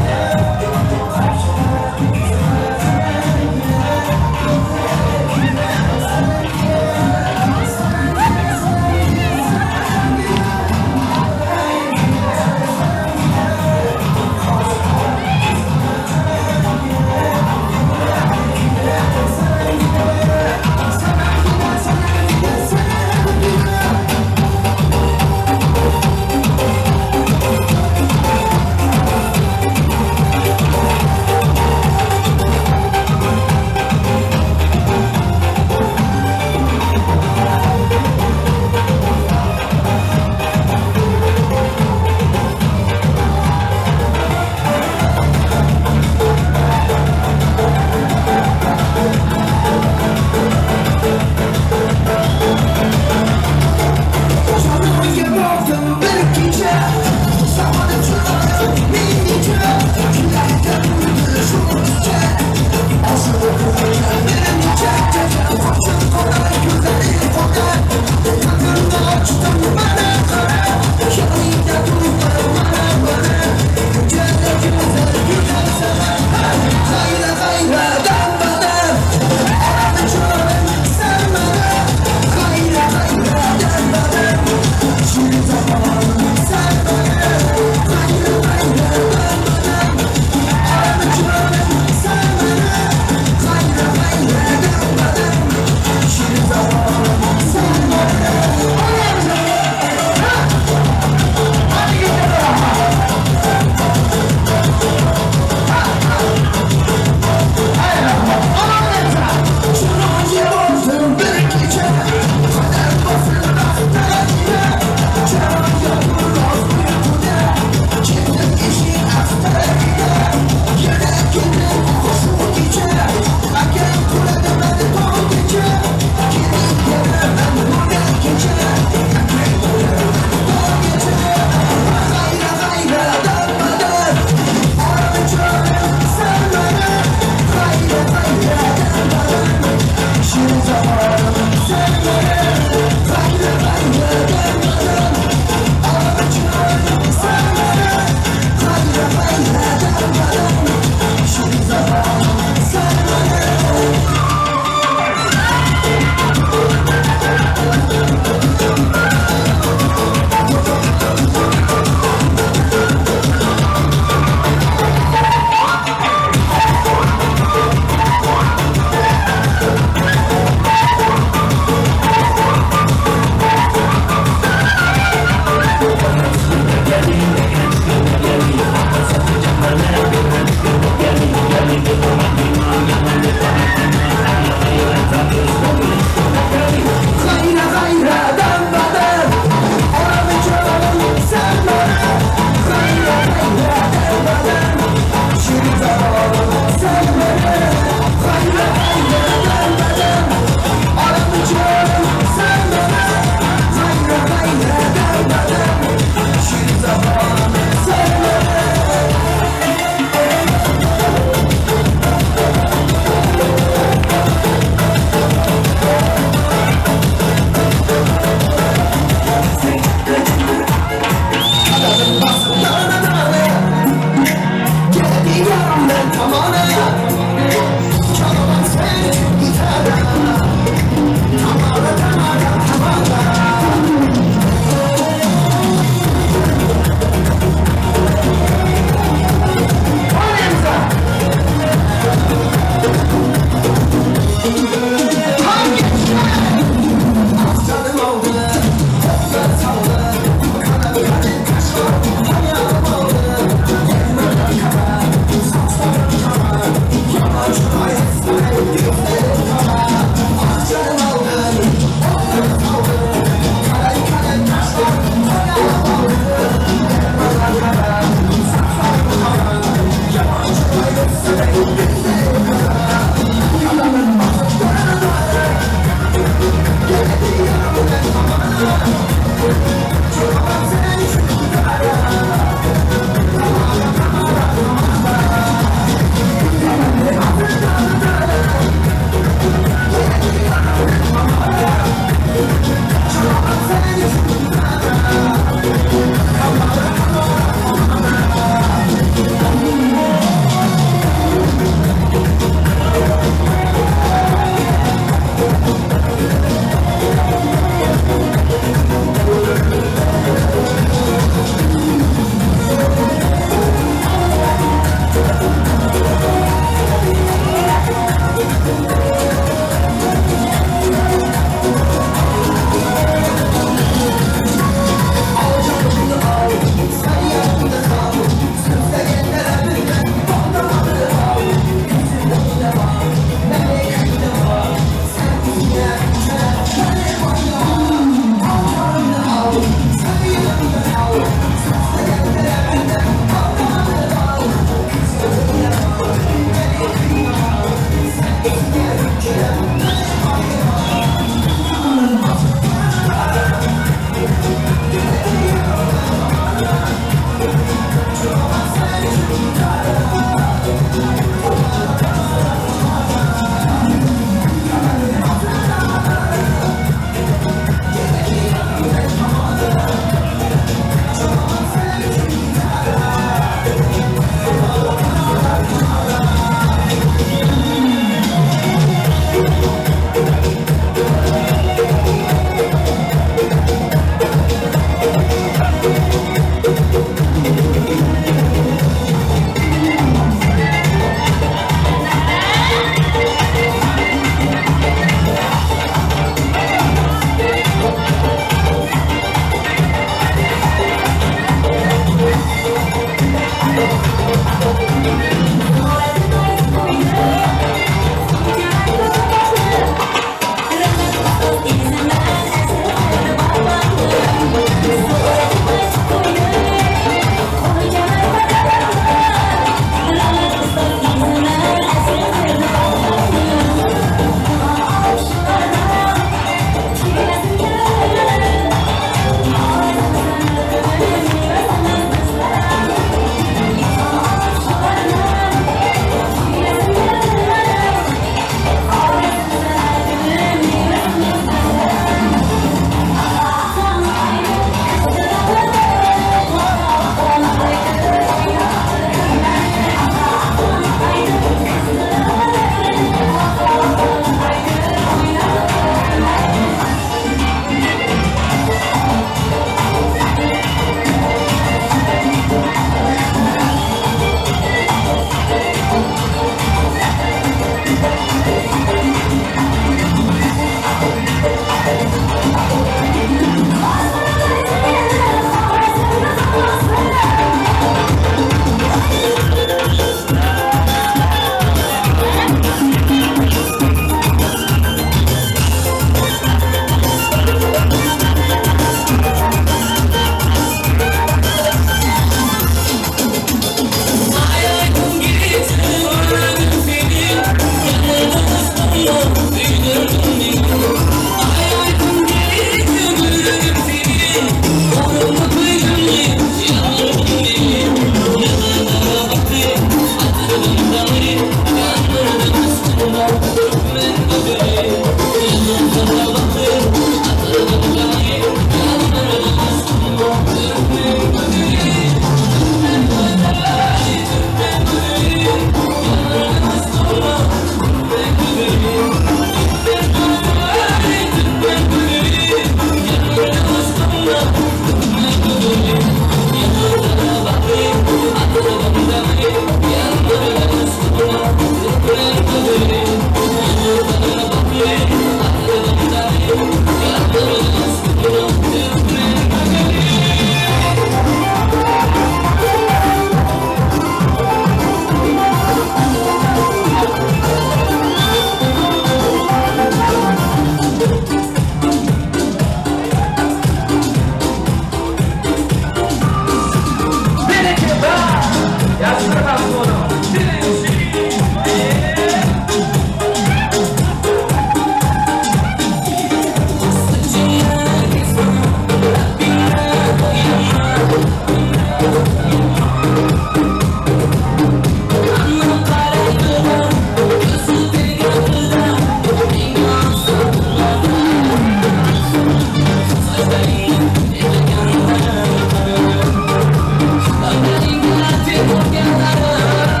N: Together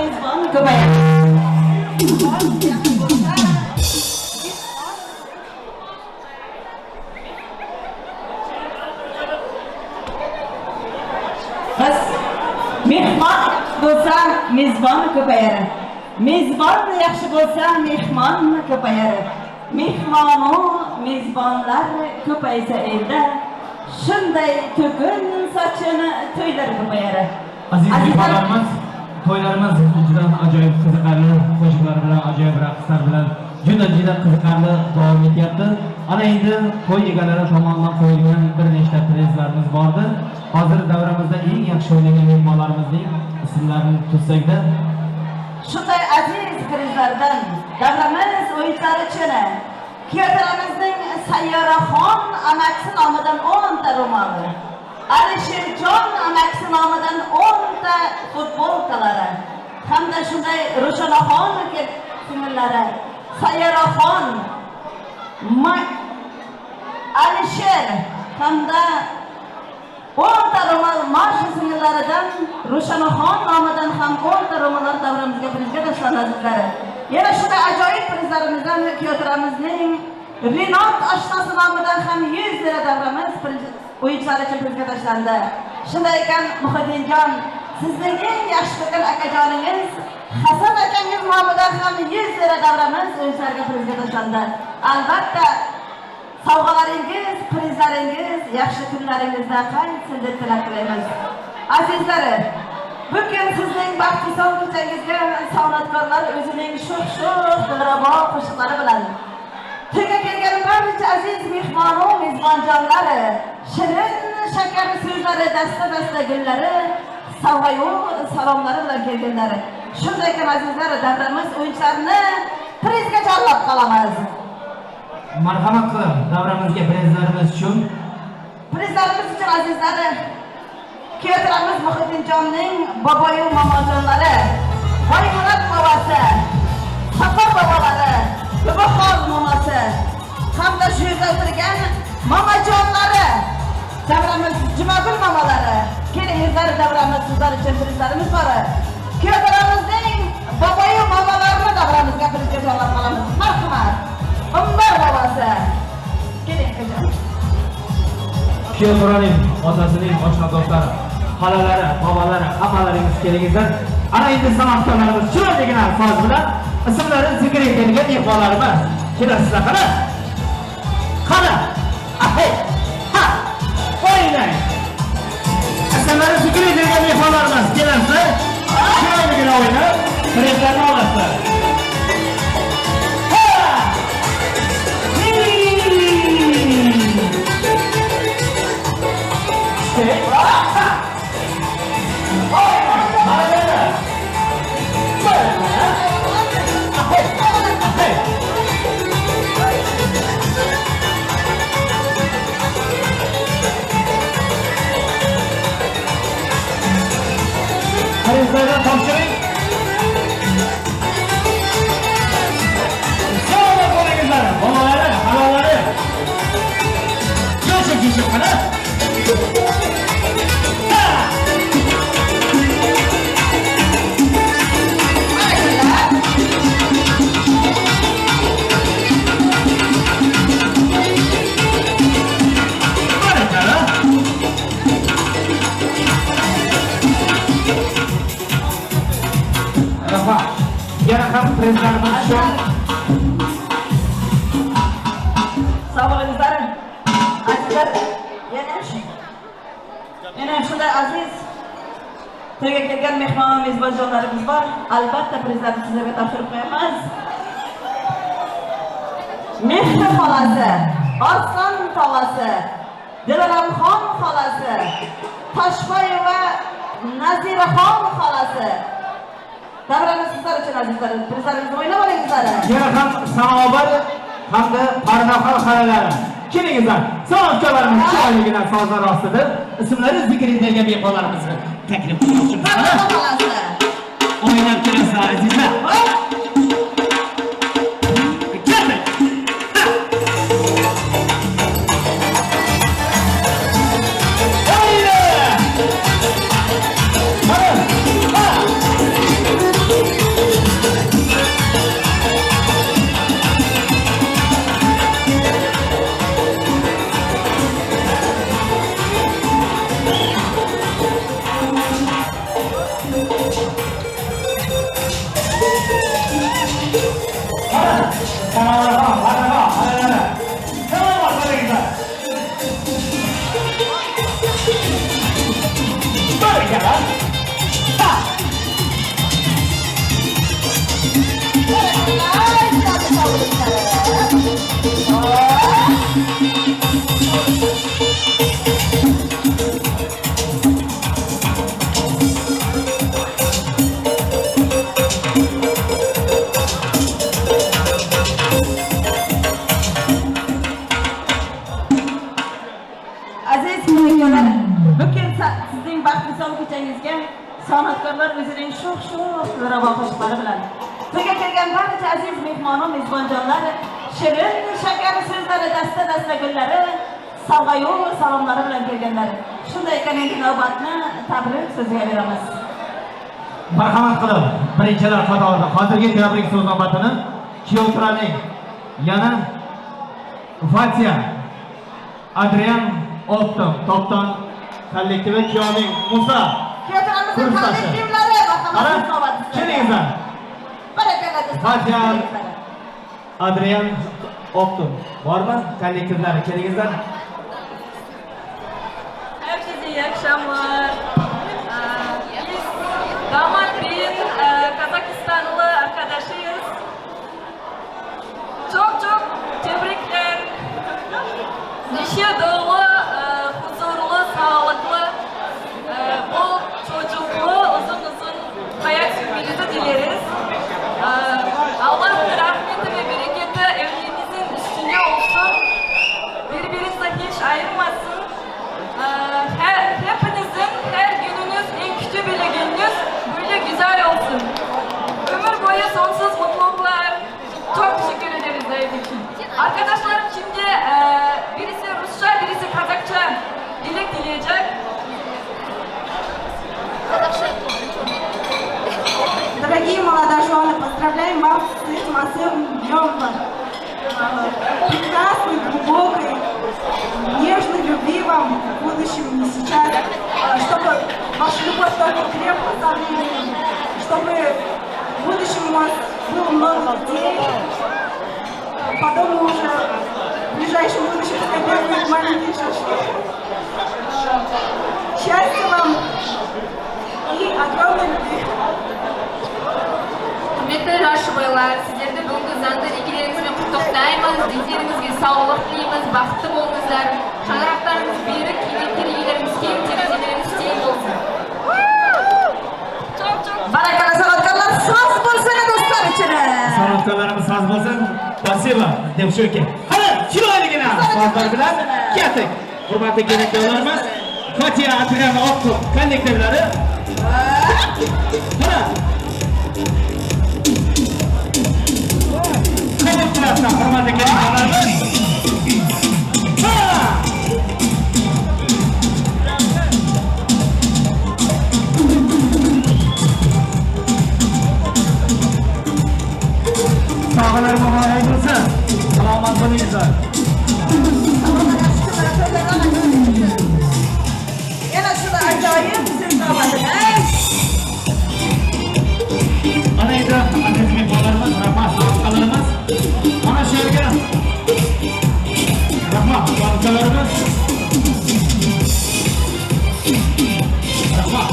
T: mezbon ko'payadi. Biz mehmon bo'lsa mezbon ko'payadi. Mezbon yaxshi bo'lsa mehmon ko'payadi. Mehmonu mezbonlar ko'paysa elda shunday to'kin sochini to'ylar ko'payadi.
U: Aziz mehmonlarimiz, to'ylarimiz juda ajoyib qiziqarli qo'shiqlar bilan, ajoyib raqslar bilan juda qiziqarli davom etyapti. Ana endi to'y egalari tomonidan qo'yilgan bir nechta prizlarimiz bordi. Hozir davramizda eng yaxshi o'ynagan mehmonlarimizning ismlarini tutsakda.
T: Shunday aziz prizlardan davramiz o'yinlari uchun Kiyataramizning Sayyoraxon amaksi nomidan 10 ta ro'moli, Alisherjon amaksi nomidan 10 ta futbolkalari hamda shunday Ro'shanaxon singillari Sayyoraxon, Alisher hamda 10 ta ro'mol marsh singillaridan Ro'shanaxon nomidan ham 10 ta ro'mollar davramizga prizga tashlanadi. Yana shunday ajoyib prizlarimizdan Kiyataramizning Rinot oshnasi nomidan ham 100 lira davramiz o'yinchilar uchun prizga tashlandi. Shunday ekan Muhiddinjon, sizning eng yaxshi ko'rgan akajoningiz Hasan akangiz nomidan ham 100 lira davramiz o'yinchilarga prizga tashlandi. Albatta sovg'alaringiz, prizlaringiz yaxshi kunlaringizda qaytsin deb tilak qilaymiz. Azizlar, bugun sizning baxtli son kechangizga san'atkorlar o'zining sho'x-sho'x dilrabo qo'shiqlari bilan to'yga kelgan barcha aziz mehmonu mezbonjonlari, shirin shakar so'zlari, dasta gullari, sovg'a-yu salomlari bilan kelganlar. Shunday ekan azizlar, davramiz o'yinchilarini prizga chorlab qolamiz.
U: Marhamat qilib davramizga prizlarimiz uchun
T: azizlar, Kiyataramız Muhiddinjonning boboyu momojonlari, Voymurat bobosi, Safar bobolari, Buxor momosi hamda shu yerda o'tirgan momojonlari, davramiz Jumagul momalari, kelingizlar, davramiz sizlar uchun prizlarimiz bor. Kiyataramizning boboyu momolarini davramizga prizga chorlab qolamiz. Marhamat. Umar bobosi. Keling aka.
U: Kiyataramning otasining oshna do'stlari, xalalari, bobolari, hamalaringiz kelingizlar. Ana endi san'atkorlarimiz chiroyligina so'z bilan ismlari zikr etilgan mehmonlarimiz kelasizlar. Qani? Ahay. Ha. O'ynang. Ismlari zikr etilgan mehmonlarimiz kelasizlar. Chiroyligina o'ynab, prizlarni olasizlar. Prizlardan topshiring. Sağ qo'lingizlar, bolalari, halolari. Yo'q qana. Yana ham prizlarimiz uchun
T: sog'lig'ingizlar, azizlar, yana shunday aziz to'yga kelgan mehmon mezbonjonlarimiz bor. Albatta prizlarni sizlarga topshirib qo'yamiz. Mehri xolasi, Arslan tog'asi, Dilaramxon xolasi, Toshboy va Naziraxon xolasi. Davramiz sizlar uchun azizlar, prizlarimizni o'ynab olingizlar.
U: Yana ham Sanobar hamda Pardaxon xalalari. Kelingizlar, san'atkorlarimiz chiroyligina sozlar ostida ismlari zikr etilgan mehmonlarimizni taklif qilamiz. O'ynab kelasizlar azizlar.
T: Zırava hoşları bilen. Toyga kelgan barcha aziz mehmonim, mezbonjonlar, shirin, shakar so'zlari, dasta gullari, salg'ayu salomlari bilan kelganlar. Shunday ekan endi navbatni tabrik so'ziga beramiz.
O: Marhamat qilib, birinchilar qatorida hozirgi tabrik so'z navbatini Kiyovtraning yana Fatya Adrian Optom Topdan kollektivi Kiyovning Musa
T: Kiyovtramizning kollektivlari marhamat navbatni.
O: Kelingizlar.
T: Barakallah.
O: Fatya Adrian Optom bormi? Kollektivlari kelingizlar.
V: Herkese iyi akşamlar. Biz damat beyin Kazakistanlı arkadaşıyız. Çok tebrikler. Neşe dolu, huzurlu, sağlıklı, bol çocuklu, uzun hayat sürmenizi dileriz. Allah'ın rahmeti ve bereketi evliliğinizin üstüne olsun. Birbirinize hiç ayırmasın. Hepinizin her gününüz en küçük bile gününüz böyle güzel olsun. Ömür boyu sonsuz mutluluklar. Çok teşekkür ederiz Zahid için. Arkadaşlarım şimdi birisi Rusça, birisi Kazakça dilek dileyecek.
I: Дорогие молодожены, поздравляем вас с этим особым днем. Прекрасной, глубокой, нежной любви вам в будущем, не сейчас, чтобы ваша любовь только крепла со временем, чтобы в будущем у вас было много детей, потом уже в ближайшем будущем скопируют маленькие шашки. Счастья вам и огромной любви.
V: Hürmetli Raşboylar, sizlerді бүгінгі заңды некелеріңізбен құттықтаймыз, денсаулығыңызға саулық тілейміз, бақытты болыңыздар, шаңырақтарыңыз берік, керегелеріңіз кең, терезелеріңіз тең болсын.
T: Barakalla sanatkarlar saz bo'lsin do'stlar ichida.
O: Sanatkarlarimiz saz bo'lsin. Spasibo. Deb shuki. Hali chiroyligina sazlar bilan ketdik. Hurmatli kelin-kuyovlarimiz, Fatya Adrian Optom kollektivlari. Mana hurmatli kelin-kuyovlarimiz. Sağlar muhayyid olsun. Selamat bo'lingizlar.
T: Yana shunda ajoyib siz navbatimiz.
O: Ana endi aziz mehmonlarimiz, rahmat xalqlarimiz. Mana shu yerga rahmat xalqlarimiz. Rahmat.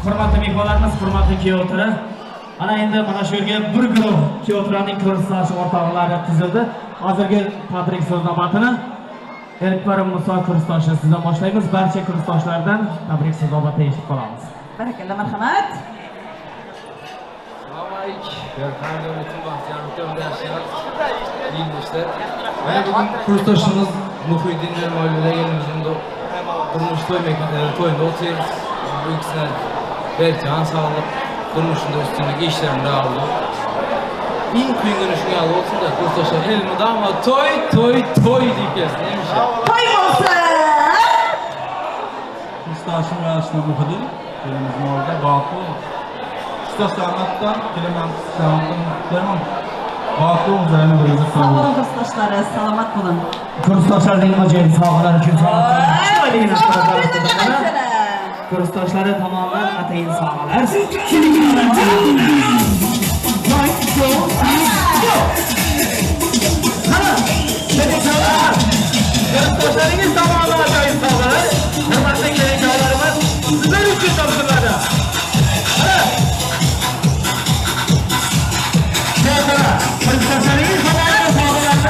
O: Hurmatli mehmonlarimiz, hurmatli kuyovlar. Ana endi mana shu yerga bir guruh kuyovlarning ko'rsatish o'rtoqlari tuzildi. Hozirgi tabrik so'z navbatini Erkbarim Muso kursdoshi sizdan boshlaymiz. Barcha kursdoshlardan tabrik so'z navbati eshitib qolamiz.
T: Barakalla, marhamat.
L: Kursdoshimiz Muhiddin Ermoyev'le gelimizde durmuş toyunda oturuyoruz. Bu ikisine berkan sağlık, durmuşunda üstündeki işlerinde aldı. İlk gün görüşünü aldı olsun da kursdoşlar elimi ama toy deyip gelsin. Neymiş ya?
T: Toy olsun!
W: Kursdoshim Rashid Muhiddin, elimizin orada Baku. Kursdoshlardan keliman selamat. Baku o'zlarini o'zi
T: Sağ olun kursdoshlar, salomat bo'lin.
O: Kursdoshlarning ajoyib sovg'alari uchun kursdoshlari tomonidan atayin sovg'alar. Kursdoshlaringiz tomonidan ajoyib sovg'alar. Hurmatli kelin-kuyovlarimiz, sizlar uchun topshiriladi. Kursdoshlaringiz tomonidan sovg'alarni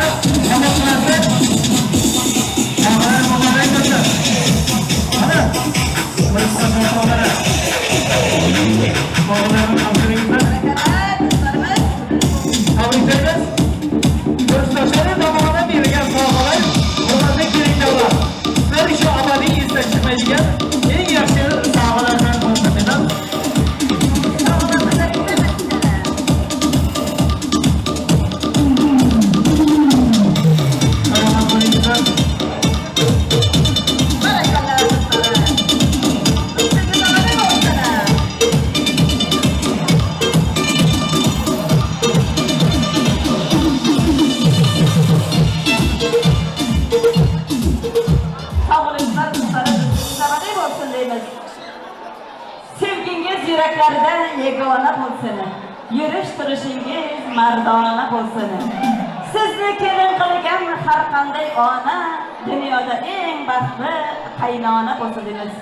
T: sevgingiz yüreklərdə yegana bolsun. Yürüş turuşingiz mardona bolsun. Sizni kelin qilgan har qanday ona dunyoda eng baxtli qaynona bo'lsin deymiz.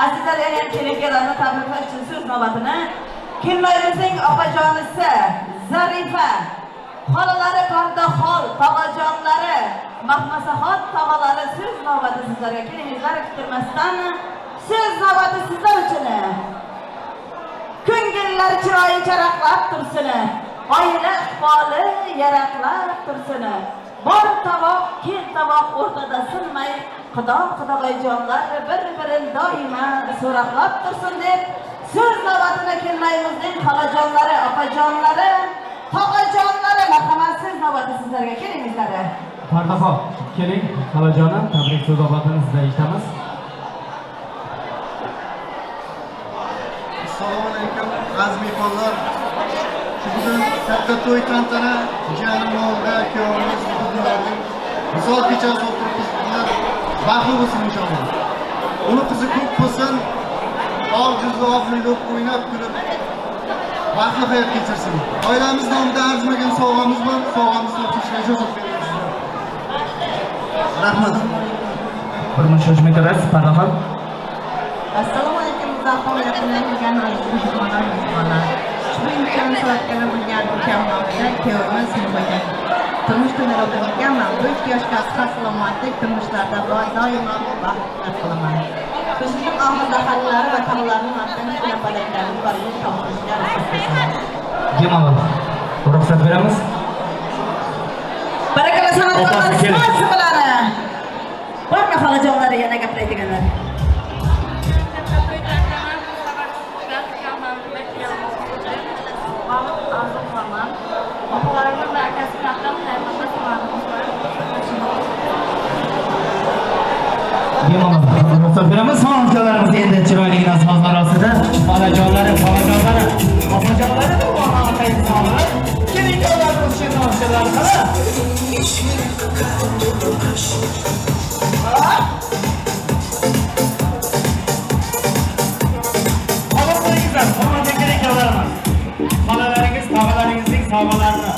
T: Azizlar, yana kelin-kelinlarni tabriklash uchun so'z navbatini kelinlarimizning opajonisi Zarifa, xolalari Qardoxol, tog'ajonlari, Mahmasahot tog'alari so'z navbati sizlarga. Kelingizlar, kutilmasdan so'z navbati sizlar uchun. Ko'ngillar chiroyi charaqlab tursin. Oila iqboli yaraqlab tursin. Bor tavoq, kel tavoq o'rtada sinmay, Xudo-Xudoyjonlar bir-birini doimo so'raqlab tursin deb so'z navbatini kelmayimizning xolajonlari, opajonlari, tog'ajonlari marhamat so'z navbati sizlarga. Kelingizlar.
O: Fardaxo, keling, xolajonim, tabrik so'z navbatini sizdan eshitamiz.
K: Assalomu alaykum, aziz mehmonlar. Bugun katta to'y tantana jiyanim o'g'li, kuyovimiz, qizlarning misol kechasi o'tiribizlar. Baxtli bo'lsin inshaalloh. Uni qizi ko'p bo'lsin. Og'zini og'zini o'ynab kulib baxtli hayot kechirsin. Oilamiz nomida arzimagan sovg'amiz bor. Sovg'amizni o'tishga ijozat beramiz. Rahmat.
O: Bir muncha kerak, Fardaxo.
G: Assalomu alaykum, Muzaffar yaqinlangan mehmonlar. Shu imkon soatgani bo'lgan mukammalda kuyovimiz bo'lgan. Turmush kunlari o'tayotganman. Bu 2 yoshga sog' salomatlik turmushlarda doimo baxtli qilaman. Bizning oxirda xalqlar va tog'larning matn qiladiganlarini barcha tomoshabinlar ruxsat
O: Bemalol. Ruxsat beramiz.
T: Barakalla san'atkorlar so'z bilan. Bormi xolajonlari yana gapiradiganlar?
O: Bemalol. Ruxsat beramiz. San'atkorlarimiz endi chiroyligina sozlar ostida. Xolajonlari, xolajonlari, opajonlari bu vaqtda sog'lar. Keling, ularni uchun tomoshalar qara. Xolaringizlar, xonada keling yo'larimiz. Xolalaringiz, tog'alaringizning sovg'alarini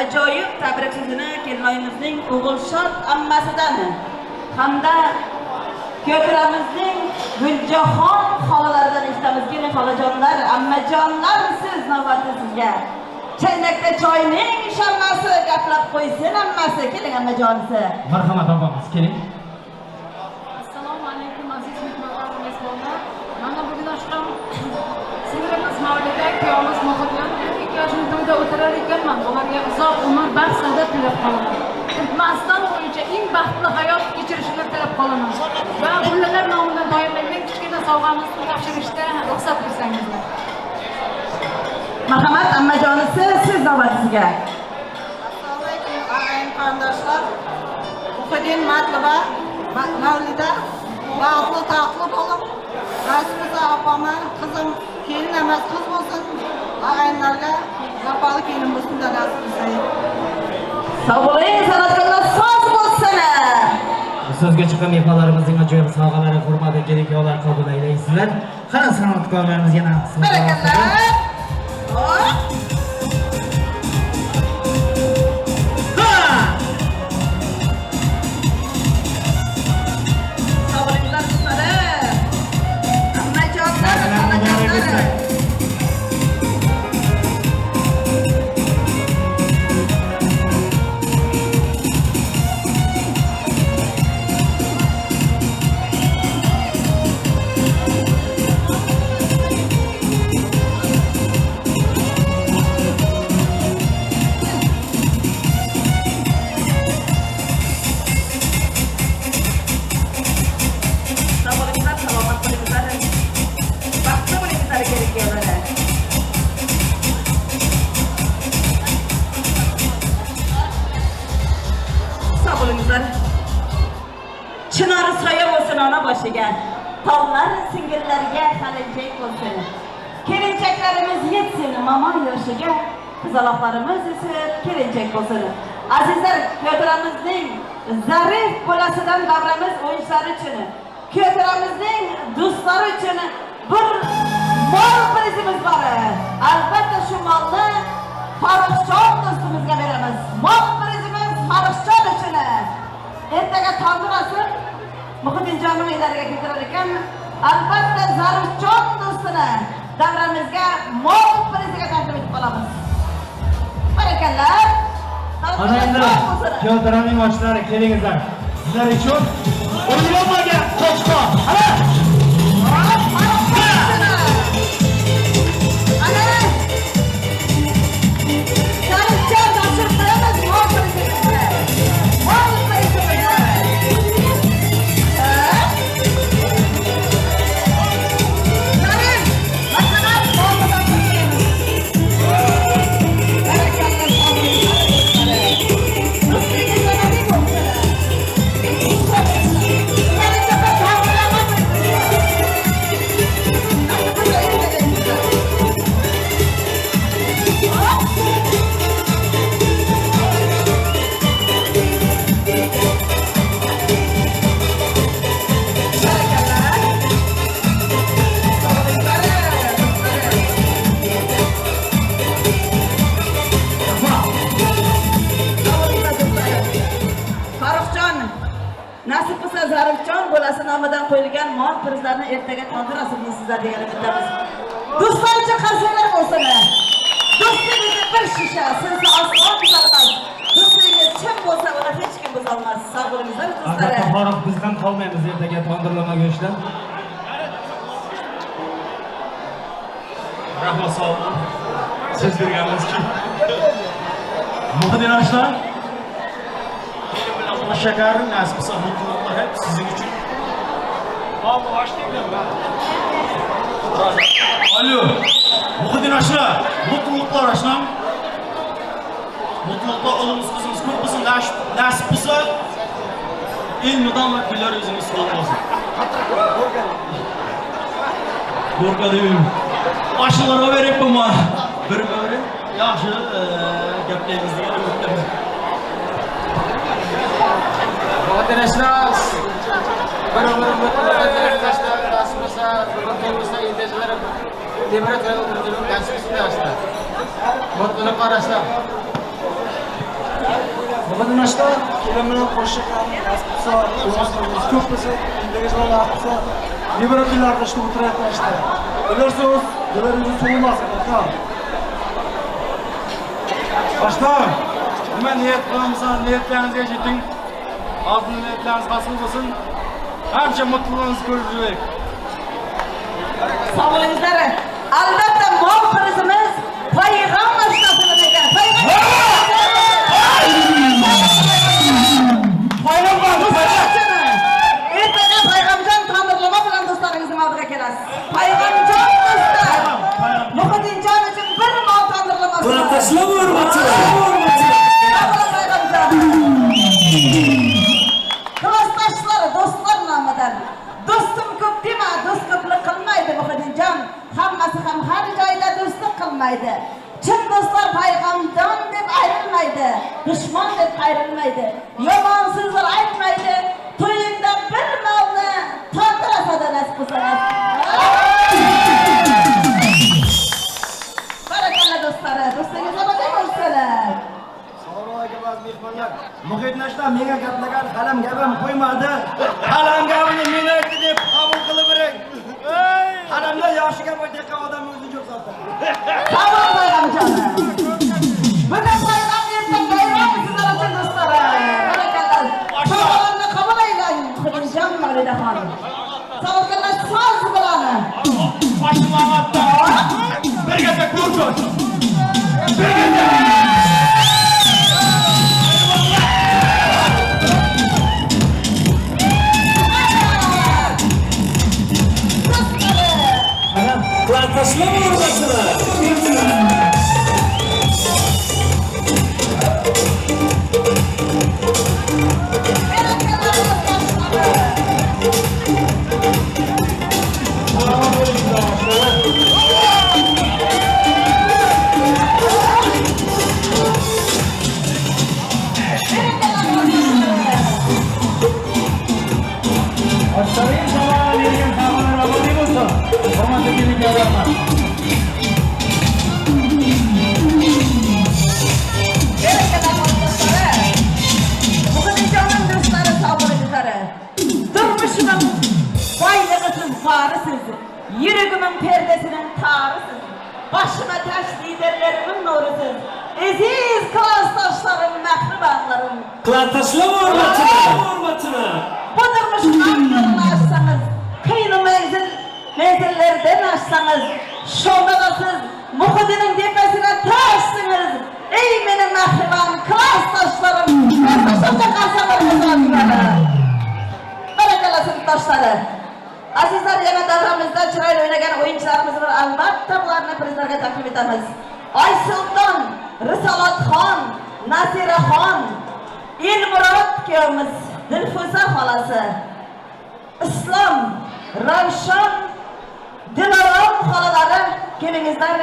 T: ajoyib tabrik so'zini kelinoyimizning O'g'ilshod ammasidan hamda ko'kramizning Guljoxon xolalaridan eshitamiz. Keling xolajonlar, ammajonlar, siz navbatda sizga. Chaynakda choyning shammasi gaplab qo'ysin ammasi. Keling ammajonisi.
O: Marhamat opamiz, keling.
V: Assalomu alaykum aziz mehmonlar va mezbonlar. Mana bugun oshqam singlimiz Mavlida, kuyovimiz Muhitjon 2 yoshning to'yida o'tirar ekanman. Ularga uzoq umr, baxt, saodat tilab qolaman. Iltimosdan bo'yicha eng baxtli hayot kechirishini tilab qolaman. Va bolalar nomidan tayyorlangan kichkina sovg'amizni topshirishda ruxsat bersangizlar.
T: Marhamat ammajonisi, siz navbatingizga.
G: Assalomu alaykum, og'ayni qarindoshlar. Muhitjon Matluba, Mavlida, baxtli taqli bo'lib, Rasmiza opama, qizim kelin emas qiz bo'lsin. Og'aynilarga vafoli kelin bo'lsin deb nasib qilsaydi.
T: Sog' bo'ling, san'atkorlar soz bo'lsin.
O: So'zga chiqqan mehmonlarimizning ajoyib sovg'alari, hurmatli kelinlar qabul aylaysizlar. Qani san'atkorlarimiz yana
T: Barakallah. dostlar. Çınarı soya olsun ana başıga. Tavlar singillerge kalecek olsun. Kelinçeklerimiz yetsin mama yaşıga. Kızalaklarımız ise kelinçek olsun. Azizler, kötüramızın zarif bolasıdan davramız oyuncular için, kötüramızın dostları için bir mal prizimiz var. Albatta şu malını Farukcan dostumuzga veramiz. Mal prizimiz Farukcan için. Ertaga tondurasın, Muhitdinjonning uylariga keltirar ekan, albatta Zarifjon do'stini davramizga mal priziga taqdim etib qolamiz. Barakallah.
O: Ana endi Kyotoraning oshlari kelingizlar. Sizlar uchun o'ylanmagan qo'chqor. Ana!
T: Nasib qilsa Zarifjon bolasi nomidan qo'yilgan mol prizlarni ertaga tondurasizmi sizlar degan umiddamiz. Do'stlar uchun qarsaklar bo'lsin. Do'stingizni bir shisha, sizni osmon buzolmas. Do'stingiz kim bo'lsa uni hech kim buzolmas. Sog' bo'lingizlar do'stlar.
O: Farruh biz ham qolmaymiz ertaga tondirlama go'shtdan. Rahmat sog' bo'ling. So'z berganimiz uchun. Muhitdin ashlar. Şekerin nasip olsa mutluluklar hep sizin için. Abi hoş geldin. Alo. Muhitdin aşıra. Mutluluklar aşıram. Mutluluklar oğlumuz kızımız kurpusun nasip olsa ilmiden vakiller yüzümüz olmasın. Korkalıyım. Aşılara verip ama bir böyle yaxşı gaplarımızı gelip
L: Arkadaşlar, bir arkadaşlar rasmasa, mutluluksa izleyiciler demire toy oturduğum gazetesinde açtı. Mutluluk arkadaşlar.
E: Muhitdin ashlar, kelinlar qo'shiqlar, rasmsa, o'zimiz ko'p bo'lsa, izleyiciler aqsa, liberatorlar qilishni o'tirayotganlar. Ular so'z, ularning so'ngmas aka. Ashlar, nima niyat qilamiz, niyatlaringizga yeting. Ağzının niyetleriniz hasıl olsun. Hemşe mutluluğunuzu görülecek.
T: Sağ olunuzlar. Albatta mal prizimiz Peygamber şahsına ekan. Ertaga Peygamjon tandirlama bilan do'stlaringizning oldiga kelasiz. Peygamjon do'stlar. Muhitdinjon uchun bir mal tandirlamasi.
N: Buni tashlab o'rmatchi.
T: Do'stlar nomidan. Do'stim ko'p dema, do'st ko'plik qilmaydi Muhitdinjon. Hammasi ham har joyda do'stlik qilmaydi. Chin do'stlar Peygamjon deb ayrilmaydi, dushman deb ayrilmaydi. Yomon so'zlar aytmaydi. To'yingda bir molni tortirasada nasib qilsa. Barakallah do'stlar, do'stingizga nima bo'lsalar.
E: Muhitdin ashlar menga gaplagan qalam gapim qo'ymadi. Qalam gapini men aytdi deb qabul qilib bering. Qalamda yoshiga bo'ydegan odam o'zini ko'rsatdi.
T: Tamam Peygamjon. Bugun bayram erta bayram sizlar uchun do'stlar. Barakallah. Savollarini qabul aylang Muhitdinjon Mavlidaxon. Savollarni so'z bilan.
E: Boshimog'atda. Birgacha ko'rib. Birgacha.
N: Tashlab o'rmatchilar.
T: yüreğimin perdesinin tağrısız, başıma taş liderlerimin nurusuz, aziz klastaşlarım, mehribanlarım.
O: Klastaşlar hurmatına.
T: Budurmuş aklını açsanız, kıyını menzillerden açsanız, şolda da siz Muhudinin tepesine taşsınız. Ey benim mehriban klastaşlarım, klastaşlarca karşılarınızı atıyorlar. Barakalasın taşları. Azizler, yana davramızda çırayla oynagan oyuncularımız var. Albatta bularni prizlarga taklif etamiz. Aysulton, Risolatxon, Nasiraxon, Elmurod kuyovimiz, Dilfuza xolasi, Islom, Ravshon, Dilorom xolalari kelingizlar.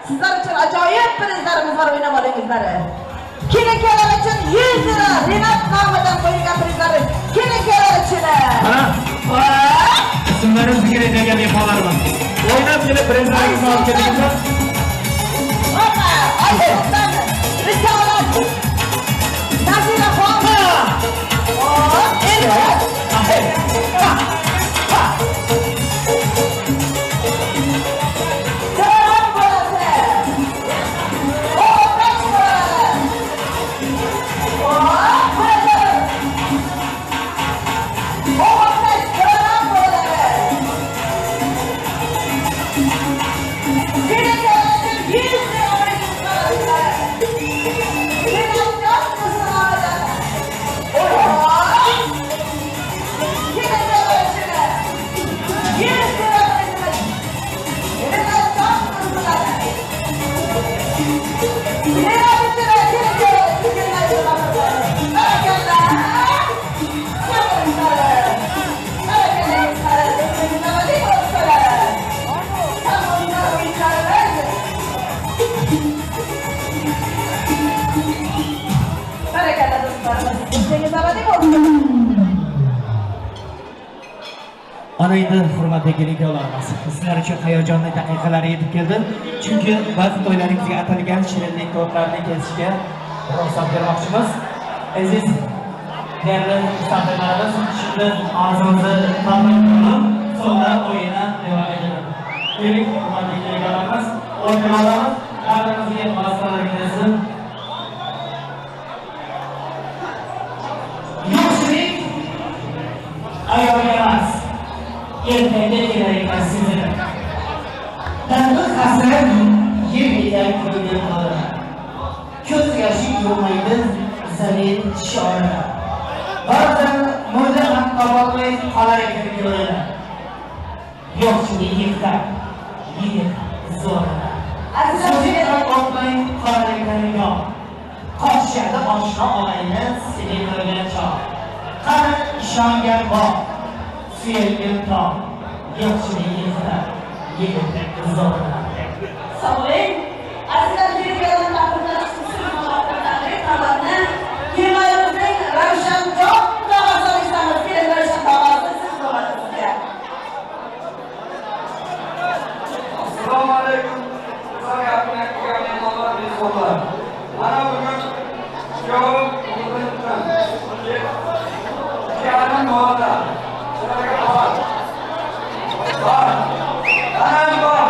T: Sizlar uchun ajoyib prizlarimiz bor, o'ynab olingizlar. Kelinkalar uchun 100 lira Renat nomidan qo'yilgan prizlar kelinkalar uchun.
O: İsimlerinizi gireceğe yapalarım. Oynab kelib prizlaringizni olib ketingizlar.
T: Opa, Aysulton, Risolat, Nasiraxon. Elmurod.
O: Ana endi hurmatli kelinkalarimiz, sizlar uchun hayajonli daqiqalar yetib keldi. Chunki biz to'ylaringizga atalgan shirinlik tortlarini kesishga ruxsat bermoqchimiz. Aziz değerli misafirlarimiz, şimdi ağzımızı tadlayalım, sonra oyuna devam edelim. İlk hurmatli kelinkalarimiz, oyuncularımız, karnımızı masalara gidesin. Yo'qchilik ayolga emas, erkakka kerak emas sizlar. Tanbih hasrat yer-yerdan ko'ringan qoladi. Ko'z yoshi yurmaydi zamin shiori. Ba'zan mo'da ham topolmay qolar ekan yo'lida. Yo'qchilik yig'lar, yigit zo'rida. Azizlar ham o'tmay qolar ekan yo'q. Qoshiyada oshna olayni seni ko'rgan chog'. Qani ishongan bor, suyalgan tog'. Yo'qchilik yig'lar, yigit zo'rida.
T: Sog'ling, azizlar, yigitlar taqdirlash uchun muvaffaqiyatli xabarni kemayimizning Ravshanjon tog'asidan eshitamiz. Keling, Ravshan tog'asi, siz to'g'risizga.
F: Assalomu alaykum. Sizlarga kelgan mehmonlar, mehmonlar. Mana bugun kuyovim o'g'limdan kelgan bo'ldi. Sizlarga xabar. Bor. Ana bor.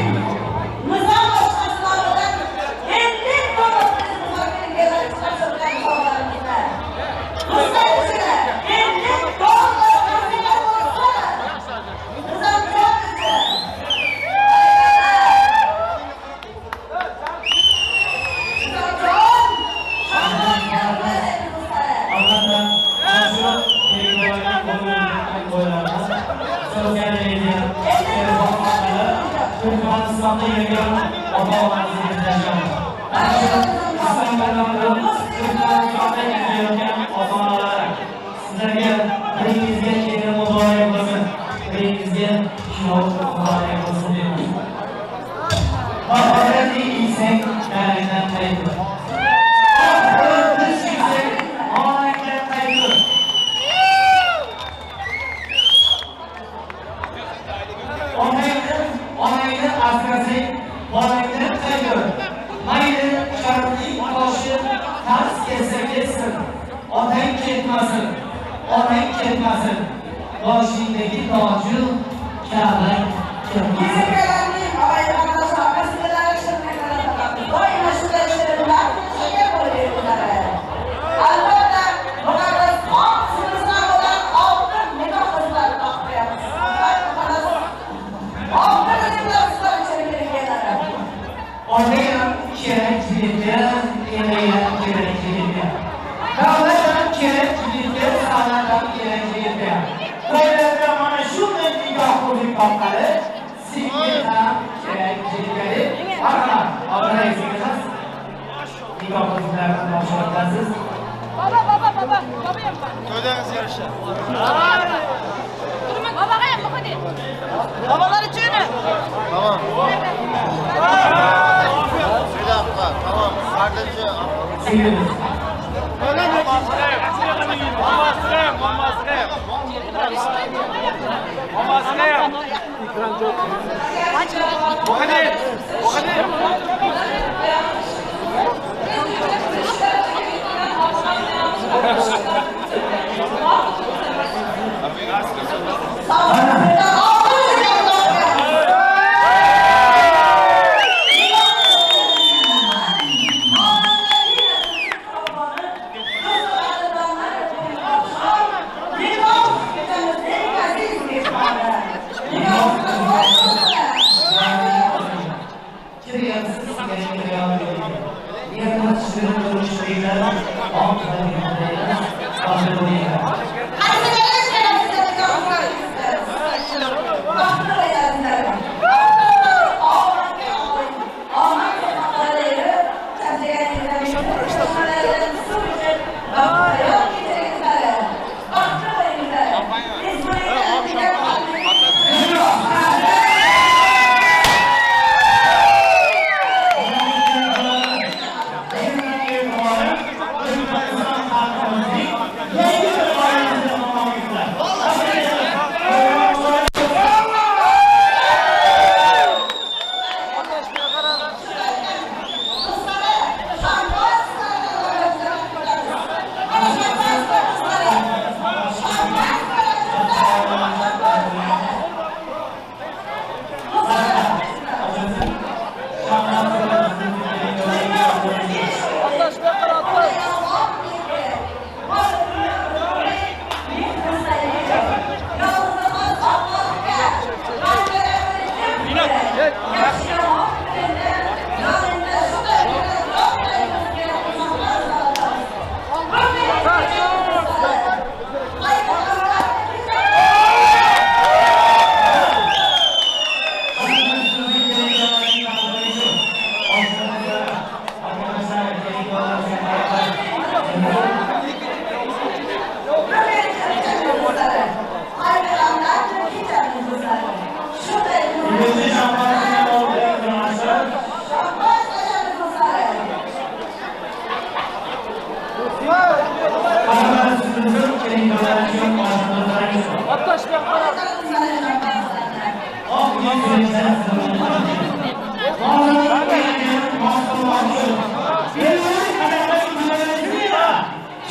T: Nizam başkanlarından 50 dolar müzakere gelerek saçırken soğularımızda. Kızlarımızda 50 dolar müzakere olsa Nizam çok güzel. Nizam çok. Şahane gelmez.
O: Allah'tan şu televizyondan konularına sosyal medya, telefonları, Türkmenistan'da yayın otomatik izleyeceğim. İstanbul'dan Türkmenistan'da yayın otomatik sizlerge birinizge kedim mübarek olsun, birinizge şinov mübarek olsun diyorum. Baharı iyiysen benden kaydır. Onaylı asgari, onaylı kayıyor. Maylı şartlı başı ters kese kessin. Onay ketmasın. Onay ketmasın. Başındaki tacı kâbe ketmasın. Oraya gerekçilikler, yemeğe gerekçilikler. Dağlardan gerekçilikler, sağlardan gerekçilikler. Böylece bana şu nikah kuvvet kapları, sikirden gerekçilikleri arama. Oraya gidiyoruz. Nikah kuvvetlerden başlayacağız.
V: Baba yapma.
E: Köyden yarışı.
V: Babaga yapma hadi.
E: Babalar için. Tamam. Bir dakika, tamam. Kardeşim.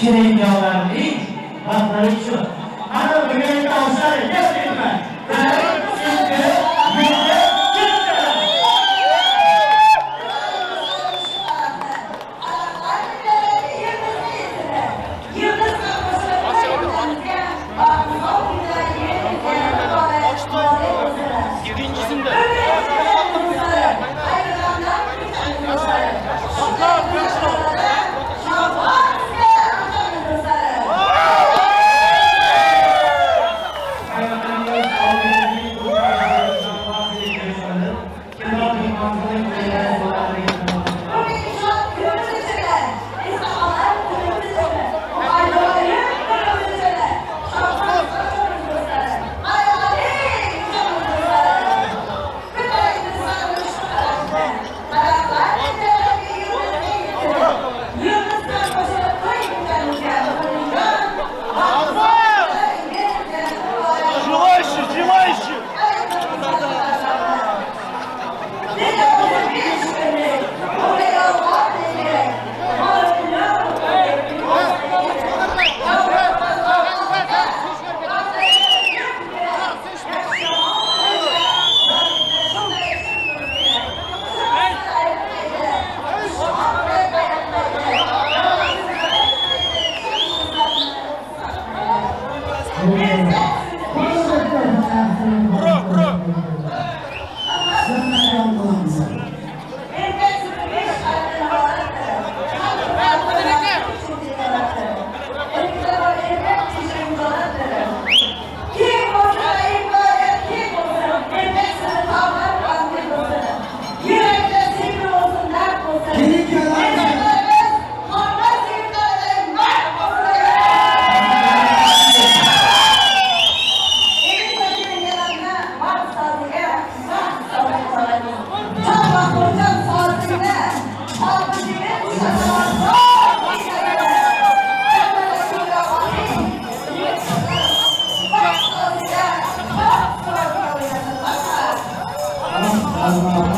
O: Kireyyalarni bakları şu. Ana bugün olsa yapayım ben. Ben şimdi yüzde
D: Rahman.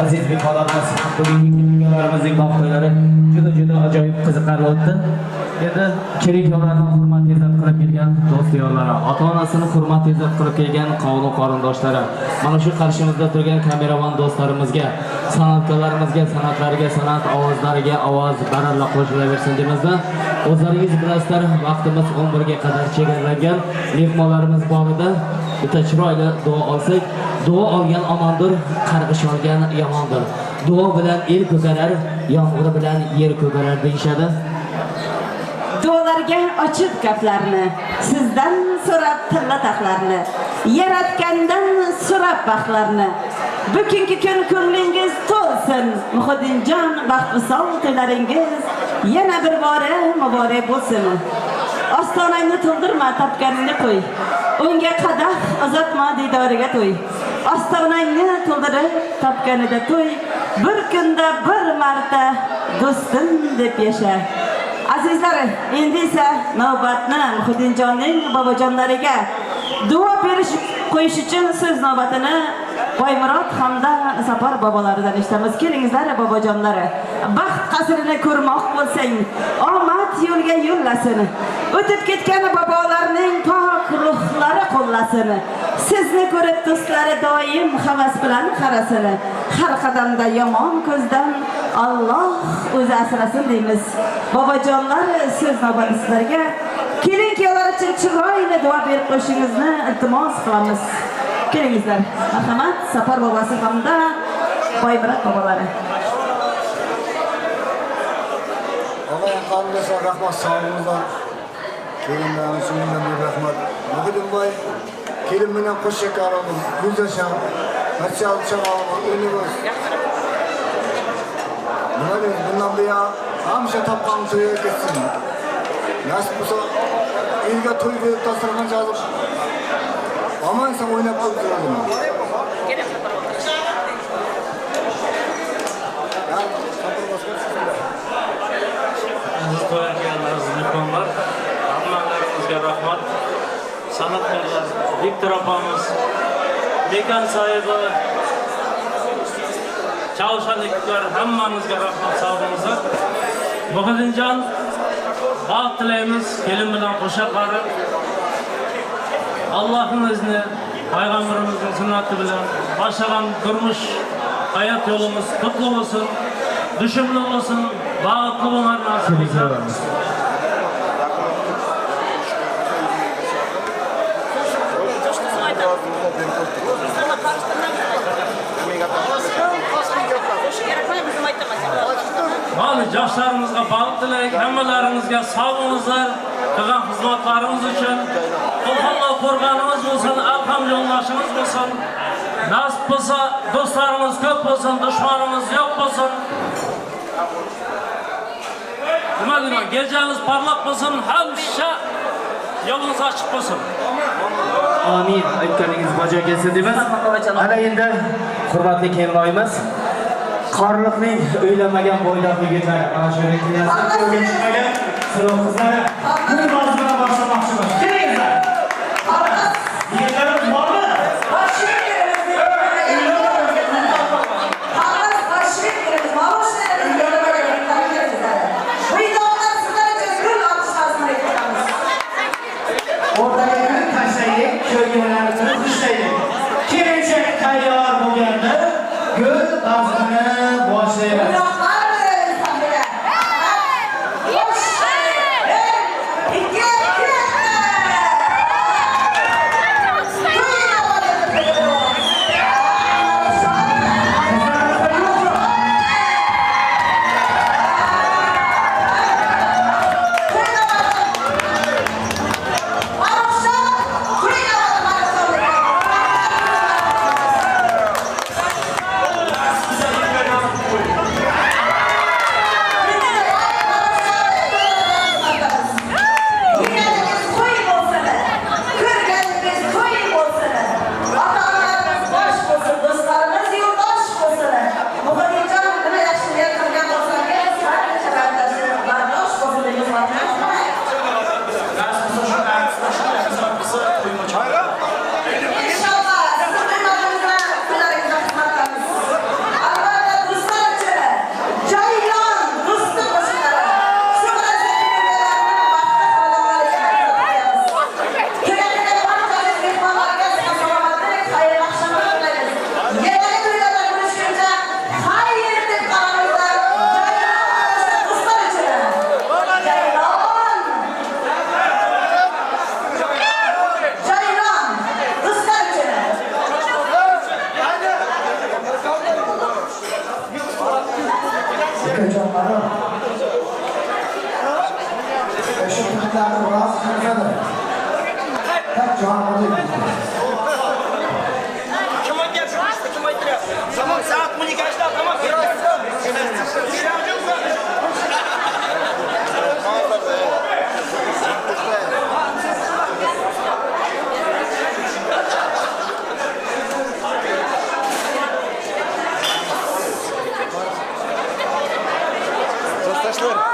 O: Aziz mehmonlarimiz, bugungi kunlarimizning voqealari juda ajoyib qiziqarli o'tdi. Endi kerak yo'llarni hurmat izzat qilib kelgan do'st yo'llari, ota-onasini hurmat izzat qilib kelgan qavm qarindoshlari, mana shu qarshimizda turgan kameraman do'stlarimizga, san'atkorlarimizga, san'atlariga san'at, ovozlariga ovoz baralla qo'shilaversin demizda. O'zlaringiz bilasizlar, vaqtimiz 11 ga qadar chegaralangan. Mehmonlarimiz borida bitta chiroyli duo olsak, duo olgan omondir, qarg'ish olgan yomondir. Duo bilan el ko'karar, yomg'ir bilan yer ko'karar deyishadi.
T: Duolarga ochib gaplarni, sizdan so'rab tilla taqlarni, yaratgandan so'rab baxtlarni. Bugungi kun ko'nglingiz to'lsin, Muhiddinjon baxt visol to'ylaringiz yana bir bora muborak bo'lsin. Ostonangni to'ldirma, topganingni qo'y. Unga qadah uzatma, diydoriga to'y. Ostonangni to'ldirib, topganida to'y. Bir kunda bir marta do'stim deb yasha. Azizlar, endi esa navbatni Muhiddinjonning bobojonlariga duo berish qo'yish uchun so'z navbatini Boymurod hamda Sapar bobolaridan eshitamiz. Kelingizlar bobojonlari. Baxt qasrini ko'rmoq bo'lsang, omad yo'lga yo'llasin. O'tib ketgan bobolarning pok ruhlari qo'llasin. Sizni ko'rib do'stlari doim havas bilan qarasin. Har qadamda yomon ko'zdan Alloh o'zi asrasin deymiz. Bobojonlar, so'z navbati sizlarga. Keling-kuyovlar uchun chiroyli duo berib qo'yishingizni iltimos qilamiz. Kelingizlar. Marhamat, Sapar bobosi hamda Boymurod bobolari.
J: Allah'a kalmıyorsa rahmat sağlığınızdan. Kelimden sunumdan bir rahmat. Muhiddin Bey, kelimden koş şeker olun. Güzel şan. Haçal çağalım. Önümüz. Muhiddin bundan bir ya. Hamşa tapkan suya geçsin. Nasip olsa ilge toy verip tasarılan çalıp. Aman sen oynayıp alıp duralım.
A: Mehmonlar, hammalarımızga rahmat. San'atkorlar, Viktor opamiz, dekan sahibi, çalışan ekipler, hammamizga rahmat, sağ olingizlar. Muhiddinjon, baxt tilaymiz, kelin bilan qo'sha qarib. Allohning izni, payg'ambarimizning sunnati bilan boshlagan turmush hayot yo'limiz qutlug' bo'lsin, dushumli bo'lsin, bag'atli bo'lgan nasib etsin. Mana yoshlarımızga baxt tilaylik, hammalaringizga sog'ingizlar, qilgan xizmatlarimiz uchun. Alloh qo'rg'onimiz bo'lsin, alham yo'ldoshimiz bo'lsin. Nasib bo'lsa, do'stlarimiz ko'p bo'lsin, dushmanimiz yo'q bo'lsin. Nima deyman, kechamiz parlaq bo'lsin, hamisha yo'limiz ochiq bo'lsin.
O: Amin. Aytganingiz bajo kelsin deymiz. Ana endi hurmatli kelinoyimiz, qorliqning o'ylanmagan bo'ydoq yigitlar, ana shu reklamadan o'rganishmagan sinov qizlari bu vazifani boshlamoqchimiz. Kelingizlar. Yigitlarimiz bormi? O'rtaga gul tashlaylik, ko'rganlarimizni xushlaylik. Kelinchak tayyor bo'lganda gul taqsimini boshlaymiz.
D: Ayetlerini razı kılmadı. Tek canlı değil.
B: Kim oynuyor? Kim oynuyor? Tamam saat 12'de tamam.
H: Dostlar.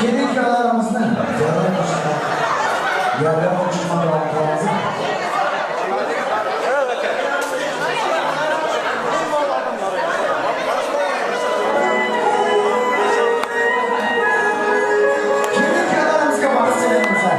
D: Kelin köylerimizde yerden uçurma lazım. Kelin köylerimizde bahsedelimizde.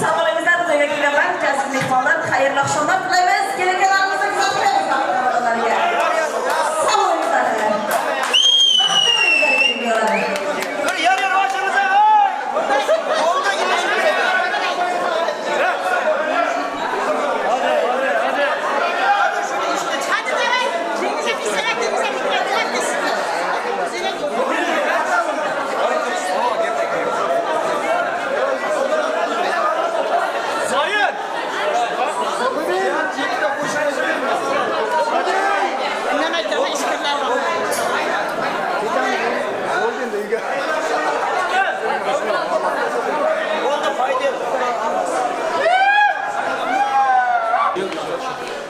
T: Sağolunuzlar da yönetimler var. Cazip mehmanlar, hayırlı akşamlar dileriz. Gerekenlerimizi güzel koyarız. Sağolunuzlar.
B: Yarın başınıza. Oldu gibi.
M: Hadi demek. Denize bir sene denize bir
B: Sayın.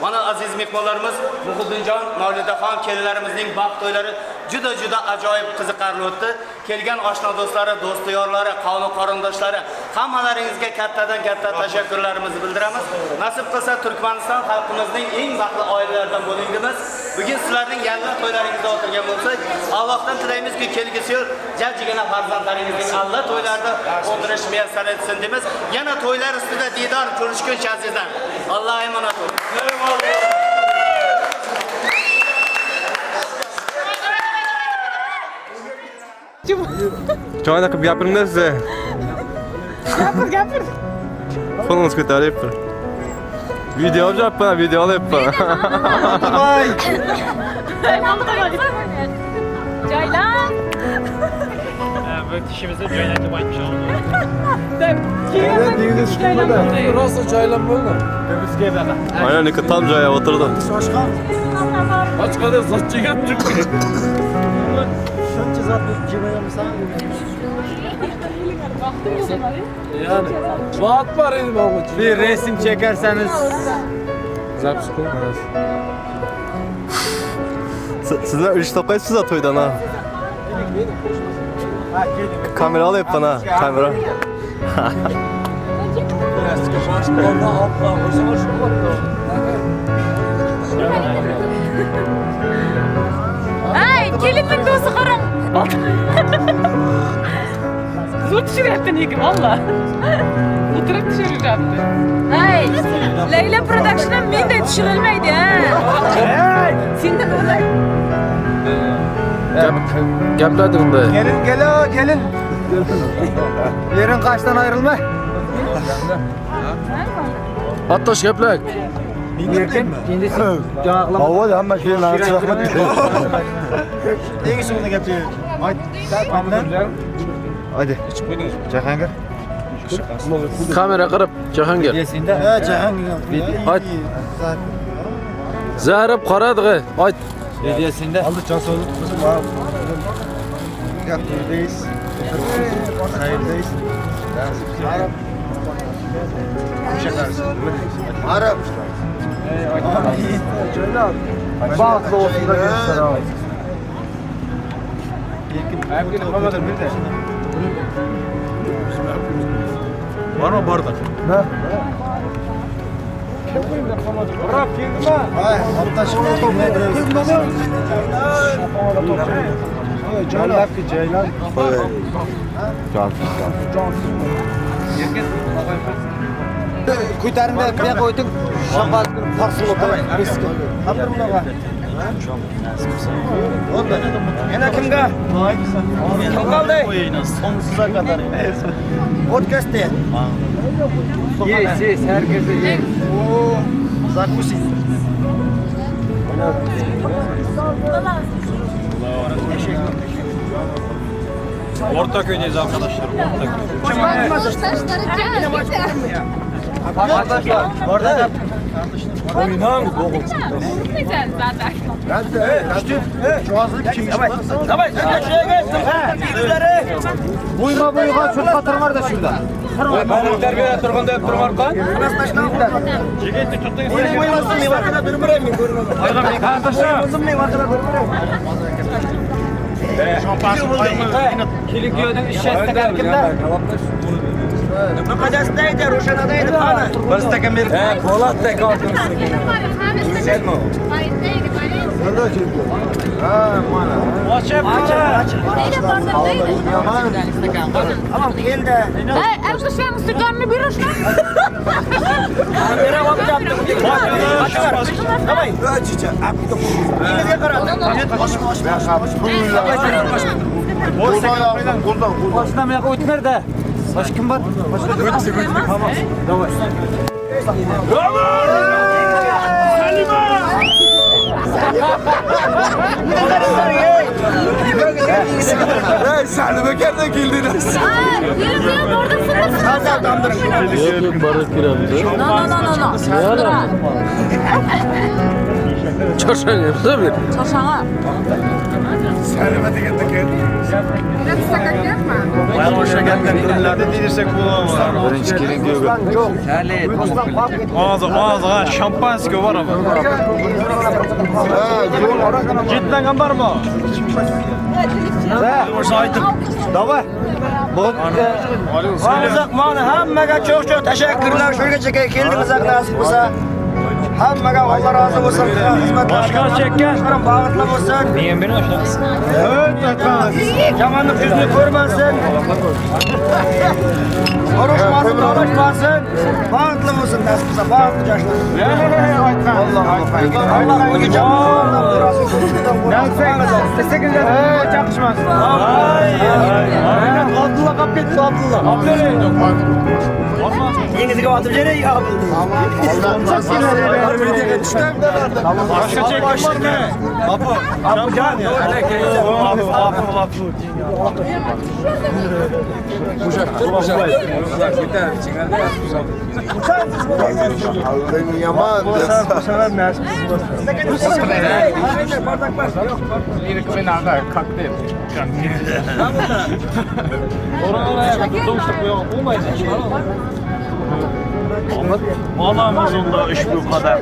B: Mana aziz mehmonlarimiz Muhiddinjon Mavlidaxon kelinlarimizning baxt to'ylari juda ajoyib qiziqarli o'tdi.
P: kelgan oshna do'stlari, do'st yorlari, qavmi qarindoshlari, hammalaringizga katta tashakkurlarimizni bildiramiz. Nasib qilsa Turkmaniston xalqimizning eng baxtli oilalaridan bo'lingimiz. Bugun sizlarning yangi to'ylaringizda o'tirgan bo'lsak, Allohdan tilaymizki, kelgusi yil jajjigina farzandlaringizning Allah to'ylarida o'tirish muyassar etsin deymiz. Yana to'ylar ustida diydor ko'rishguncha azizlar. Alloh emanet bo'lin.
H: Joyda qilib gapiringlar siz.
V: Gapir.
H: Qo'lingiz ko'taryapti. Video olyapman, video olyapman.
V: Voy. Caylan.
C: Bu tishimizni joylatib aytmoq oldi.
V: Rosa caylan bo'ldi.
C: Bizga baqa.
H: Aynan tam joyga o'tirdim.
V: Ochqada zotchiga chiqdi. Shuncha zotni jemagamsan. Yani vaat var elim babacığım. Bir resim çekerseniz. Zapis koyarız.
H: Sizler üç toplayırsınız ha toydan ha. Kamera alayım bana, kamera.
V: Ay, gelinin dostu karım. Zor düşürüyorsun iyi valla. Oturup düşürüyorsun. Ay, Leyla Production'a men de düşürülmeydi ha. Sen de böyle.
H: Gaplardı bunda.
J: Gelin. Yerin kaçtan ayrılma.
H: Attoş gaplar.
J: Erken kendi cağaklama. Hava da amma şeyin ağzı rahmet. Neyse sonuna getiriyor. Hadi. Cahangir.
H: Kamera qirib, Jahongir.
J: Ha, Cahangir.
H: Hadi. Zarib qaradi, ayt.
J: Videosunda. Aldı Cansoğlu. Yaptırdayız. Hayırdayız. Arap. Şakarsın. Arap. Bağlı olsun da göster abi. Erkin yapamadım bir de. Var mı bardak? Ne? Rap girdi mi? Hayır, aptaşın top ne diyorsun? Ceylan. Ceylan. Kuytarında bir koyduk. Şambat taksın otamayın. Risk. Kaptır bunu bak. Yana kimga? Kim kaldı?
E: Sonsuza kadar.
J: Podcast diye. Yes, herkese yes. Zakusi.
C: Ortaköy'deyiz arkadaşlar.
J: Arkadaşlar, orada da oynan
V: Güzel zaten.
J: şu hazırlık kim? Tamam, sen şuraya geç. Yüzleri. Buyma buyga çok katırlar da şurada.
C: Ben terbiye turganda hep durmar kan. Jigitni tutdingiz.
J: Oynamasın ne var kadar durmuram men görmem.
C: Arkadaşlar.
J: Uzun ne var kadar durmuram.
C: Kilikyo'nun işe kimler?
J: Ne kadastaydı, Roşanadaydı bana.
C: Bastaka bir. Polat tek aldın.
J: Güzel mi? Ha, mana. Aç. Tamam, geldi.
V: Ay, arkadaşlar Instagram'ı bir hoşuna.
J: Kamera vakti yaptım. Tamam. Açacağım. İngilizce karadın. Başlamaya koydu nerede? Baş kim var? Tamam. Давай. Sen de kendine güldünüz.
V: Yürü orada fındık.
H: Yok bardak bir aldı.
V: No.
Q: Çarşanga yapsa bir.
V: Çarşanga.
K: Serime degende geldi.
V: Biraz sakat yapma.
E: Bayağı hoşa geldiler. Ürünlerde değilsek bulamam.
H: Birinci kelin göğü.
E: Ağzı şampanski var ama. Gitmen var mı? Saydım. Davay.
B: Ağzak mana hammaga çok teşekkürler. Şuraya keldiniz nasip olsa. Hammaga Allah razı olsun.
E: Başka çekken.
B: Bağırtla olsun.
E: Niye beni aşağı?
B: Yamanlık yüzünü görmesin. Konuşmasın, konuşmasın. Bağırtla olsun nasip olsa. Bağırtla yaşlar. Allah bunu canlı burası.
E: Teşekkürler. Çakışmaz. Abdullah kap gitti Abdullah.
B: Yengizge batır nereye yapıldı?
E: Başka çekim var mı? Apo can ya. Apo.
H: Yaman.
E: Malamızın iş bu kadar.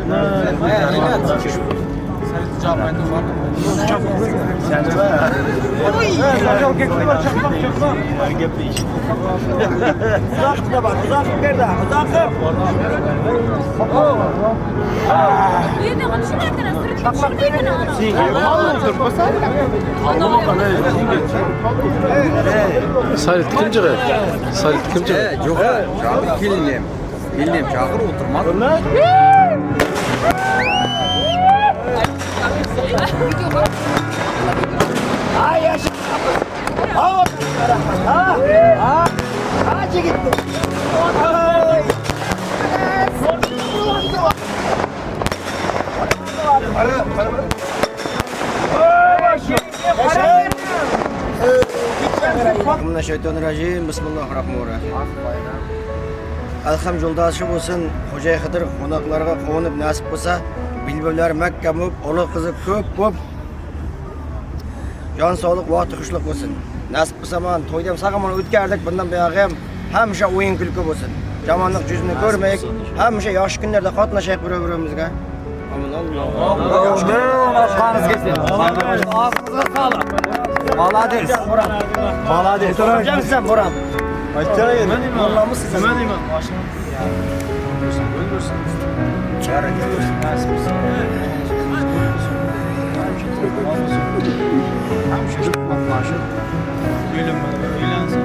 Q: Salit kim çıkar? Salit kim çıkar?
R: Yok, Cabir kelinim. Kelinim çağır oturmadı.
B: Ay yaşa. Hacı gitti. Mineşşeytanirracim. Bismillahirrahmanirrahim. Alham yoldaşı olsun. Hoca Hıdır konaklarga konup nasip olsa bilbirler Mekke müp, oğlu kızı köp köp. Can sağlık, vakti kuşluk olsun. Nasip olsa man toydam sağaman ötkerdik bundan beyağım. Hemşe oyun külkü olsun. Camanlık yüzünü görmeyik. Hemşe yaş günlerde katlaşayık bir-birimizge. Amin Allah. Kanız kesin. Ağzınıza sağlık. Balades. Balades. Hocam sen Buram.
E: Açacağım.
B: Allah'ımı size.
E: Hemen imam. Ölüm, öğlensin.